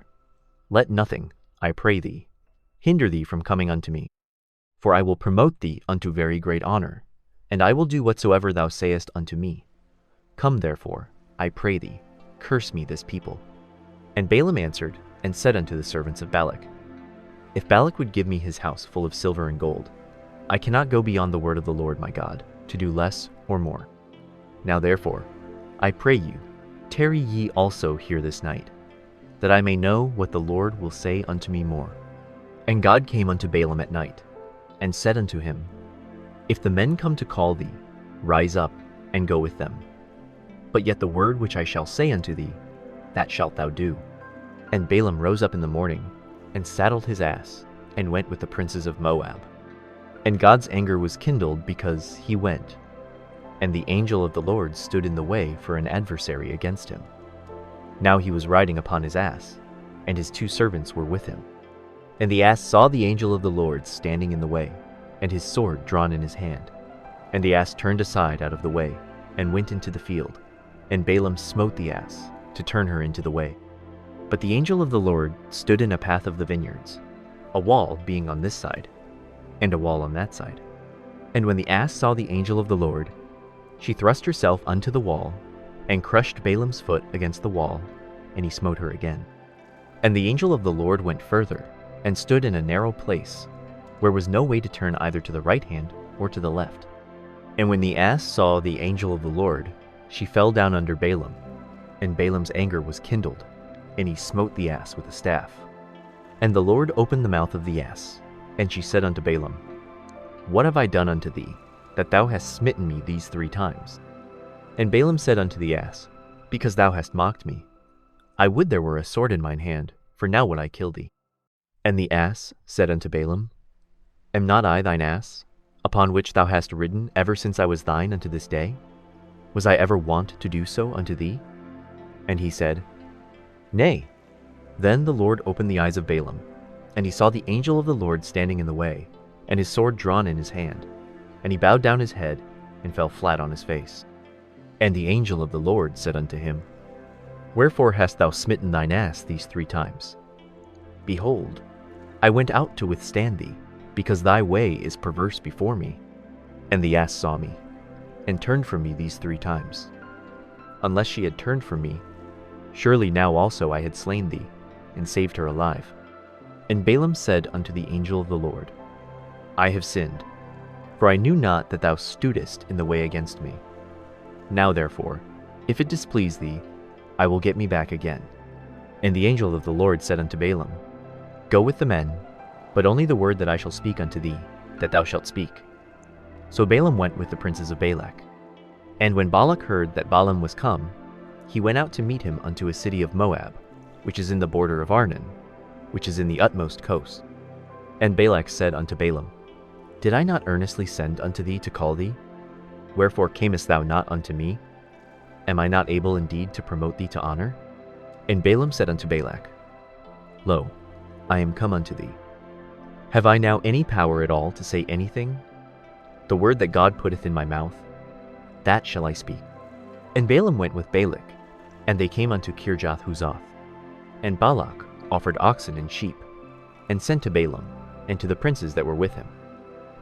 Let nothing, I pray thee, hinder thee from coming unto me. For I will promote thee unto very great honor, and I will do whatsoever thou sayest unto me. Come therefore, I pray thee, curse me this people. And Balaam answered, and said unto the servants of Balak, If Balak would give me his house full of silver and gold, I cannot go beyond the word of the Lord my God, to do less or more. Now therefore, I pray you, tarry ye also here this night, that I may know what the Lord will say unto me more. And God came unto Balaam at night, and said unto him, If the men come to call thee, rise up, and go with them. But yet the word which I shall say unto thee, that shalt thou do. And Balaam rose up in the morning, and saddled his ass, and went with the princes of Moab. And God's anger was kindled because he went, and the angel of the Lord stood in the way for an adversary against him. Now he was riding upon his ass, and his 2 servants were with him. And the ass saw the angel of the Lord standing in the way, and his sword drawn in his hand. And the ass turned aside out of the way, and went into the field. And Balaam smote the ass, to turn her into the way. But the angel of the Lord stood in a path of the vineyards, a wall being on this side, and a wall on that side. And when the ass saw the angel of the Lord, she thrust herself unto the wall, and crushed Balaam's foot against the wall, and he smote her again. And the angel of the Lord went further, and stood in a narrow place, where was no way to turn either to the right hand or to the left. And when the ass saw the angel of the Lord, she fell down under Balaam, and Balaam's anger was kindled, and he smote the ass with a staff. And the Lord opened the mouth of the ass, and she said unto Balaam, What have I done unto thee, that thou hast smitten me these 3 times? And Balaam said unto the ass, Because thou hast mocked me. I would there were a sword in mine hand, for now would I kill thee. And the ass said unto Balaam, Am not I thine ass, upon which thou hast ridden ever since I was thine unto this day? Was I ever wont to do so unto thee? And he said, Nay. Then the Lord opened the eyes of Balaam, and he saw the angel of the Lord standing in the way, and his sword drawn in his hand. And he bowed down his head, and fell flat on his face. And the angel of the Lord said unto him, Wherefore hast thou smitten thine ass these 3 times? Behold, I went out to withstand thee, because thy way is perverse before me. And the ass saw me, and turned from me these 3 times. Unless she had turned from me, surely now also I had slain thee, and saved her alive. And Balaam said unto the angel of the Lord, I have sinned, for I knew not that thou stoodest in the way against me. Now therefore, if it displease thee, I will get me back again. And the angel of the Lord said unto Balaam, Go with the men, but only the word that I shall speak unto thee, that thou shalt speak. So Balaam went with the princes of Balak. And when Balak heard that Balaam was come, he went out to meet him unto a city of Moab, which is in the border of Arnon, which is in the utmost coast. And Balak said unto Balaam, Did I not earnestly send unto thee to call thee? Wherefore camest thou not unto me? Am I not able indeed to promote thee to honor? And Balaam said unto Balak, Lo, I am come unto thee. Have I now any power at all to say anything? The word that God putteth in my mouth, that shall I speak. And Balaam went with Balak, and they came unto Kirjath-huzoth. And Balak offered oxen and sheep, and sent to Balaam, and to the princes that were with him.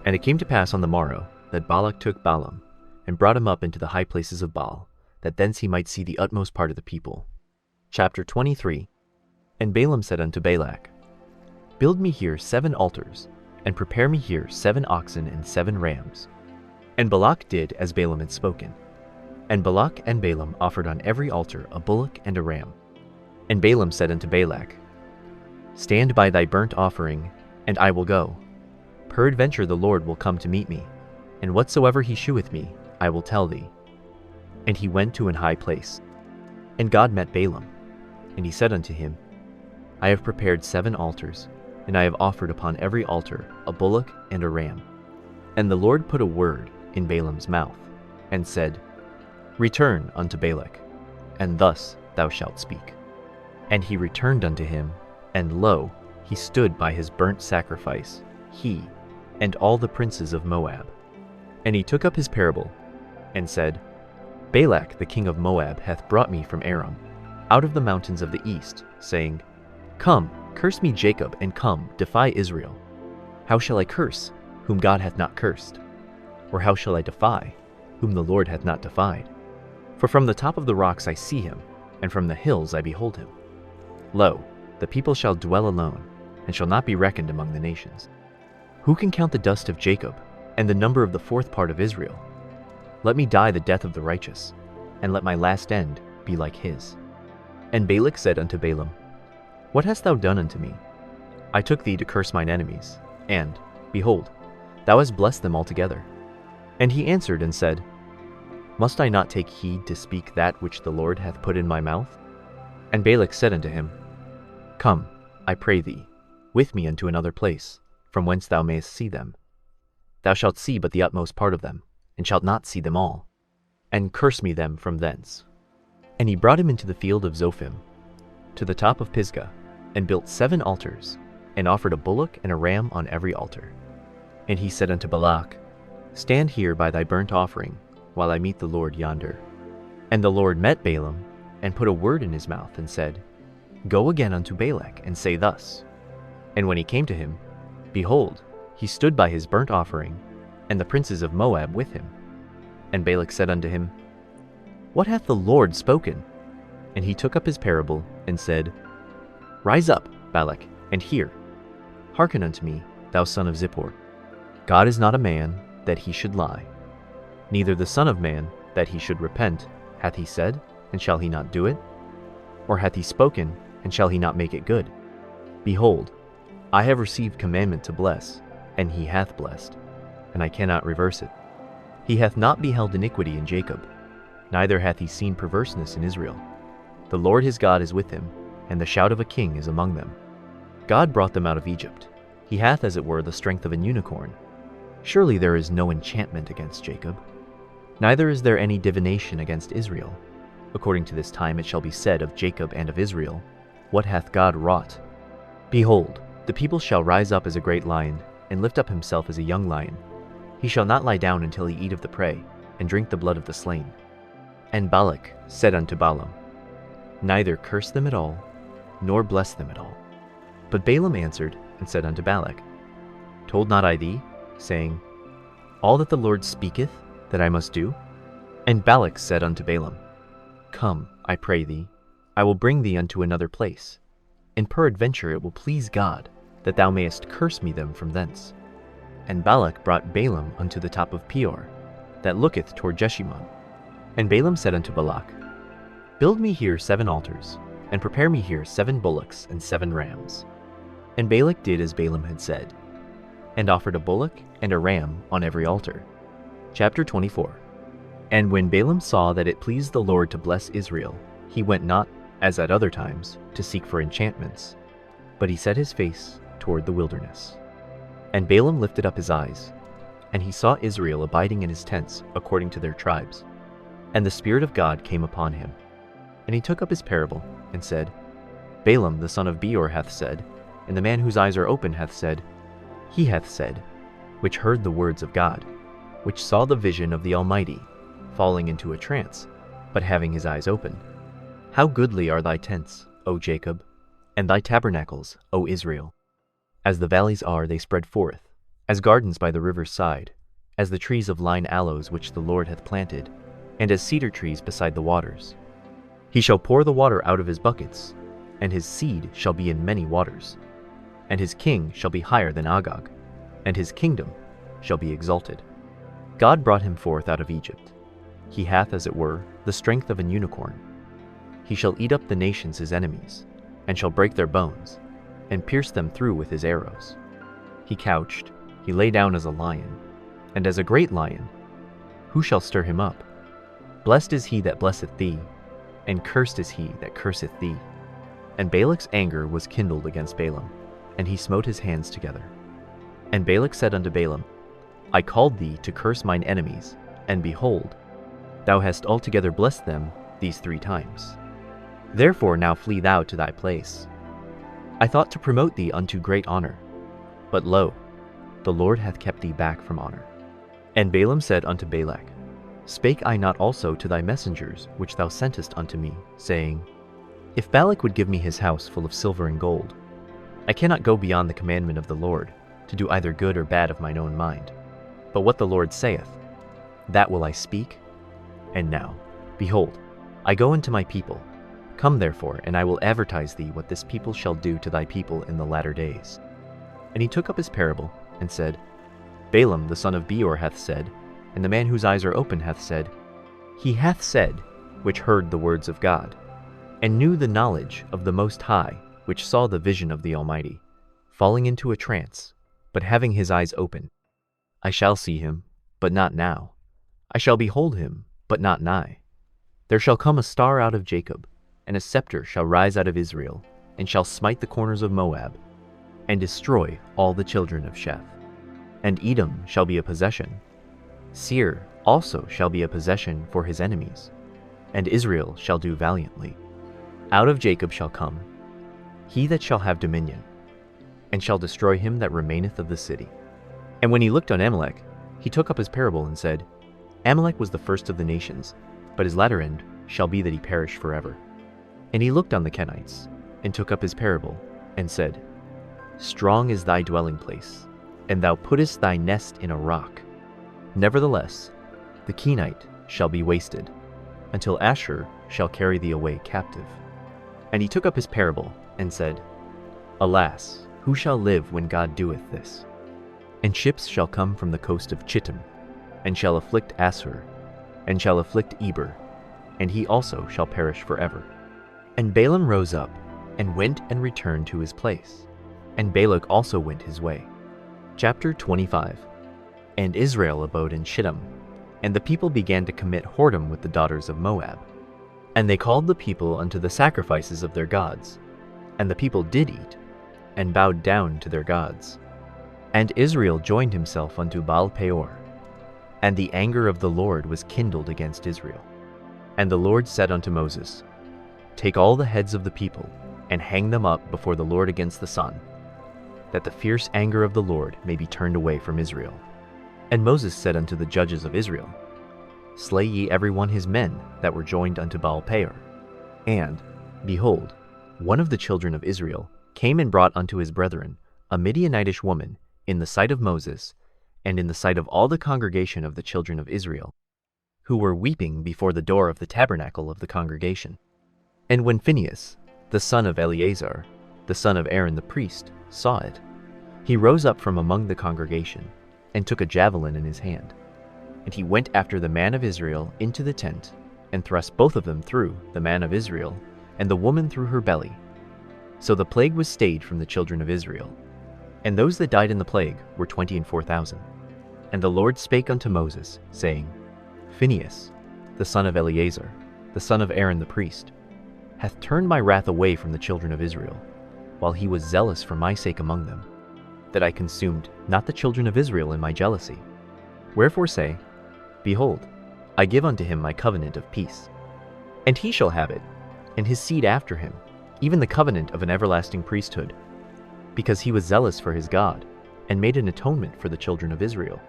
And it came to pass on the morrow, that Balak took Balaam, and brought him up into the high places of Baal, that thence he might see the utmost part of the people. Chapter 23. And Balaam said unto Balak, Build me here 7 altars, and prepare me here 7 oxen and 7 rams. And Balak did as Balaam had spoken. And Balak and Balaam offered on every altar a bullock and a ram. And Balaam said unto Balak, Stand by thy burnt offering, and I will go. Peradventure the Lord will come to meet me, and whatsoever he sheweth me, I will tell thee. And he went to an high place. And God met Balaam, and he said unto him, I have prepared 7 altars, and I have offered upon every altar a bullock and a ram. And the Lord put a word in Balaam's mouth, and said, Return unto Balak, and thus thou shalt speak. And he returned unto him, and lo, he stood by his burnt sacrifice, he, and all the princes of Moab. And he took up his parable, and said, Balak the king of Moab hath brought me from Aram, out of the mountains of the east, saying, Come, curse me Jacob, and come, defy Israel. How shall I curse, whom God hath not cursed? Or how shall I defy, whom the Lord hath not defied? For from the top of the rocks I see him, and from the hills I behold him. Lo, the people shall dwell alone, and shall not be reckoned among the nations. Who can count the dust of Jacob, and the number of the 4th part of Israel? Let me die the death of the righteous, and let my last end be like his. And Balak said unto Balaam, What hast thou done unto me? I took thee to curse mine enemies, and, behold, thou hast blessed them altogether. And he answered and said, Must I not take heed to speak that which the Lord hath put in my mouth? And Balak said unto him, Come, I pray thee, with me unto another place, from whence thou mayest see them. Thou shalt see but the utmost part of them, and shalt not see them all, and curse me them from thence. And he brought him into the field of Zophim, to the top of Pisgah, and built 7 altars, and offered a bullock and a ram on every altar. And he said unto Balak, Stand here by thy burnt offering, while I meet the Lord yonder. And the Lord met Balaam, and put a word in his mouth, and said, Go again unto Balak, and say thus. And when he came to him, behold, he stood by his burnt offering, and the princes of Moab with him. And Balak said unto him, What hath the Lord spoken? And he took up his parable, and said, Rise up, Balak, and hear. Hearken unto me, thou son of Zippor. God is not a man, that he should lie, neither the Son of Man, that he should repent. Hath he said, and shall he not do it? Or hath he spoken, and shall he not make it good? Behold, I have received commandment to bless, and he hath blessed, and I cannot reverse it. He hath not beheld iniquity in Jacob, neither hath he seen perverseness in Israel. The Lord his God is with him, and the shout of a king is among them. God brought them out of Egypt. He hath, as it were, the strength of an unicorn. Surely there is no enchantment against Jacob, neither is there any divination against Israel. According to this time it shall be said of Jacob and of Israel, What hath God wrought? Behold, the people shall rise up as a great lion, and lift up himself as a young lion. He shall not lie down until he eat of the prey, and drink the blood of the slain. And Balak said unto Balaam, Neither curse them at all, nor bless them at all. But Balaam answered and said unto Balak, Told not I thee, saying, All that the Lord speaketh, that I must do? And Balak said unto Balaam, Come, I pray thee, I will bring thee unto another place, and peradventure it will please God, that thou mayest curse me them from thence. And Balak brought Balaam unto the top of Peor, that looketh toward Jeshimon. And Balaam said unto Balak, Build me here 7 altars, and prepare me here 7 bullocks and 7 rams. And Balak did as Balaam had said, and offered a bullock and a ram on every altar. Chapter 24. And when Balaam saw that it pleased the Lord to bless Israel, he went not, as at other times, to seek for enchantments, but he set his face toward the wilderness. And Balaam lifted up his eyes, and he saw Israel abiding in his tents according to their tribes. And the Spirit of God came upon him. And he took up his parable, and said, Balaam the son of Beor hath said, and the man whose eyes are open hath said, he hath said, which heard the words of God, which saw the vision of the Almighty, falling into a trance, but having his eyes open. How goodly are thy tents, O Jacob, and thy tabernacles, O Israel! As the valleys are, they spread forth, as gardens by the river's side, as the trees of line aloes which the Lord hath planted, and as cedar trees beside the waters. He shall pour the water out of his buckets, and his seed shall be in many waters. And his king shall be higher than Agag, and his kingdom shall be exalted. God brought him forth out of Egypt. He hath, as it were, the strength of an unicorn. He shall eat up the nations his enemies, and shall break their bones, and pierce them through with his arrows. He couched, he lay down as a lion, and as a great lion. Who shall stir him up? Blessed is he that blesseth thee, and cursed is he that curseth thee. And Balak's anger was kindled against Balaam, and he smote his hands together. And Balak said unto Balaam, I called thee to curse mine enemies, and behold, thou hast altogether blessed them these 3 times. Therefore now flee thou to thy place. I thought to promote thee unto great honor, but lo, the Lord hath kept thee back from honor. And Balaam said unto Balak, Spake I not also to thy messengers which thou sentest unto me, saying, If Balak would give me his house full of silver and gold, I cannot go beyond the commandment of the Lord, to do either good or bad of mine own mind. But what the Lord saith, that will I speak. And now, behold, I go unto my people. Come therefore, and I will advertise thee what this people shall do to thy people in the latter days. And he took up his parable, and said, Balaam the son of Beor hath said, and the man whose eyes are open hath said, he hath said, which heard the words of God, and knew the knowledge of the Most High, which saw the vision of the Almighty, falling into a trance, but having his eyes open. I shall see him, but not now. I shall behold him, but not nigh. There shall come a star out of Jacob, and a scepter shall rise out of Israel, and shall smite the corners of Moab, and destroy all the children of Sheth. And Edom shall be a possession. Seir also shall be a possession for his enemies, and Israel shall do valiantly. Out of Jacob shall come he that shall have dominion, and shall destroy him that remaineth of the city. And when he looked on Amalek, he took up his parable and said, Amalek was the first of the nations, but his latter end shall be that he perish forever. And he looked on the Kenites, and took up his parable, and said, Strong is thy dwelling place, and thou puttest thy nest in a rock. Nevertheless, the Kenite shall be wasted, until Ashur shall carry thee away captive. And he took up his parable, and said, Alas, who shall live when God doeth this? And ships shall come from the coast of Chittim, and shall afflict Assur, and shall afflict Eber, and he also shall perish forever. And Balaam rose up, and went and returned to his place, and Balak also went his way. Chapter 25. And Israel abode in Shittim, and the people began to commit whoredom with the daughters of Moab. And they called the people unto the sacrifices of their gods, and the people did eat, and bowed down to their gods. And Israel joined himself unto Baal Peor, and the anger of the Lord was kindled against Israel. And the Lord said unto Moses, Take all the heads of the people, and hang them up before the Lord against the sun, that the fierce anger of the Lord may be turned away from Israel. And Moses said unto the judges of Israel, Slay ye every one his men that were joined unto Baal Peor. And, behold, one of the children of Israel came and brought unto his brethren a Midianitish woman in the sight of Moses, and in the sight of all the congregation of the children of Israel, who were weeping before the door of the tabernacle of the congregation. And when Phinehas, the son of Eleazar, the son of Aaron the priest, saw it, he rose up from among the congregation, and took a javelin in his hand. And he went after the man of Israel into the tent, and thrust both of them through, the man of Israel, and the woman through her belly. So the plague was stayed from the children of Israel. And those that died in the plague were 24,000. And the Lord spake unto Moses, saying, Phinehas, the son of Eleazar, the son of Aaron the priest, hath turned my wrath away from the children of Israel, while he was zealous for my sake among them, that I consumed not the children of Israel in my jealousy. Wherefore say, Behold, I give unto him my covenant of peace. And he shall have it, and his seed after him, even the covenant of an everlasting priesthood, because he was zealous for his God, and made an atonement for the children of Israel.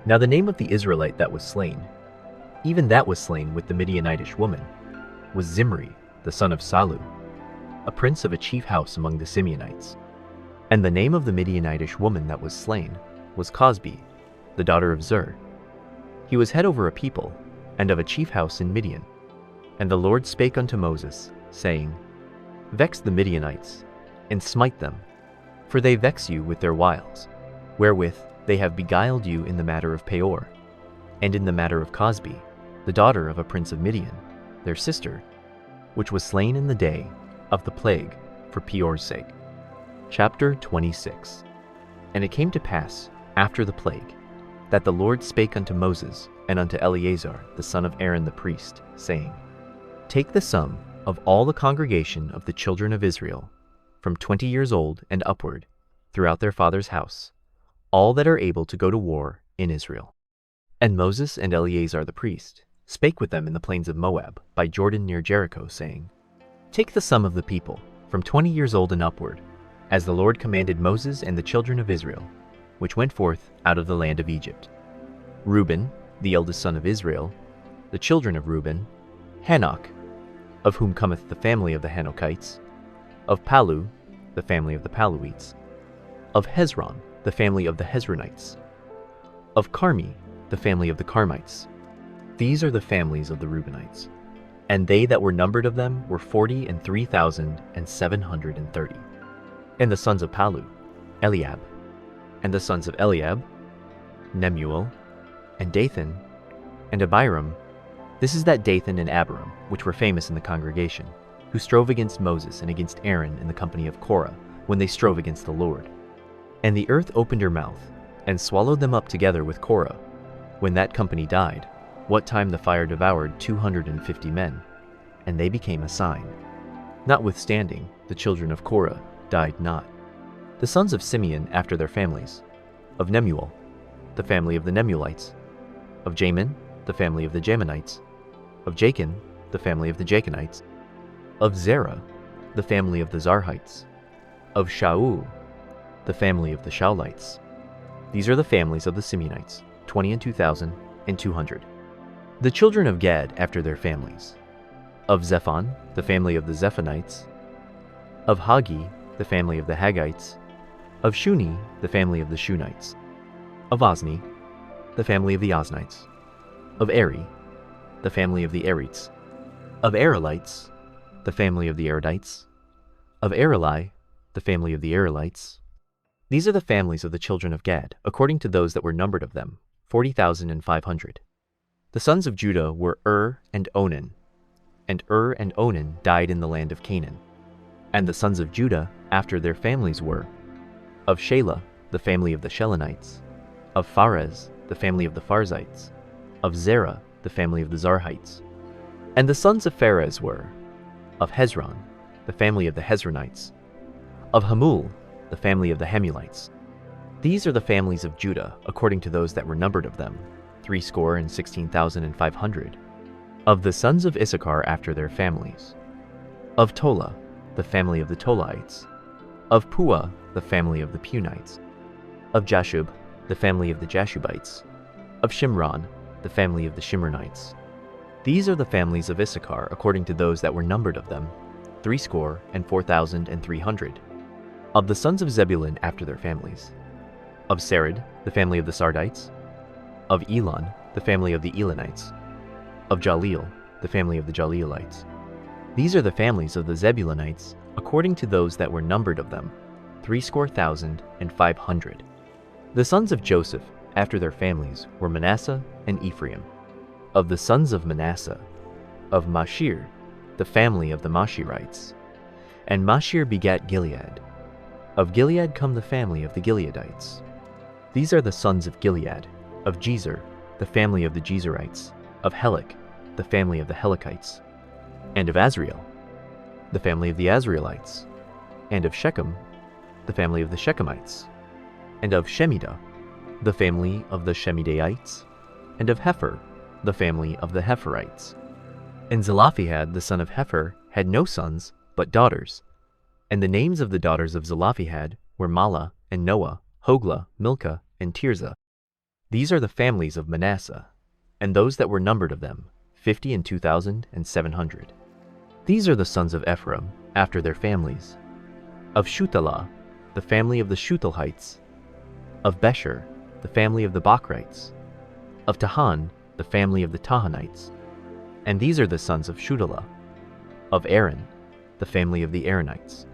Now the name of the Israelite that was slain, even that was slain with the Midianitish woman, was Zimri, the son of Salu, a prince of a chief house among the Simeonites. And the name of the Midianitish woman that was slain was Cosbi, the daughter of Zur. He was head over a people, and of a chief house in Midian. And the Lord spake unto Moses, saying, Vex the Midianites, and smite them, for they vex you with their wiles, wherewith they have beguiled you in the matter of Peor, and in the matter of Cosbi, the daughter of a prince of Midian, their sister, which was slain in the day of the plague for Peor's sake. Chapter 26. And it came to pass, after the plague, that the Lord spake unto Moses and unto Eleazar the son of Aaron the priest, saying, Take the sum of all the congregation of the children of Israel, from 20 years old and upward, throughout their father's house, all that are able to go to war in Israel. And Moses and Eleazar the priest spake with them in the plains of Moab, by Jordan near Jericho, saying, Take the sum of the people, from 20 years old and upward, as the Lord commanded Moses and the children of Israel, which went forth out of the land of Egypt. Reuben, the eldest son of Israel, the children of Reuben, Hanok, of whom cometh the family of the Hanokites, of Palu, the family of the Paluites, of Hezron, the family of the Hezronites, of Carmi, the family of the Carmites. These are the families of the Reubenites. And they that were numbered of them were 43,730. And the sons of Palu, Eliab. And the sons of Eliab, Nemuel, and Dathan, and Abiram. This is that Dathan and Abiram, which were famous in the congregation, who strove against Moses and against Aaron in the company of Korah, when they strove against the Lord. And the earth opened her mouth, and swallowed them up together with Korah, when that company died, what time the fire devoured 250 men, and they became a sign. Notwithstanding, the children of Korah died not. The sons of Simeon after their families, of Nemuel, the family of the Nemuelites, of Jamin, the family of the Jaminites, of Jachin, the family of the Jachinites, of Zerah, the family of the Zarhites, of Shaul, the family of the Shaulites. These are the families of the Simeonites, 22,200. The children of Gad after their families, of Zephon, the family of the Zephonites, of Hagi, the family of the Haggites, of Shuni, the family of the Shunites, of Ozni, the family of the Oznites, of Eri, the family of the Erites, of Erelites, the family of the Eredites, of Ereli, the family of the Erelites. These are the families of the children of Gad, according to those that were numbered of them, 40,500. The sons of Judah were and Onan, and and Onan died in the land of Canaan. And the sons of Judah after their families were, of Shelah, the family of the Shelonites, of Pharez, the family of the Pharzites, of Zerah, the family of the Zarhites. And the sons of Pharez were, of Hezron, the family of the Hezronites, of Hamul, the family of the Hamulites. These are the families of Judah, according to those that were numbered of them, 16,500. Of the sons of Issachar after their families, of Tola, the family of the Tolaites, of Puah, the family of the Punites, of Jashub, the family of the Jashubites, of Shimron, the family of the Shimronites. These are the families of Issachar, according to those that were numbered of them, 64,300. Of the sons of Zebulun after their families, of Sarid, the family of the Sardites, of Elon, the family of the Elonites, of Jaleel, the family of the Jaleelites. These are the families of the Zebulunites, according to those that were numbered of them, 60,500. The sons of Joseph, after their families, were Manasseh and Ephraim. Of the sons of Manasseh, of Machir, the family of the Machirites. And Machir begat Gilead. Of Gilead come the family of the Gileadites. These are the sons of Gilead, of Jezer, the family of the Jezerites, of Helek, the family of the Helekites, and of Azriel, the family of the Azrielites, and of Shechem, the family of the Shechemites, and of Shemidah, the family of the Shemidaites, and of Hepher, the family of the Hepherites. And Zelophehad the son of Hepher had no sons, but daughters. And the names of the daughters of Zelophehad were Mahlah, and Noah, Hoglah, Milcah, and Tirzah. These are the families of Manasseh, and those that were numbered of them, 52,700. These are the sons of Ephraim, after their families. Of Shuthelah, the family of the Shuthelhites. Of Besher, the family of the Bachrites. Of Tahan, the family of the Tahanites. And these are the sons of Shuthelah. Of Aaron, the family of the Aaronites.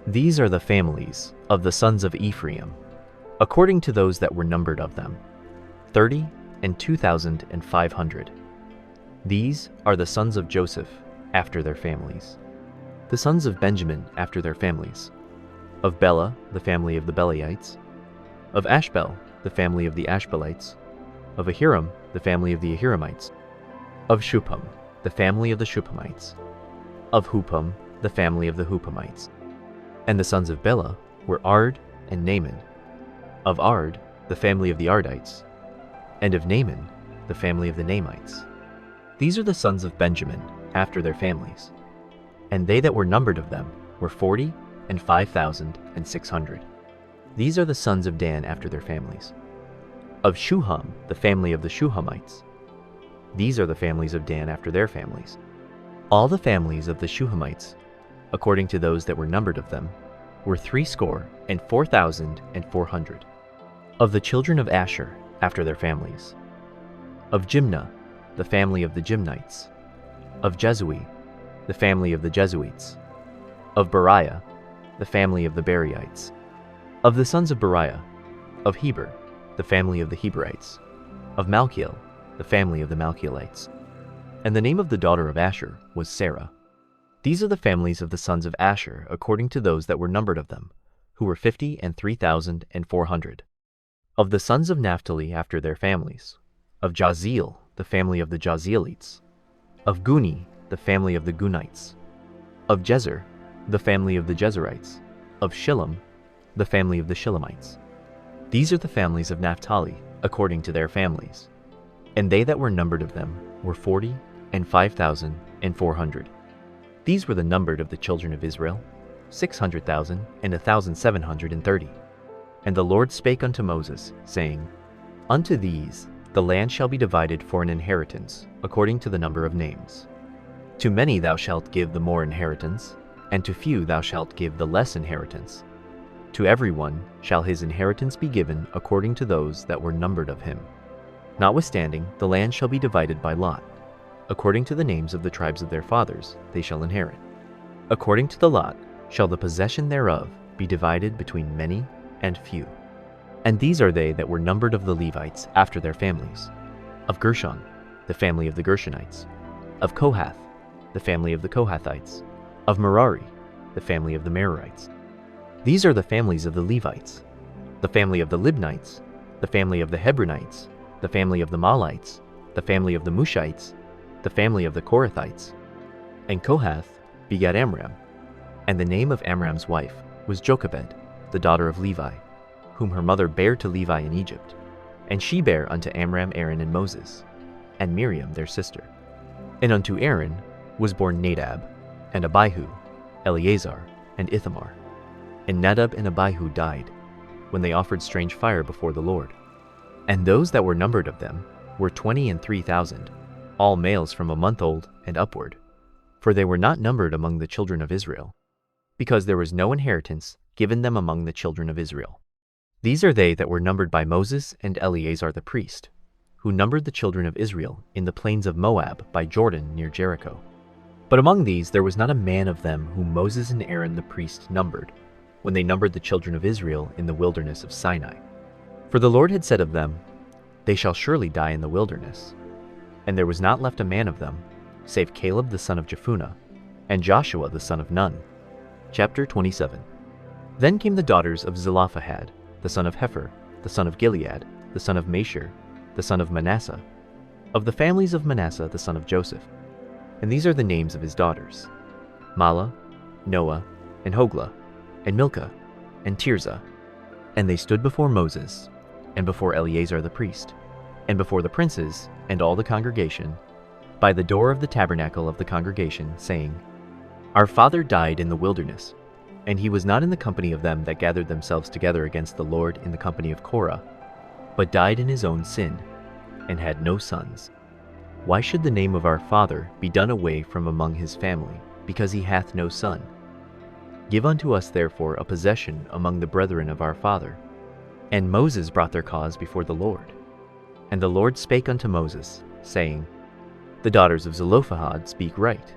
These are the families of the sons of Ephraim, according to those that were numbered of them, 30,250. These are the sons of Joseph, after their families. The sons of Benjamin, after their families. Of Bela, the family of the Belaites. Of Ashbel, the family of the Ashbelites. Of Ahiram, the family of the Ahiramites. Of Shuppam, the family of the Shuppamites. Of Huppam, the family of the Huppamites. And the sons of Bela were Ard and Naaman. Of Ard, the family of the Ardites. And of Naaman, the family of the Naamites. These are the sons of Benjamin, after their families. And they that were numbered of them were 40,5,600. These are the sons of Dan after their families. Of Shuham, the family of the Shuhamites. These are the families of Dan after their families. All the families of the Shuhamites, according to those that were numbered of them, were 64,400. Of the children of Asher, after their families. Of Jimnah, the family of the Jimnites. Of Jezui, the family of the Jesuites. Of Beriah, the family of the Beriites. Of the sons of Beriah, of Heber, the family of the Heberites. Of Malchiel, the family of the Malchielites. And the name of the daughter of Asher was Sarah. These are the families of the sons of Asher, according to those that were numbered of them, who were 53,400. Of the sons of Naphtali after their families. Of Jahzeel, the family of the Jahzeelites. Of Guni, the family of the Gunites. Of Jezer, the family of the Jezerites. Of Shillem, the family of the Shillemites. These are the families of Naphtali, according to their families. And they that were numbered of them were 40,5,400. These were the numbered of the children of Israel, 600,1,730. And the Lord spake unto Moses, saying, Unto these the land shall be divided for an inheritance, according to the number of names. To many thou shalt give the more inheritance, and to few thou shalt give the less inheritance. To every one shall his inheritance be given according to those that were numbered of him. Notwithstanding, the land shall be divided by lot. According to the names of the tribes of their fathers they shall inherit. According to the lot shall the possession thereof be divided between many and few. And these are they that were numbered of the Levites after their families. Of Gershon, the family of the Gershonites. Of Kohath, the family of the Kohathites. Of Merari, the family of the Merarites. These are the families of the Levites. The family of the Libnites, the family of the Hebronites, the family of the Mahlites, the family of the Mushites, the family of the Korathites. And Kohath begat Amram. And the name of Amram's wife was Jochebed, the daughter of Levi, whom her mother bare to Levi in Egypt. And she bare unto Amram Aaron and Moses, and Miriam their sister. And unto Aaron was born Nadab, and Abihu, Eleazar, and Ithamar. And Nadab and Abihu died, when they offered strange fire before the Lord. And those that were numbered of them were 23,000, all males from a month old and upward. For they were not numbered among the children of Israel, because there was no inheritance given them among the children of Israel. These are they that were numbered by Moses and Eleazar the priest, who numbered the children of Israel in the plains of Moab by Jordan near Jericho. But among these there was not a man of them whom Moses and Aaron the priest numbered, when they numbered the children of Israel in the wilderness of Sinai. For the Lord had said of them, They shall surely die in the wilderness. And there was not left a man of them, save Caleb the son of Jephunneh, and Joshua the son of Nun. Chapter 27. Then came the daughters of Zelophehad, the son of Hepher, the son of Gilead, the son of Machir, the son of Manasseh, of the families of Manasseh the son of Joseph. And these are the names of his daughters: Mahlah, Noah, and Hoglah, and Milcah, and Tirzah. And they stood before Moses, and before Eleazar the priest, and before the princes, and all the congregation, by the door of the tabernacle of the congregation, saying, Our father died in the wilderness, and he was not in the company of them that gathered themselves together against the Lord in the company of Korah, but died in his own sin, and had no sons. Why should the name of our father be done away from among his family, because he hath no son? Give unto us therefore a possession among the brethren of our father. And Moses brought their cause before the Lord. And the Lord spake unto Moses, saying, The daughters of Zelophehad speak right.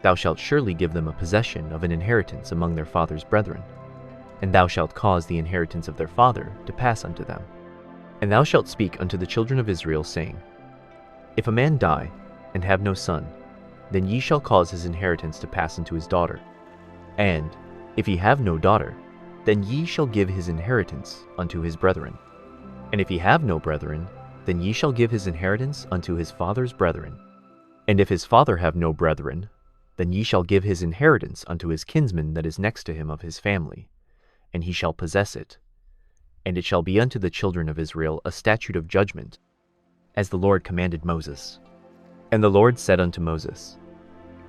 Thou shalt surely give them a possession of an inheritance among their father's brethren, and thou shalt cause the inheritance of their father to pass unto them. And thou shalt speak unto the children of Israel, saying, If a man die, and have no son, then ye shall cause his inheritance to pass unto his daughter. And if he have no daughter, then ye shall give his inheritance unto his brethren. And if he have no brethren, then ye shall give his inheritance unto his father's brethren. And if his father have no brethren, then ye shall give his inheritance unto his kinsman that is next to him of his family, and he shall possess it. And it shall be unto the children of Israel a statute of judgment, as the Lord commanded Moses. And the Lord said unto Moses,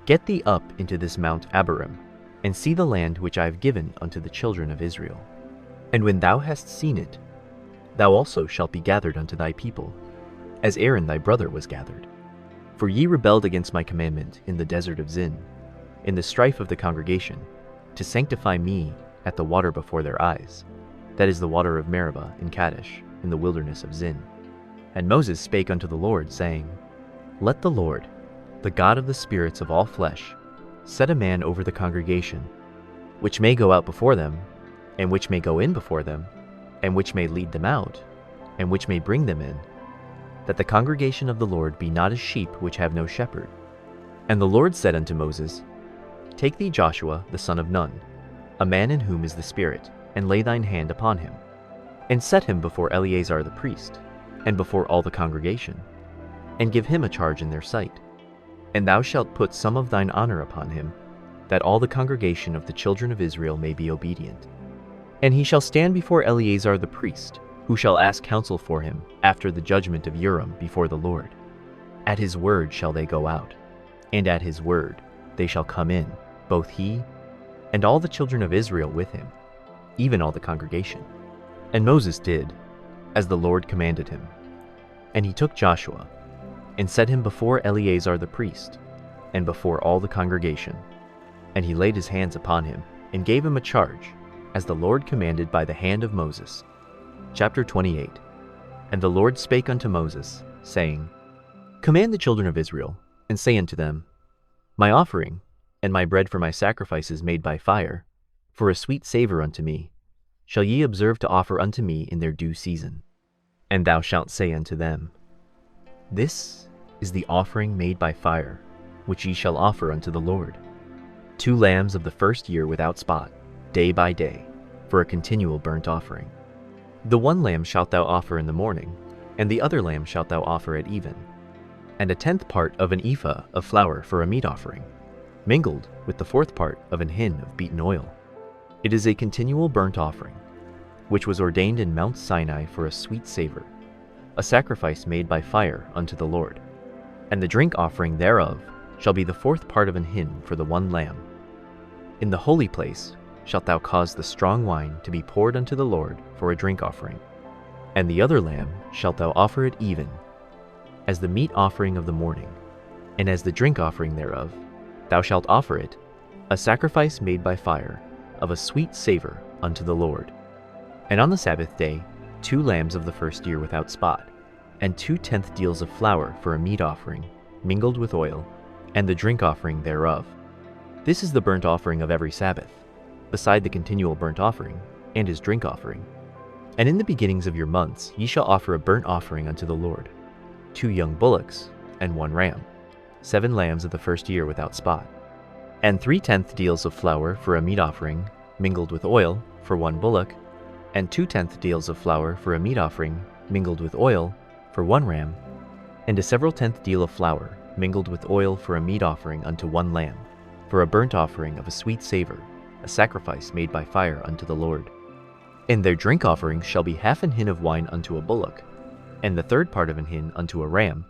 Get thee up into this Mount Abarim, and see the land which I have given unto the children of Israel. And when thou hast seen it, thou also shalt be gathered unto thy people, as Aaron thy brother was gathered. For ye rebelled against my commandment in the desert of Zin, in the strife of the congregation, to sanctify me at the water before their eyes, that is the water of Meribah in Kadesh, in the wilderness of Zin. And Moses spake unto the Lord, saying, Let the Lord, the God of the spirits of all flesh, set a man over the congregation, which may go out before them, and which may go in before them, and which may lead them out, and which may bring them in, that the congregation of the Lord be not as sheep which have no shepherd. And the Lord said unto Moses, Take thee Joshua the son of Nun, a man in whom is the Spirit, and lay thine hand upon him, and set him before Eleazar the priest, and before all the congregation, and give him a charge in their sight. And thou shalt put some of thine honor upon him, that all the congregation of the children of Israel may be obedient. And he shall stand before Eleazar the priest, who shall ask counsel for him after the judgment of Urim before the Lord. At his word shall they go out, and at his word they shall come in, both he and all the children of Israel with him, even all the congregation. And Moses did as the Lord commanded him. And he took Joshua, and set him before Eleazar the priest, and before all the congregation. And he laid his hands upon him, and gave him a charge, as the Lord commanded by the hand of Moses. Chapter 28. And the Lord spake unto Moses, saying, Command the children of Israel, and say unto them, My offering, and my bread for my sacrifices made by fire, for a sweet savour unto me, shall ye observe to offer unto me in their due season. And thou shalt say unto them, This is the offering made by fire, which ye shall offer unto the Lord: 2 lambs of the first year without spot, day by day, for a continual burnt offering. The 1 lamb shalt thou offer in the morning, and the other lamb shalt thou offer at even, and a 10th part of an ephah of flour for a meat offering, mingled with the 4th part of an hin of beaten oil. It is a continual burnt offering, which was ordained in Mount Sinai for a sweet savour, a sacrifice made by fire unto the Lord. And the drink offering thereof shall be the 4th part of an hin for the 1 lamb. In the holy place shalt thou cause the strong wine to be poured unto the Lord for a drink offering. And the other lamb shalt thou offer at even, as the meat offering of the morning, and as the drink offering thereof thou shalt offer it, a sacrifice made by fire, of a sweet savour unto the Lord. And on the Sabbath day 2 lambs of the first year without spot, and 2 tenth deals of flour for a meat offering, mingled with oil, and the drink offering thereof. This is the burnt offering of every Sabbath, beside the continual burnt offering, and his drink offering. And in the beginnings of your months ye shall offer a burnt offering unto the Lord, 2 young bullocks, and 1 ram. 7 lambs of the first year without spot, and 3/10 deals of flour for a meat offering mingled with oil for 1 bullock, and 2/10 deals of flour for a meat offering mingled with oil for 1 ram, and a several tenth deal of flour mingled with oil for a meat offering unto 1 lamb, for a burnt offering of a sweet savor, a sacrifice made by fire unto the Lord. And their drink offerings shall be half an hin of wine unto a bullock, and the 3rd part of an hin unto a ram,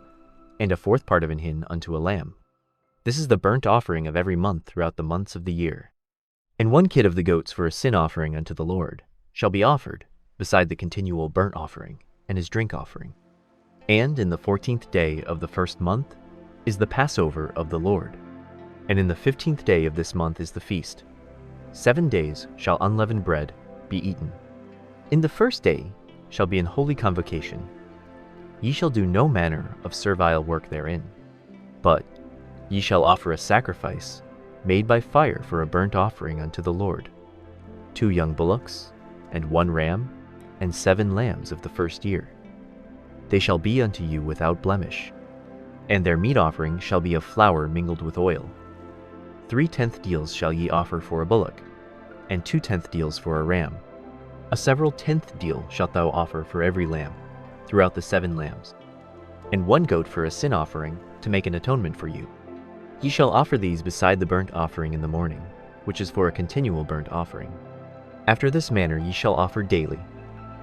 and a 4th part of an hin unto a lamb. This is the burnt offering of every month throughout the months of the year. And 1 kid of the goats for a sin offering unto the Lord shall be offered, beside the continual burnt offering and his drink offering. And in the 14th day of the 1st month is the Passover of the Lord, and in the 15th day of this month is the feast. 7 days shall unleavened bread be eaten. In the 1st day shall be an holy convocation. Ye shall do no manner of servile work therein, but ye shall offer a sacrifice made by fire for a burnt offering unto the Lord, 2 young bullocks, and 1 ram, and 7 lambs of the first year. They shall be unto you without blemish, and their meat offering shall be of flour mingled with oil. 3/10 deals shall ye offer for a bullock, and 2/10 deals for a ram. A several 10th deal shalt thou offer for every lamb, throughout the 7 lambs, and 1 goat for a sin offering to make an atonement for you. Ye shall offer these beside the burnt offering in the morning, which is for a continual burnt offering. After this manner ye shall offer daily,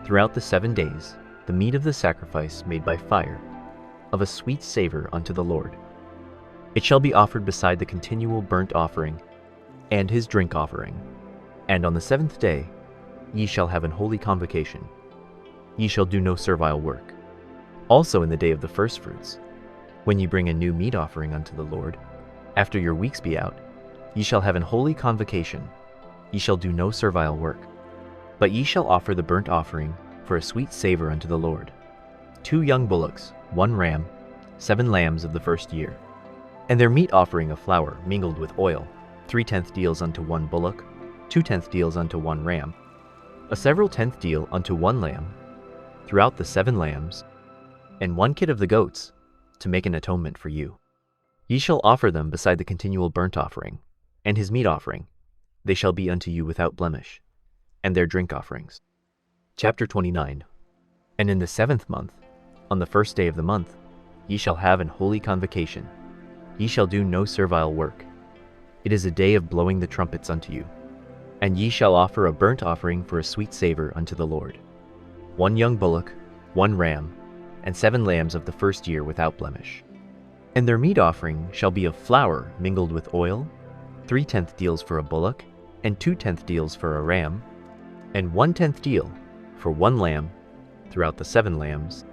throughout the 7 days, the meat of the sacrifice made by fire, of a sweet savor unto the Lord. It shall be offered beside the continual burnt offering and his drink offering. And on the 7th day ye shall have an holy convocation. Ye shall do no servile work. Also in the day of the firstfruits, when ye bring a new meat offering unto the Lord, after your weeks be out, ye shall have an holy convocation. Ye shall do no servile work. But ye shall offer the burnt offering for a sweet savor unto the Lord, 2 young bullocks, 1 ram, 7 lambs of the first year, and their meat offering of flour mingled with oil, 3/10 deals unto 1 bullock, 2/10 deals unto 1 ram, a several 10th deal unto 1 lamb, throughout the 7 lambs, and 1 kid of the goats, to make an atonement for you. Ye shall offer them beside the continual burnt offering, and his meat offering. They shall be unto you without blemish, and their drink offerings. Chapter 29. And in the 7th month, on the 1st day of the month, ye shall have an holy convocation. Ye shall do no servile work. It is a day of blowing the trumpets unto you. And ye shall offer a burnt offering for a sweet savor unto the Lord, 1 young bullock, 1 ram, and 7 lambs of the first year without blemish. And their meat offering shall be of flour mingled with oil, 3/10 deals for a bullock, and 2/10 deals for a ram, and 1/10 deal for 1 lamb, throughout the 7 lambs,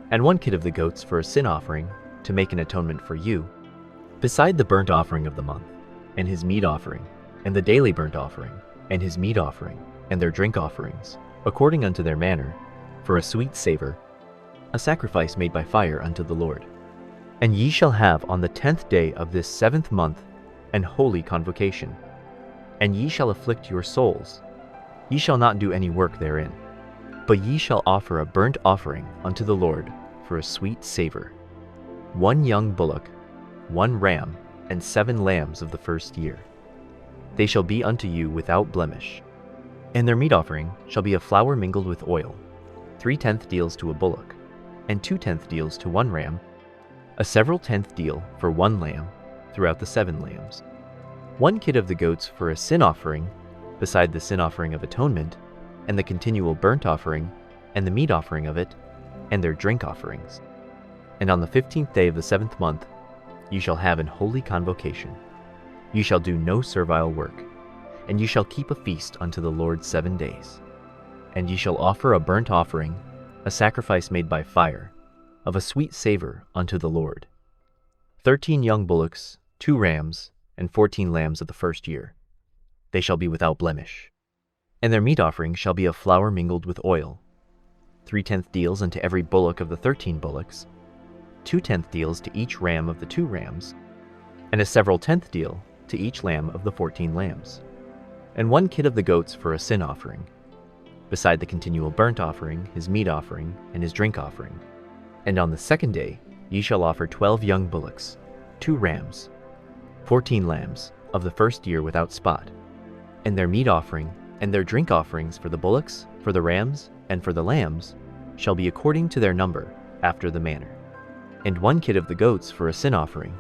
and 1 kid of the goats for a sin offering, to make an atonement for you, beside the burnt offering of the month, and his meat offering, and the daily burnt offering, and his meat offering, and their drink offerings, according unto their manner, for a sweet savor, a sacrifice made by fire unto the Lord. And ye shall have on the 10th day of this 7th month an holy convocation, and ye shall afflict your souls. Ye shall not do any work therein, but ye shall offer a burnt offering unto the Lord for a sweet savor, 1 young bullock, 1 ram, and 7 lambs of the first year. They shall be unto you without blemish. And their meat offering shall be of flour mingled with oil, 3/10 deals to a bullock, and 2/10 deals to 1 ram, a several 10th deal for 1 lamb, throughout the 7 lambs. 1 kid of the goats for a sin offering, beside the sin offering of atonement, and the continual burnt offering, and the meat offering of it, and their drink offerings. And on the 15th day of the 7th month ye shall have an holy convocation. Ye shall do no servile work, and ye shall keep a feast unto the Lord 7 days. And ye shall offer a burnt offering, a sacrifice made by fire, of a sweet savor unto the Lord, 13 young bullocks, 2 rams, and 14 lambs of the first year. They shall be without blemish. And their meat offering shall be of flour mingled with oil, 3/10 deals unto every bullock of the 13 bullocks, 2/10 deals to each ram of the 2 rams, and a several 10th deal to each lamb of the 14 lambs, and 1 kid of the goats for a sin offering, beside the continual burnt offering, his meat offering, and his drink offering. And on the 2nd day ye shall offer 12 young bullocks, 2 rams, 14 lambs of the first year without spot, and their meat offering and their drink offerings for the bullocks, for the rams, and for the lambs shall be according to their number, after the manner. And 1 kid of the goats for a sin offering,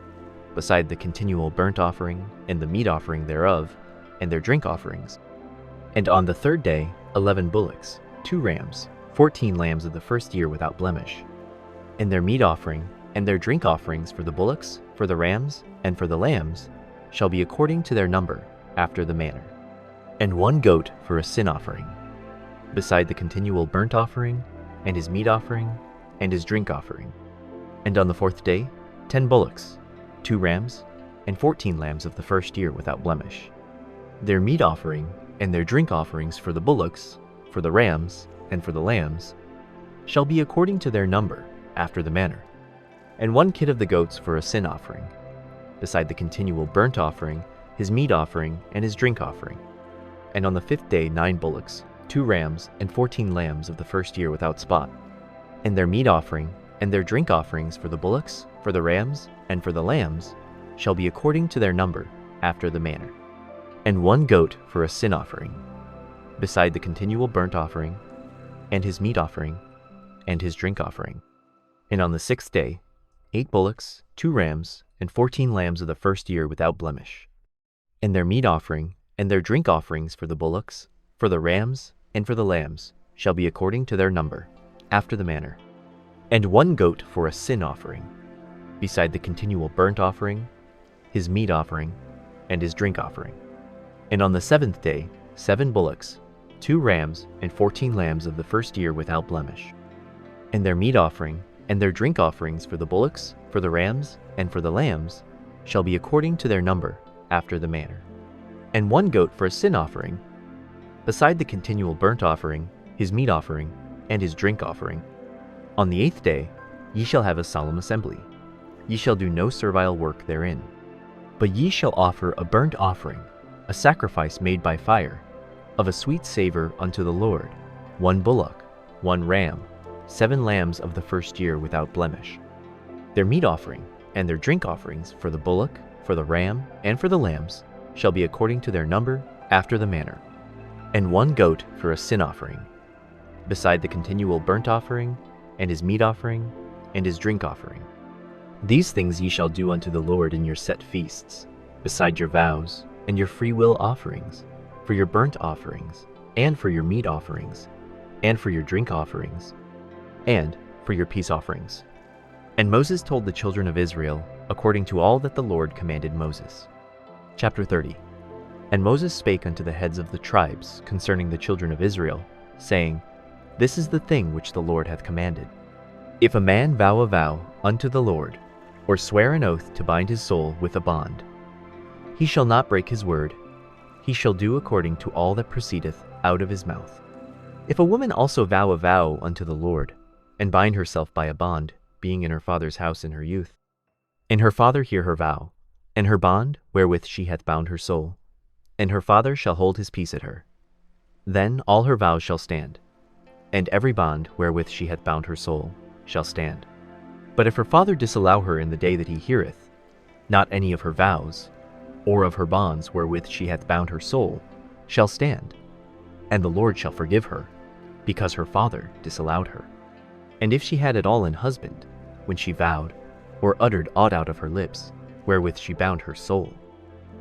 beside the continual burnt offering and the meat offering thereof, and their drink offerings. And on the 3rd day 11 bullocks, 2 rams, 14 lambs of the first year without blemish, and their meat offering and their drink offerings for the bullocks, for the rams, and for the lambs shall be according to their number, after the manner. And 1 goat for a sin offering, beside the continual burnt offering, and his meat offering, and his drink offering. And on the 4th day 10 bullocks, 2 rams, and 14 lambs of the first year without blemish. Their meat offering and their drink offerings for the bullocks, for the rams, and for the lambs shall be according to their number, after the manner. And 1 kid of the goats for a sin offering, beside the continual burnt offering, his meat offering, and his drink offering. And on the 5th day 9 bullocks, 2 rams, and 14 lambs of the first year without spot, and their meat offering and their drink offerings for the bullocks, for the rams, and for the lambs shall be according to their number, after the manner. And 1 goat for a sin offering, beside the continual burnt offering, and his meat offering, and his drink offering. And on the 6th day 8 bullocks, 2 rams, and 14 lambs of the first year without blemish, and their meat offering and their drink offerings for the bullocks, for the rams, and for the lambs shall be according to their number, after the manner. And 1 goat for a sin offering, beside the continual burnt offering, his meat offering, and his drink offering. And on the 7th day 7 bullocks, 2 rams, and 14 lambs of the first year without blemish, and their meat offering and their drink offerings for the bullocks, for the rams, and for the lambs shall be according to their number, after the manner. And 1 goat for a sin offering, beside the continual burnt offering, his meat offering, and his drink offering. On the 8th day ye shall have a solemn assembly. Ye shall do no servile work therein. But ye shall offer a burnt offering, a sacrifice made by fire, of a sweet savor unto the Lord, 1 bullock, 1 ram, 7 lambs of the first year without blemish. Their meat offering and their drink offerings for the bullock, for the ram, and for the lambs shall be according to their number, after the manner. And 1 goat for a sin offering, beside the continual burnt offering, and his meat offering, and his drink offering. These things ye shall do unto the Lord in your set feasts, beside your vows, and your freewill offerings, for your burnt offerings, and for your meat offerings, and for your drink offerings, and for your peace offerings. And Moses told the children of Israel, according to all that the Lord commanded Moses. Chapter 30. And Moses spake unto the heads of the tribes concerning the children of Israel, saying, This is the thing which the Lord hath commanded. If a man vow a vow unto the Lord, or swear an oath to bind his soul with a bond, he shall not break his word. He shall do according to all that proceedeth out of his mouth. If a woman also vow a vow unto the Lord, and bind herself by a bond, being in her father's house in her youth, and her father hear her vow, and her bond wherewith she hath bound her soul, and her father shall hold his peace at her, then all her vows shall stand, and every bond wherewith she hath bound her soul shall stand. But if her father disallow her in the day that he heareth, not any of her vows, or of her bonds wherewith she hath bound her soul, shall stand, and the Lord shall forgive her, because her father disallowed her. And if she had at all an husband, when she vowed, or uttered aught out of her lips, wherewith she bound her soul,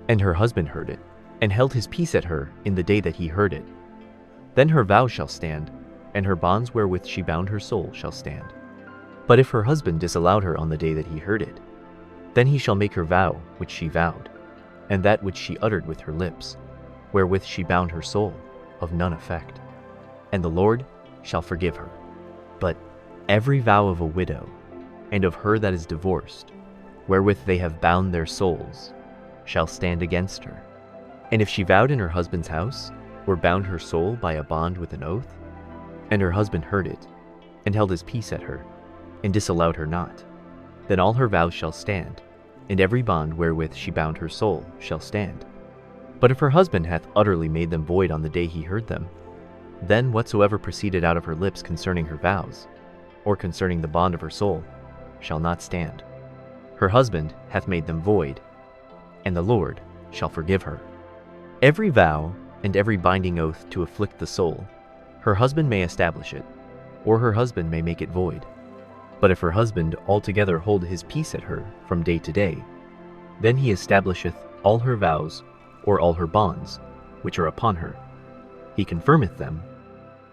and her husband heard it, and held his peace at her in the day that he heard it, then her vow shall stand, and her bonds wherewith she bound her soul shall stand. But if her husband disallowed her on the day that he heard it, then he shall make her vow which she vowed, and that which she uttered with her lips, wherewith she bound her soul, of none effect, and the Lord shall forgive her. But every vow of a widow, and of her that is divorced, wherewith they have bound their souls, shall stand against her. And if she vowed in her husband's house, or bound her soul by a bond with an oath, and her husband heard it, and held his peace at her, and disallowed her not, then all her vows shall stand, and every bond wherewith she bound her soul shall stand. But if her husband hath utterly made them void on the day he heard them, then whatsoever proceeded out of her lips concerning her vows, or concerning the bond of her soul, shall not stand. her husband hath made them void, and the Lord shall forgive her. Every vow and every binding oath to afflict the soul, her husband may establish it, or her husband may make it void. But if her husband altogether hold his peace at her from day to day, then he establisheth all her vows, or all her bonds, which are upon her. He confirmeth them,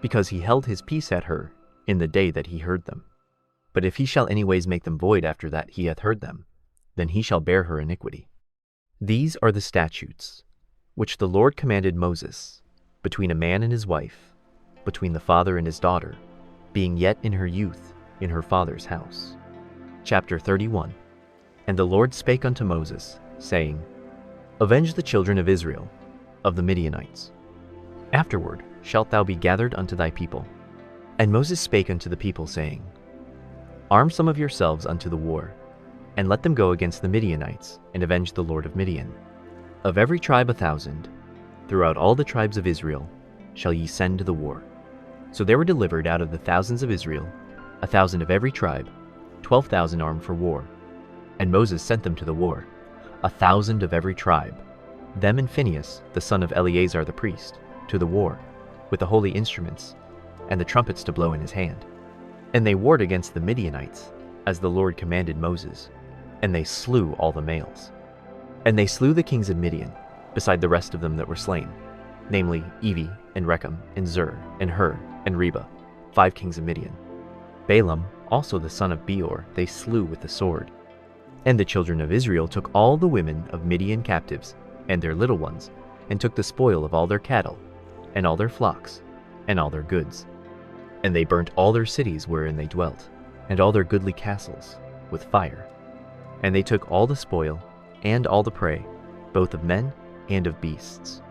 because he held his peace at her in the day that he heard them. But if he shall anyways make them void after that he hath heard them, then he shall bear her iniquity. These are the statutes which the Lord commanded Moses, between a man and his wife, between the father and his daughter, being yet in her youth in her father's house. Chapter 31. And the Lord spake unto Moses, saying, Avenge the children of Israel of the Midianites. Afterward shalt thou be gathered unto thy people. And Moses spake unto the people, saying, Arm some of yourselves unto the war, and let them go against the Midianites, and avenge the Lord of Midian. Of every tribe 1,000, throughout all the tribes of Israel, shall ye send to the war. So there were delivered out of the thousands of Israel 1,000 of every tribe, 12,000 armed for war. And Moses sent them to the war, 1,000 of every tribe, them and Phinehas, the son of Eleazar the priest, to the war, with the holy instruments, and the trumpets to blow in his hand. And they warred against the Midianites, as the Lord commanded Moses, and they slew all the males. And they slew the kings of Midian, beside the rest of them that were slain, namely Evi, and Rechem, and Zur, and Hur, and Reba, 5 kings of Midian. Balaam, also the son of Beor, they slew with the sword. And the children of Israel took all the women of Midian captives, and their little ones, and took the spoil of all their cattle, and all their flocks, and all their goods. And they burnt all their cities wherein they dwelt, and all their goodly castles, with fire. And they took all the spoil, and all the prey, both of men and of beasts.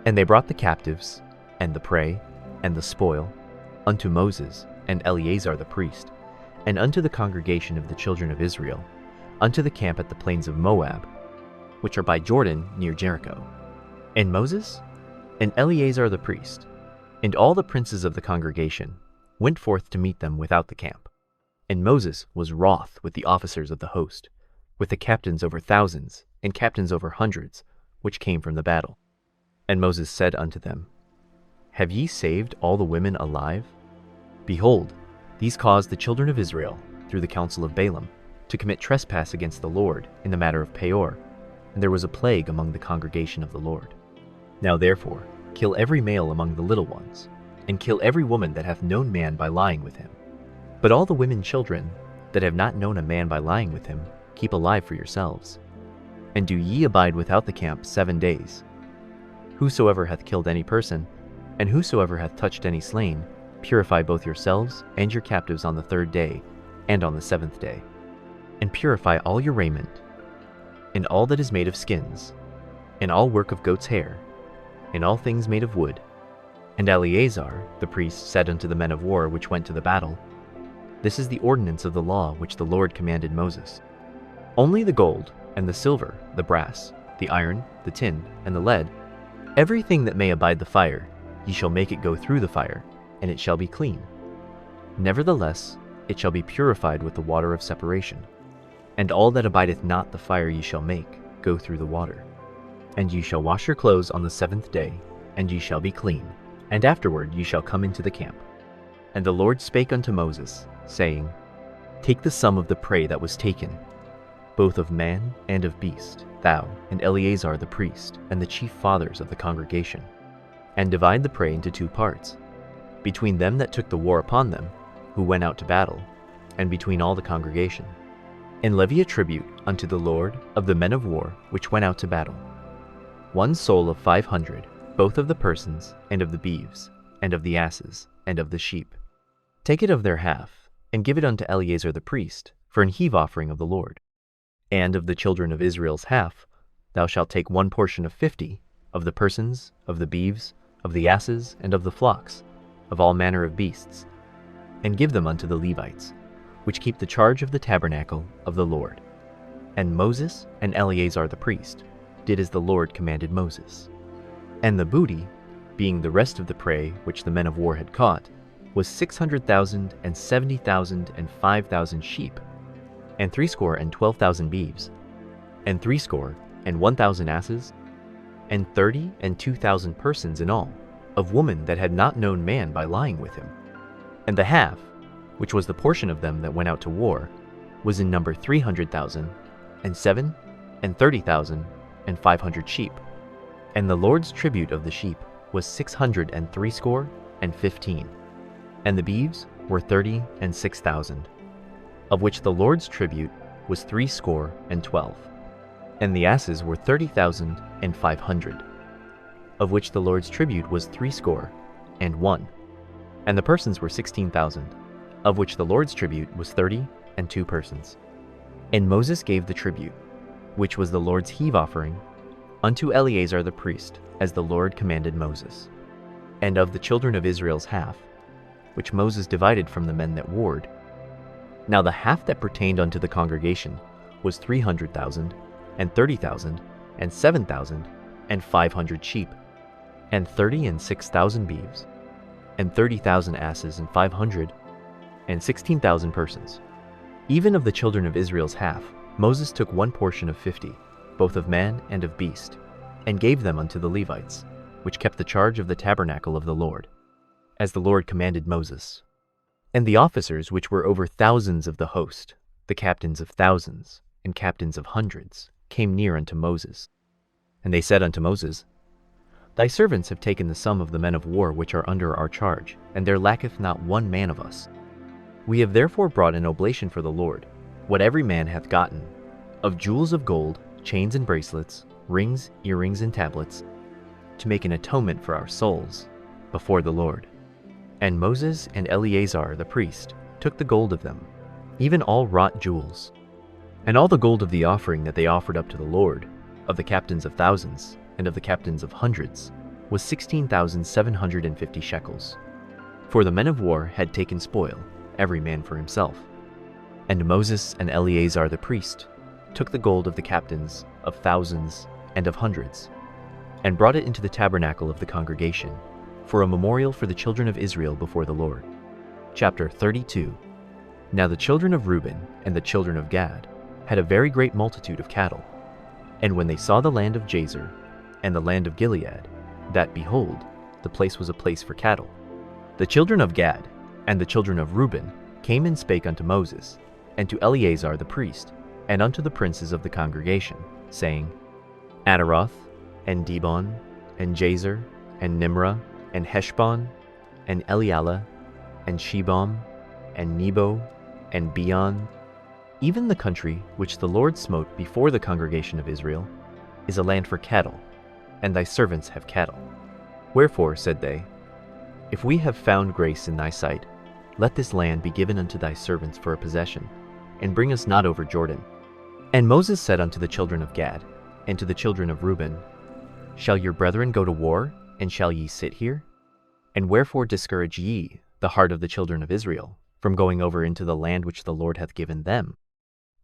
And they brought the captives, and the prey, and the spoil, unto Moses and Eleazar the priest, and unto the congregation of the children of Israel, unto the camp at the plains of Moab, which are by Jordan near Jericho. And Moses and Eleazar the priest, and all the princes of the congregation, went forth to meet them without the camp. And Moses was wroth with the officers of the host, with the captains over thousands, and captains over hundreds, which came from the battle. And Moses said unto them, Have ye saved all the women alive? Behold, these caused the children of Israel, through the counsel of Balaam, to commit trespass against the Lord in the matter of Peor, and there was a plague among the congregation of the Lord. Now therefore, kill every male among the little ones, and kill every woman that hath known man by lying with him. But all the women children that have not known a man by lying with him, keep alive for yourselves. And do ye abide without the camp 7 days. Whosoever hath killed any person, and whosoever hath touched any slain, purify both yourselves and your captives on the 3rd day, and on the 7th day. And purify all your raiment, and all that is made of skins, and all work of goat's hair, and all things made of wood. And Eleazar the priest said unto the men of war which went to the battle, This is the ordinance of the law which the Lord commanded Moses. Only the gold, and the silver, the brass, the iron, the tin, and the lead, everything that may abide the fire, ye shall make it go through the fire, and it shall be clean. Nevertheless, it shall be purified with the water of separation. And all that abideth not the fire ye shall make go through the water. And ye shall wash your clothes on the 7th day, and ye shall be clean, and afterward ye shall come into the camp. And the Lord spake unto Moses, saying, Take the sum of the prey that was taken, both of man and of beast, thou and Eleazar the priest, and the chief fathers of the congregation, and divide the prey into 2 parts, between them that took the war upon them, who went out to battle, and between all the congregation. And levy a tribute unto the Lord of the men of war which went out to battle, 1 soul of 500, both of the persons, and of the beeves, and of the asses, and of the sheep. Take it of their half, and give it unto Eleazar the priest, for an heave offering of the Lord. And of the children of Israel's half, thou shalt take 1 portion of 50, of the persons, of the beeves, of the asses, and of the flocks, of all manner of beasts, and give them unto the Levites, which keep the charge of the tabernacle of the Lord. And Moses and Eleazar the priest did as the Lord commanded Moses. And the booty, being the rest of the prey which the men of war had caught, was 600,000 and 70,000 and 5,000 sheep, and 12,000 beeves, and 1,000 asses, and 30 and 2,000 persons in all, of women that had not known man by lying with him. And the half, which was the portion of them that went out to war, was in number 300,000, and 30,000, and 500 sheep. And the Lord's tribute of the sheep was 615, and the beeves were 30 and 6,000, of which the Lord's tribute was 12, and the asses were 30,500, of which the Lord's tribute was 61, and the persons were 16,000, of which the Lord's tribute was 32 persons. And Moses gave the tribute, which was the Lord's heave offering, unto Eleazar the priest, as the Lord commanded Moses. And of the children of Israel's half, which Moses divided from the men that warred, now the half that pertained unto the congregation was 300,000, and 30,000, and 7,000, and 500 sheep, and 30 and 6,000 beeves, and 30,000 asses, and 500, and 16,000 persons. Even of the children of Israel's half, Moses took one portion of 50, both of man and of beast, and gave them unto the Levites, which kept the charge of the tabernacle of the Lord, as the Lord commanded Moses. And the officers which were over thousands of the host, the captains of thousands, and captains of hundreds, came near unto Moses. And they said unto Moses, Thy servants have taken the sum of the men of war which are under our charge, and there lacketh not one man of us. We have therefore brought an oblation for the Lord, what every man hath gotten, of jewels of gold, chains and bracelets, rings, earrings, and tablets, to make an atonement for our souls before the Lord. And Moses and Eleazar the priest took the gold of them, even all wrought jewels, and all the gold of the offering that they offered up to the Lord, of the captains of thousands, and of the captains of hundreds, was 16,750 shekels. For the men of war had taken spoil, every man for himself. And Moses and Eleazar the priest took the gold of the captains of thousands and of hundreds, and brought it into the tabernacle of the congregation, for a memorial for the children of Israel before the Lord. Chapter 32. Now the children of Reuben and the children of Gad had a very great multitude of cattle. And when they saw the land of Jazer and the land of Gilead, that, behold, the place was a place for cattle, the children of Gad and the children of Reuben came and spake unto Moses, and to Eleazar the priest, and unto the princes of the congregation, saying, Ataroth, and Dibon, and Jazer, and Nimrah, and Heshbon, and Elealeh, and Shebam, and Nebo, and Beon, even the country which the Lord smote before the congregation of Israel, is a land for cattle, and thy servants have cattle. Wherefore, said they, If we have found grace in thy sight, let this land be given unto thy servants for a possession, and bring us not over Jordan. And Moses said unto the children of Gad, and to the children of Reuben, Shall your brethren go to war, and shall ye sit here? And wherefore discourage ye the heart of the children of Israel from going over into the land which the Lord hath given them?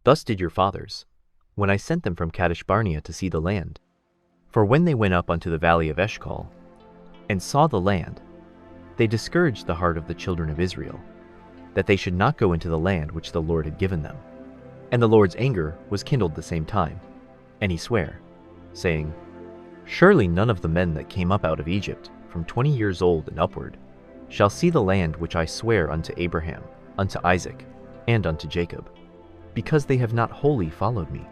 Thus did your fathers, when I sent them from Kadesh Barnea to see the land. For when they went up unto the valley of Eshcol, and saw the land, they discouraged the heart of the children of Israel, that they should not go into the land which the Lord had given them. And the Lord's anger was kindled the same time, and he sware, saying, Surely none of the men that came up out of Egypt, from 20 years old and upward, shall see the land which I swear unto Abraham, unto Isaac, and unto Jacob, because they have not wholly followed me,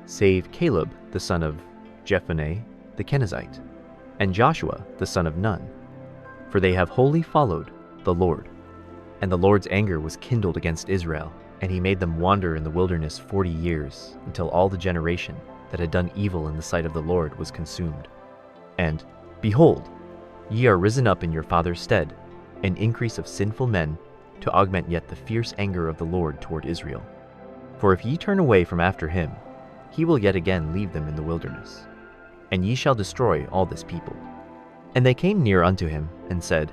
save Caleb the son of Jephunneh the Kenizzite, and Joshua the son of Nun, for they have wholly followed the Lord. And the Lord's anger was kindled against Israel, and he made them wander in the wilderness 40 years, until all the generation that had done evil in the sight of the Lord was consumed. And, behold, ye are risen up in your father's stead, an increase of sinful men, to augment yet the fierce anger of the Lord toward Israel. For if ye turn away from after him, he will yet again leave them in the wilderness, and ye shall destroy all this people. And they came near unto him, and said,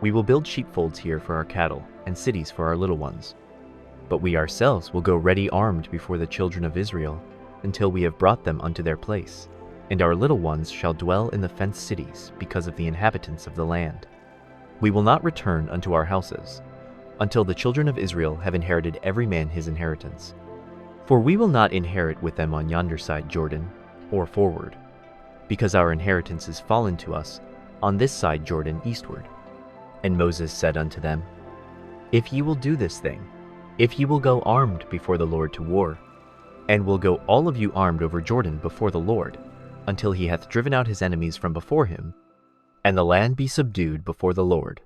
We will build sheepfolds here for our cattle, and cities for our little ones. But we ourselves will go ready armed before the children of Israel, until we have brought them unto their place, and our little ones shall dwell in the fenced cities because of the inhabitants of the land. We will not return unto our houses, until the children of Israel have inherited every man his inheritance, For we will not inherit with them on yonder side Jordan, or forward, because our inheritance is fallen to us on this side Jordan eastward. And Moses said unto them, If ye will do this thing, if ye will go armed before the Lord to war, and will go all of you armed over Jordan before the Lord, until he hath driven out his enemies from before him, and the land be subdued before the Lord,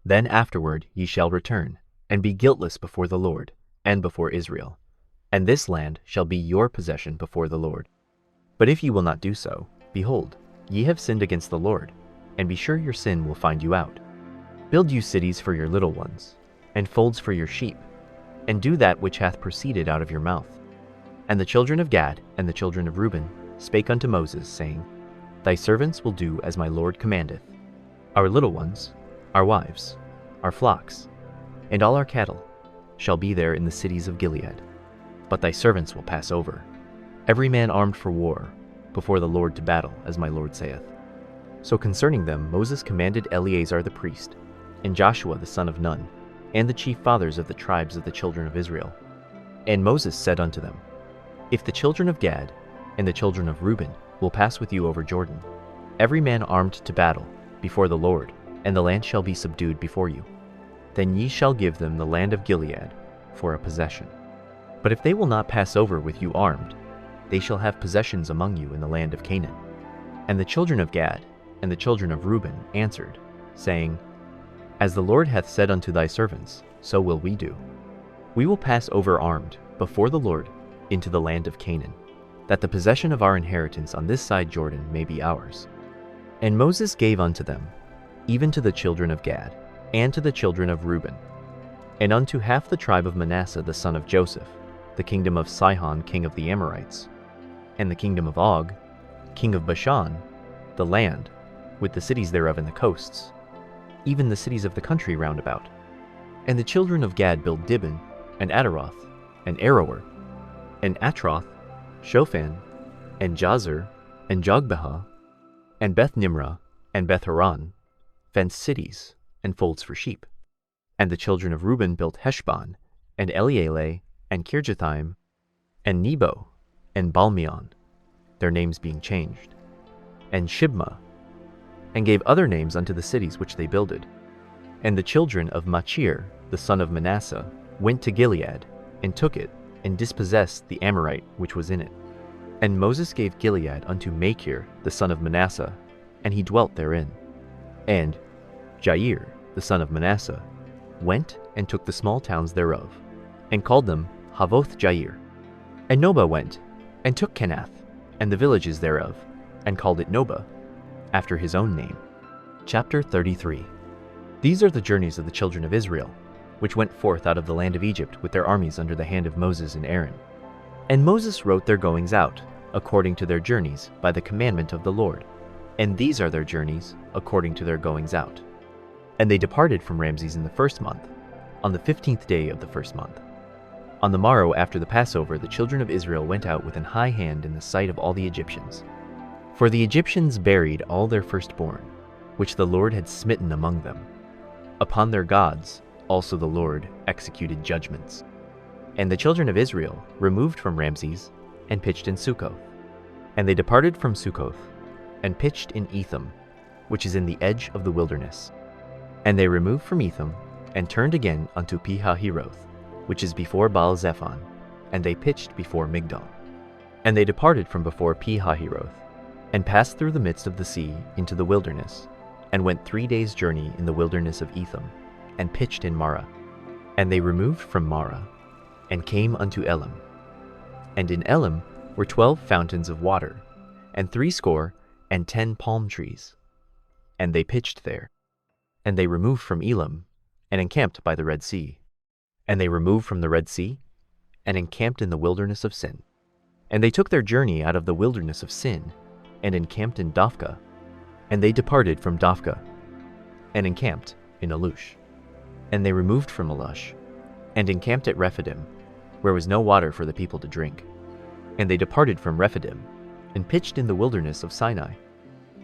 then afterward ye shall return, and be guiltless before the Lord, and before Israel, and this land shall be your possession before the Lord. But if ye will not do so, behold, ye have sinned against the Lord, and be sure your sin will find you out. Build you cities for your little ones, and folds for your sheep, and do that which hath proceeded out of your mouth. And the children of Gad and the children of Reuben spake unto Moses, saying, Thy servants will do as my Lord commandeth. Our little ones, our wives, our flocks, and all our cattle shall be there in the cities of Gilead. But thy servants will pass over, every man armed for war, before the Lord to battle, as my Lord saith. So concerning them Moses commanded Eleazar the priest, and Joshua the son of Nun, and the chief fathers of the tribes of the children of Israel. And Moses said unto them, If the children of Gad and the children of Reuben will pass with you over Jordan, every man armed to battle, before the Lord, and the land shall be subdued before you, then ye shall give them the land of Gilead for a possession. But if they will not pass over with you armed, they shall have possessions among you in the land of Canaan. And the children of Gad and the children of Reuben answered, saying, As the Lord hath said unto thy servants, so will we do. We will pass over armed before the Lord into the land of Canaan, that the possession of our inheritance on this side Jordan may be ours. And Moses gave unto them, even to the children of Gad, and to the children of Reuben, and unto half the tribe of Manasseh the son of Joseph, the kingdom of Sihon king of the Amorites, and the kingdom of Og, king of Bashan, the land, with the cities thereof in the coasts, even the cities of the country round about. And the children of Gad built Dibon, and Ataroth, and Aroer, and Atroth, Shophan, and Jazer, and Jogbehah, and Beth Nimrah, and Beth Horon, fenced cities, and folds for sheep. And the children of Reuben built Heshbon, and Elealeh, and Kirjathaim, and Nebo, and Balmeon, their names being changed, and Shibmah, and gave other names unto the cities which they builded. And the children of Machir, the son of Manasseh, went to Gilead, and took it, and dispossessed the Amorite which was in it. And Moses gave Gilead unto Machir, the son of Manasseh, and he dwelt therein. And Jair, the son of Manasseh, went and took the small towns thereof, and called them Havoth Jair. And Nobah went, and took Kenath, and the villages thereof, and called it Nobah, after his own name. Chapter 33. These are the journeys of the children of Israel, which went forth out of the land of Egypt with their armies under the hand of Moses and Aaron. And Moses wrote their goings out, according to their journeys, by the commandment of the Lord. And these are their journeys, according to their goings out. And they departed from Ramses in the 1st month, on the 15th day of the 1st month. On the morrow after the Passover the children of Israel went out with an high hand in the sight of all the Egyptians. For the Egyptians buried all their firstborn, which the Lord had smitten among them. Upon their gods also the Lord executed judgments. And the children of Israel removed from Ramses, and pitched in Succoth. And they departed from Succoth, and pitched in Etham, which is in the edge of the wilderness. And they removed from Etham, and turned again unto Pihahiroth, which is before Baal-Zephon, and they pitched before Migdol. And they departed from before Pihahiroth, and passed through the midst of the sea into the wilderness, and went 3 days' journey in the wilderness of Etham, and pitched in Marah. And they removed from Marah, and came unto Elim. And in Elim were 12 fountains of water, and 70 palm trees. And they pitched there. And they removed from Elim, and encamped by the Red Sea. And they removed from the Red Sea, and encamped in the wilderness of Sin. And they took their journey out of the wilderness of Sin, and encamped in Dophkah. And they departed from Dophkah, and encamped in Alush. And they removed from Alush, and encamped at Rephidim, where was no water for the people to drink. And they departed from Rephidim, and pitched in the wilderness of Sinai.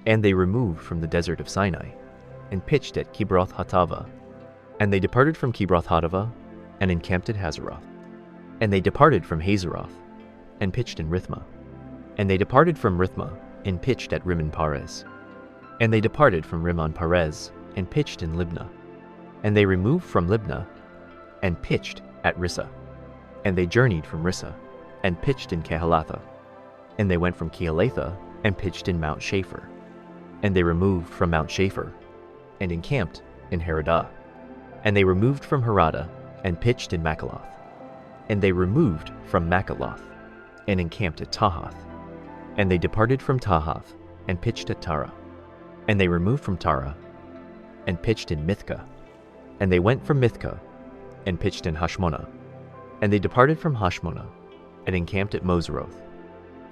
And they removed from the desert of Sinai, and pitched at Kibroth-Hattava. And they departed from Kibroth-Hattava, and encamped at Hazeroth. And they departed from Hazeroth, and pitched in Rithmah. And they departed from Rithmah, and pitched at Rimmon Perez. And they departed from Rimmon Perez, and pitched in Libnah. And they removed from Libnah, and pitched at Rissah. And they journeyed from Rissah, and pitched in Kehelatha. And they went from Kehelatha, and pitched in Mount Shapher. And they removed from Mount Shapher, and encamped in Haradah. And they removed from Haradah, and pitched in Makaloth. And they removed from Makaloth, and encamped at Tahath. And they departed from Tahath, and pitched at Tara. And they removed from Tara, and pitched in Mithkah. And they went from Mithkah, and pitched in Hashmonah. And they departed from Hashmonah, and encamped at Moseroth.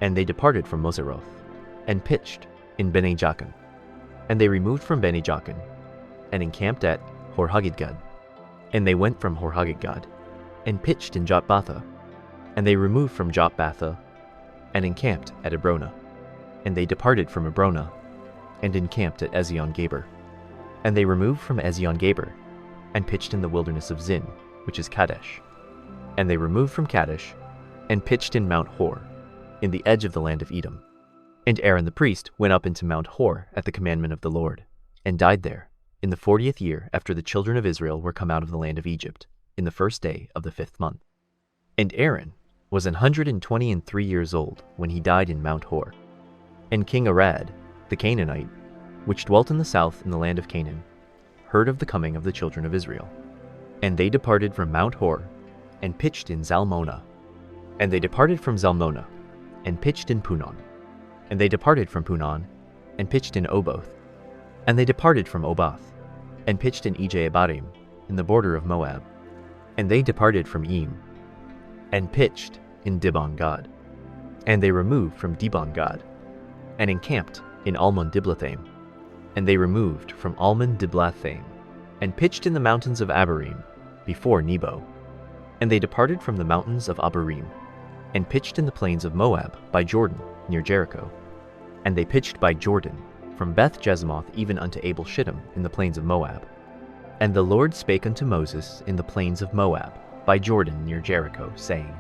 And they departed from Moseroth, and pitched in Bene Jaakan. And they removed from Bene Jaakan, and encamped at Horhagidgad. And they went from Horhagidgad, and pitched in Jotbatha. And they removed from Jotbatha, and encamped at Ebrona. And they departed from Ebrona, and encamped at Ezion-Geber. And they removed from Ezion-Geber, and pitched in the wilderness of Zin, which is Kadesh. And they removed from Kadesh, and pitched in Mount Hor, in the edge of the land of Edom. And Aaron the priest went up into Mount Hor at the commandment of the Lord, and died there, in the 40th year after the children of Israel were come out of the land of Egypt, in the 1st day of the 5th month. And Aaron was 123 years old when he died in Mount Hor. And King Arad, the Canaanite, which dwelt in the south in the land of Canaan, heard of the coming of the children of Israel. And they departed from Mount Hor, and pitched in Zalmonah. And they departed from Zalmonah, and pitched in Punon. And they departed from Punon, and pitched in Oboth. And they departed from Oboth, and pitched in Ejaibarim, in the border of Moab. And they departed from Eam, and pitched in Dibon-Gad. And they removed from Dibon-Gad, and encamped in Almon-Diblathaim. And they removed from Almon-Diblathaim, and pitched in the mountains of Abarim, before Nebo. And they departed from the mountains of Abarim, and pitched in the plains of Moab by Jordan, near Jericho. And they pitched by Jordan, from Beth-Jesmoth even unto Abel-Shittim in the plains of Moab. And the Lord spake unto Moses in the plains of Moab, by Jordan near Jericho, saying,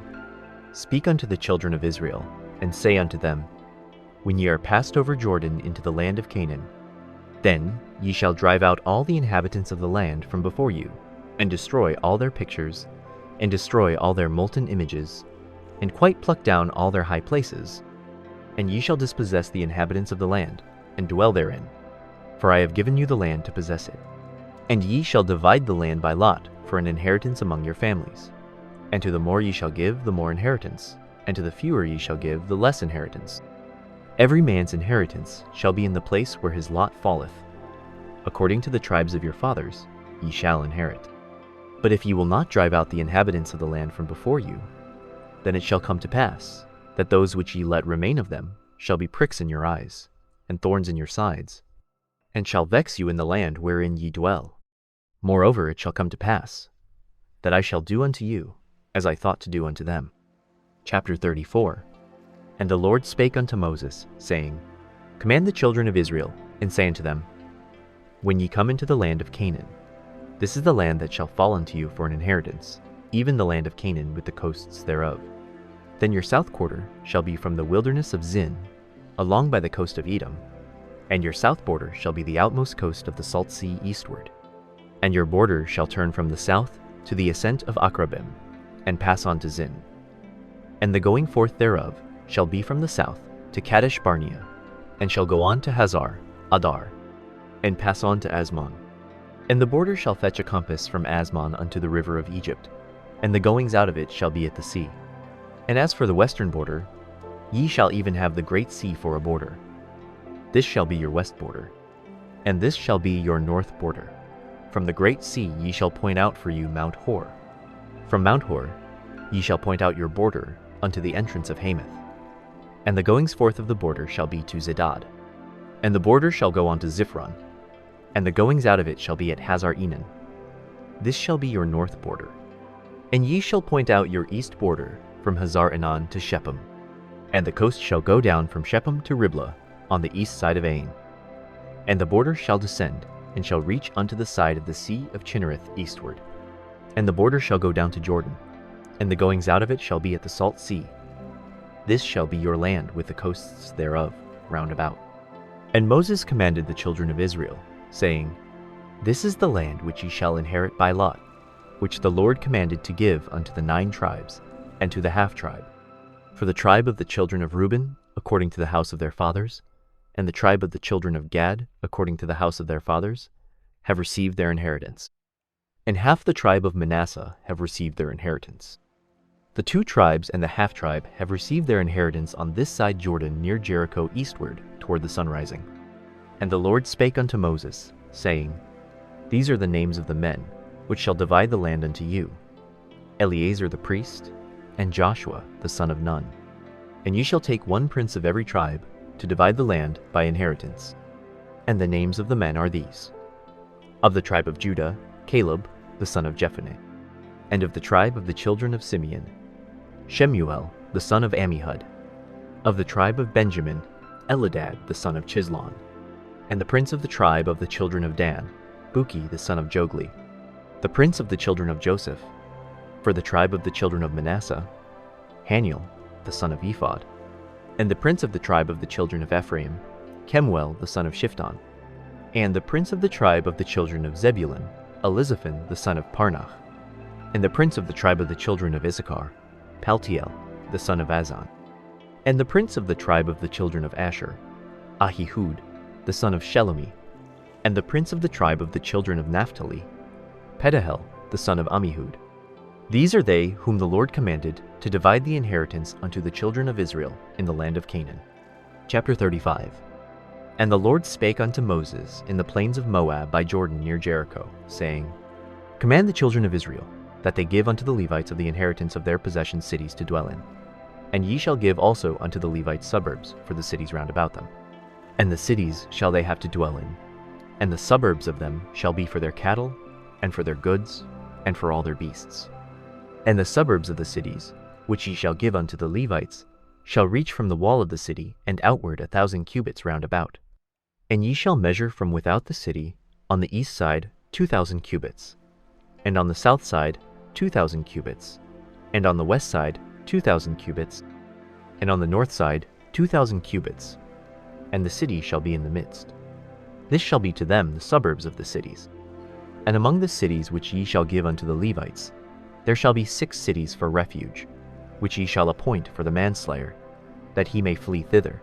Speak unto the children of Israel, and say unto them, When ye are passed over Jordan into the land of Canaan, then ye shall drive out all the inhabitants of the land from before you, and destroy all their pictures, and destroy all their molten images, and quite pluck down all their high places. And ye shall dispossess the inhabitants of the land, and dwell therein, for I have given you the land to possess it. And ye shall divide the land by lot for an inheritance among your families. And to the more ye shall give, the more inheritance, and to the fewer ye shall give, the less inheritance. Every man's inheritance shall be in the place where his lot falleth. According to the tribes of your fathers, ye shall inherit. But if ye will not drive out the inhabitants of the land from before you, then it shall come to pass, that those which ye let remain of them shall be pricks in your eyes, and thorns in your sides, and shall vex you in the land wherein ye dwell. Moreover it shall come to pass, that I shall do unto you, as I thought to do unto them. Chapter 34. And the Lord spake unto Moses, saying, Command the children of Israel, and say unto them, When ye come into the land of Canaan, this is the land that shall fall unto you for an inheritance, even the land of Canaan with the coasts thereof. Then your south quarter shall be from the wilderness of Zin, along by the coast of Edom, and your south border shall be the outmost coast of the salt sea eastward. And your border shall turn from the south to the ascent of Akrabim, and pass on to Zin. And the going forth thereof shall be from the south to Kadesh Barnea, and shall go on to Hazar Adar, and pass on to Asmon. And the border shall fetch a compass from Asmon unto the river of Egypt, and the goings out of it shall be at the sea. And as for the western border, ye shall even have the great sea for a border. This shall be your west border, and this shall be your north border. From the great sea ye shall point out for you Mount Hor. From Mount Hor ye shall point out your border unto the entrance of Hamath. And the goings forth of the border shall be to Zedad. And the border shall go on to Ziphron, and the goings out of it shall be at Hazar Enan. This shall be your north border. And ye shall point out your east border from Hazar Enan to Shechem. And the coast shall go down from Shechem to Riblah on the east side of Ain. And the border shall descend, and shall reach unto the side of the sea of Chinnereth eastward. And the border shall go down to Jordan, and the goings out of it shall be at the salt sea. This shall be your land with the coasts thereof round about. And Moses commanded the children of Israel, saying, This is the land which ye shall inherit by lot, which the Lord commanded to give unto the 9 tribes, and to the half-tribe. For the tribe of the children of Reuben, according to the house of their fathers, and the tribe of the children of Gad, according to the house of their fathers, have received their inheritance. And half the tribe of Manasseh have received their inheritance. The 2 tribes and the half-tribe have received their inheritance on this side Jordan near Jericho eastward toward the sunrising. And the Lord spake unto Moses, saying, These are the names of the men which shall divide the land unto you, Eleazar the priest, and Joshua the son of Nun. And ye shall take 1 prince of every tribe to divide the land by inheritance. And the names of the men are these: of the tribe of Judah, Caleb the son of Jephunneh; and of the tribe of the children of Simeon, Shemuel the son of Ammihud; of the tribe of Benjamin, Elidad the son of Chislon; and the prince of the tribe of the children of Dan, Buki the son of Jogli; the prince of the children of Joseph, for the tribe of the children of Manasseh, Haniel the son of Ephod; and the prince of the tribe of the children of Ephraim, Kemuel the son of Shifton; and the prince of the tribe of the children of Zebulun, Elizaphan the son of Parnach; and the prince of the tribe of the children of Issachar, Paltiel the son of Azan; and the prince of the tribe of the children of Asher, Ahihud the son of Shelomi; and the prince of the tribe of the children of Naphtali, Pedahel the son of Ammihud. These are they whom the Lord commanded to divide the inheritance unto the children of Israel in the land of Canaan. Chapter 35. And the Lord spake unto Moses in the plains of Moab by Jordan near Jericho, saying, Command the children of Israel, that they give unto the Levites of the inheritance of their possession cities to dwell in. And ye shall give also unto the Levites suburbs for the cities round about them. And the cities shall they have to dwell in, and the suburbs of them shall be for their cattle, and for their goods, and for all their beasts. And the suburbs of the cities, which ye shall give unto the Levites, shall reach from the wall of the city and outward 1,000 cubits round about. And ye shall measure from without the city, on the east side 2,000 cubits, and on the south side 2,000 cubits, and on the west side 2,000 cubits, and on the north side 2,000 cubits, and the city shall be in the midst. This shall be to them the suburbs of the cities. And among the cities which ye shall give unto the Levites, there shall be 6 cities for refuge, which ye shall appoint for the manslayer, that he may flee thither,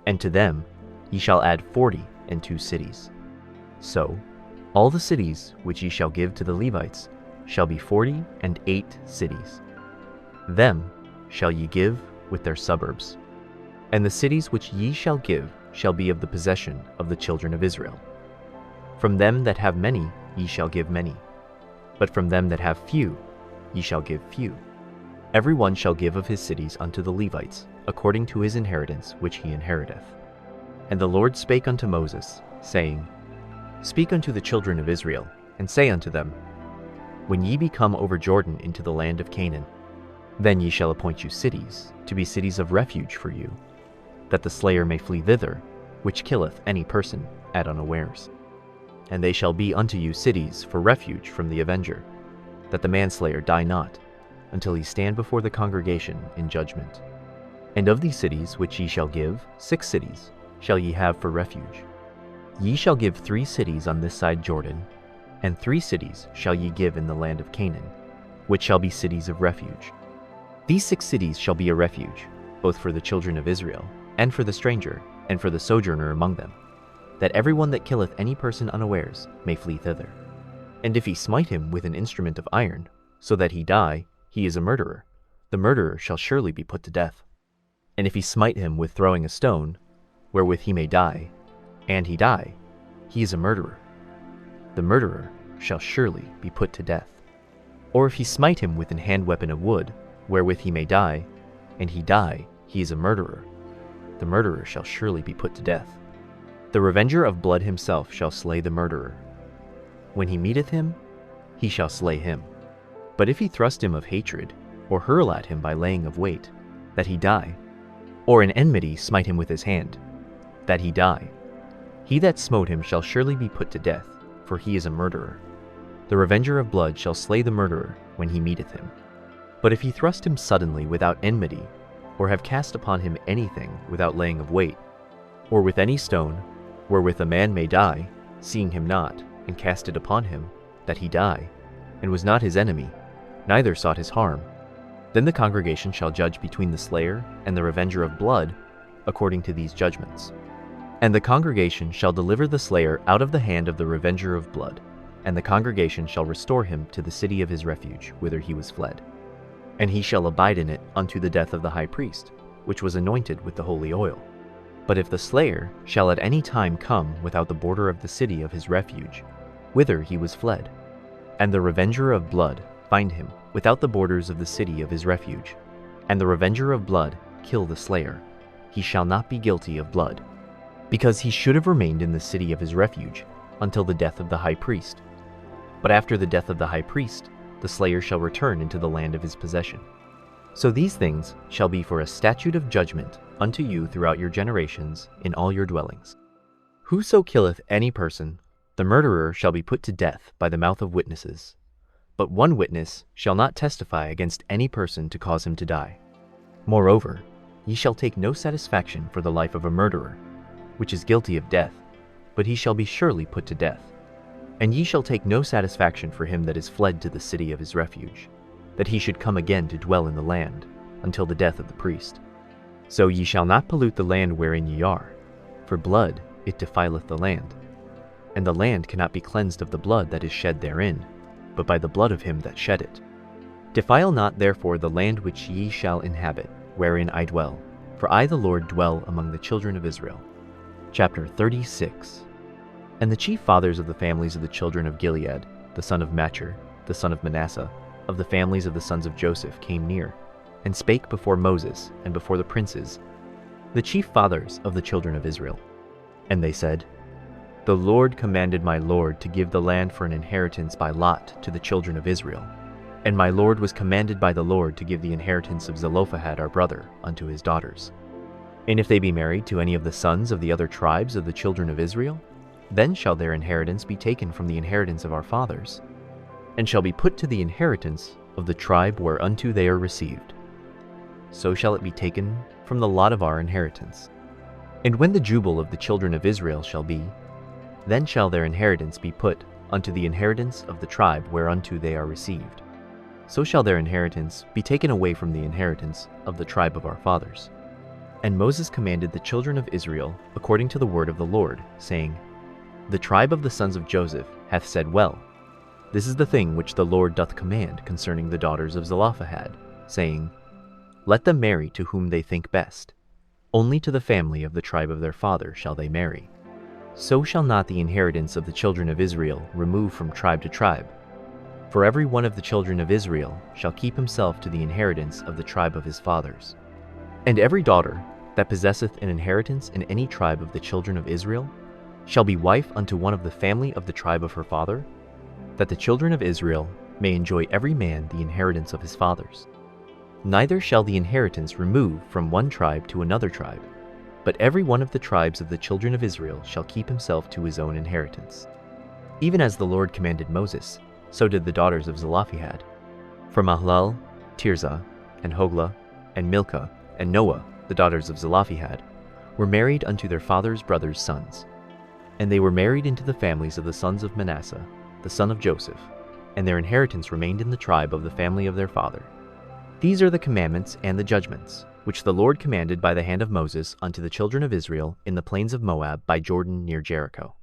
and to them ye shall add 42 cities. So all the cities which ye shall give to the Levites shall be 48 cities. Them shall ye give with their suburbs. And the cities which ye shall give shall be of the possession of the children of Israel. From them that have many ye shall give many, but from them that have few ye shall give few. Every one shall give of his cities unto the Levites, according to his inheritance which he inheriteth. And the Lord spake unto Moses, saying, Speak unto the children of Israel, and say unto them, When ye be come over Jordan into the land of Canaan, then ye shall appoint you cities, to be cities of refuge for you, that the slayer may flee thither, which killeth any person at unawares. And they shall be unto you cities for refuge from the avenger, that the manslayer die not, until he stand before the congregation in judgment. And of these cities which ye shall give, 6 cities shall ye have for refuge. Ye shall give 3 cities on this side Jordan, and 3 cities shall ye give in the land of Canaan, which shall be cities of refuge. These 6 cities shall be a refuge, both for the children of Israel, and for the stranger, and for the sojourner among them, that every one that killeth any person unawares may flee thither. And if he smite him with an instrument of iron, so that he die, he is a murderer. The murderer shall surely be put to death. And if he smite him with throwing a stone, wherewith he may die, and he die, he is a murderer. The murderer shall surely be put to death. Or if he smite him with an hand weapon of wood, wherewith he may die, and he die, he is a murderer. The murderer shall surely be put to death. The revenger of blood himself shall slay the murderer. When he meeteth him, he shall slay him. But if he thrust him of hatred, or hurl at him by laying of weight, that he die, or in enmity smite him with his hand, that he die, he that smote him shall surely be put to death, for he is a murderer. The revenger of blood shall slay the murderer when he meeteth him. But if he thrust him suddenly without enmity, or have cast upon him anything without laying of weight, or with any stone, wherewith a man may die, seeing him not, and cast it upon him, that he die, and was not his enemy, neither sought his harm, then the congregation shall judge between the slayer and the revenger of blood, according to these judgments. And the congregation shall deliver the slayer out of the hand of the revenger of blood, and the congregation shall restore him to the city of his refuge, whither he was fled. And he shall abide in it unto the death of the high priest, which was anointed with the holy oil. But if the slayer shall at any time come without the border of the city of his refuge, whither he was fled, and the revenger of blood find him without the borders of the city of his refuge, and the revenger of blood kill the slayer, he shall not be guilty of blood, because he should have remained in the city of his refuge until the death of the high priest. But after the death of the high priest, the slayer shall return into the land of his possession. So these things shall be for a statute of judgment unto you throughout your generations in all your dwellings. Whoso killeth any person, the murderer shall be put to death by the mouth of witnesses. But one witness shall not testify against any person to cause him to die. Moreover, ye shall take no satisfaction for the life of a murderer, which is guilty of death, but he shall be surely put to death. And ye shall take no satisfaction for him that is fled to the city of his refuge, that he should come again to dwell in the land, until the death of the priest. So ye shall not pollute the land wherein ye are, for blood it defileth the land. And the land cannot be cleansed of the blood that is shed therein, but by the blood of him that shed it. Defile not therefore the land which ye shall inhabit, wherein I dwell, for I the Lord dwell among the children of Israel. Chapter 36. And the chief fathers of the families of the children of Gilead, the son of Machir, the son of Manasseh, of the families of the sons of Joseph, came near, and spake before Moses and before the princes, the chief fathers of the children of Israel. And they said, The Lord commanded my Lord to give the land for an inheritance by lot to the children of Israel. And my Lord was commanded by the Lord to give the inheritance of Zelophehad our brother unto his daughters. And if they be married to any of the sons of the other tribes of the children of Israel, then shall their inheritance be taken from the inheritance of our fathers, and shall be put to the inheritance of the tribe whereunto they are received. So shall it be taken from the lot of our inheritance. And when the jubile of the children of Israel shall be, then shall their inheritance be put unto the inheritance of the tribe whereunto they are received. So shall their inheritance be taken away from the inheritance of the tribe of our fathers. And Moses commanded the children of Israel according to the word of the Lord, saying, The tribe of the sons of Joseph hath said well, This is the thing which the Lord doth command concerning the daughters of Zelophehad, saying, Let them marry to whom they think best. Only to the family of the tribe of their father shall they marry. So shall not the inheritance of the children of Israel remove from tribe to tribe. For every one of the children of Israel shall keep himself to the inheritance of the tribe of his fathers. And every daughter that possesseth an inheritance in any tribe of the children of Israel shall be wife unto one of the family of the tribe of her father, that the children of Israel may enjoy every man the inheritance of his fathers. Neither shall the inheritance remove from one tribe to another tribe, but every one of the tribes of the children of Israel shall keep himself to his own inheritance. Even as the Lord commanded Moses, so did the daughters of Zelophehad. For Mahlah, Tirzah, and Hoglah, and Milcah, and Noah, the daughters of Zelophehad, were married unto their father's brothers' sons. And they were married into the families of the sons of Manasseh, the son of Joseph, and their inheritance remained in the tribe of the family of their father. These are the commandments and the judgments, which the Lord commanded by the hand of Moses unto the children of Israel in the plains of Moab by Jordan near Jericho.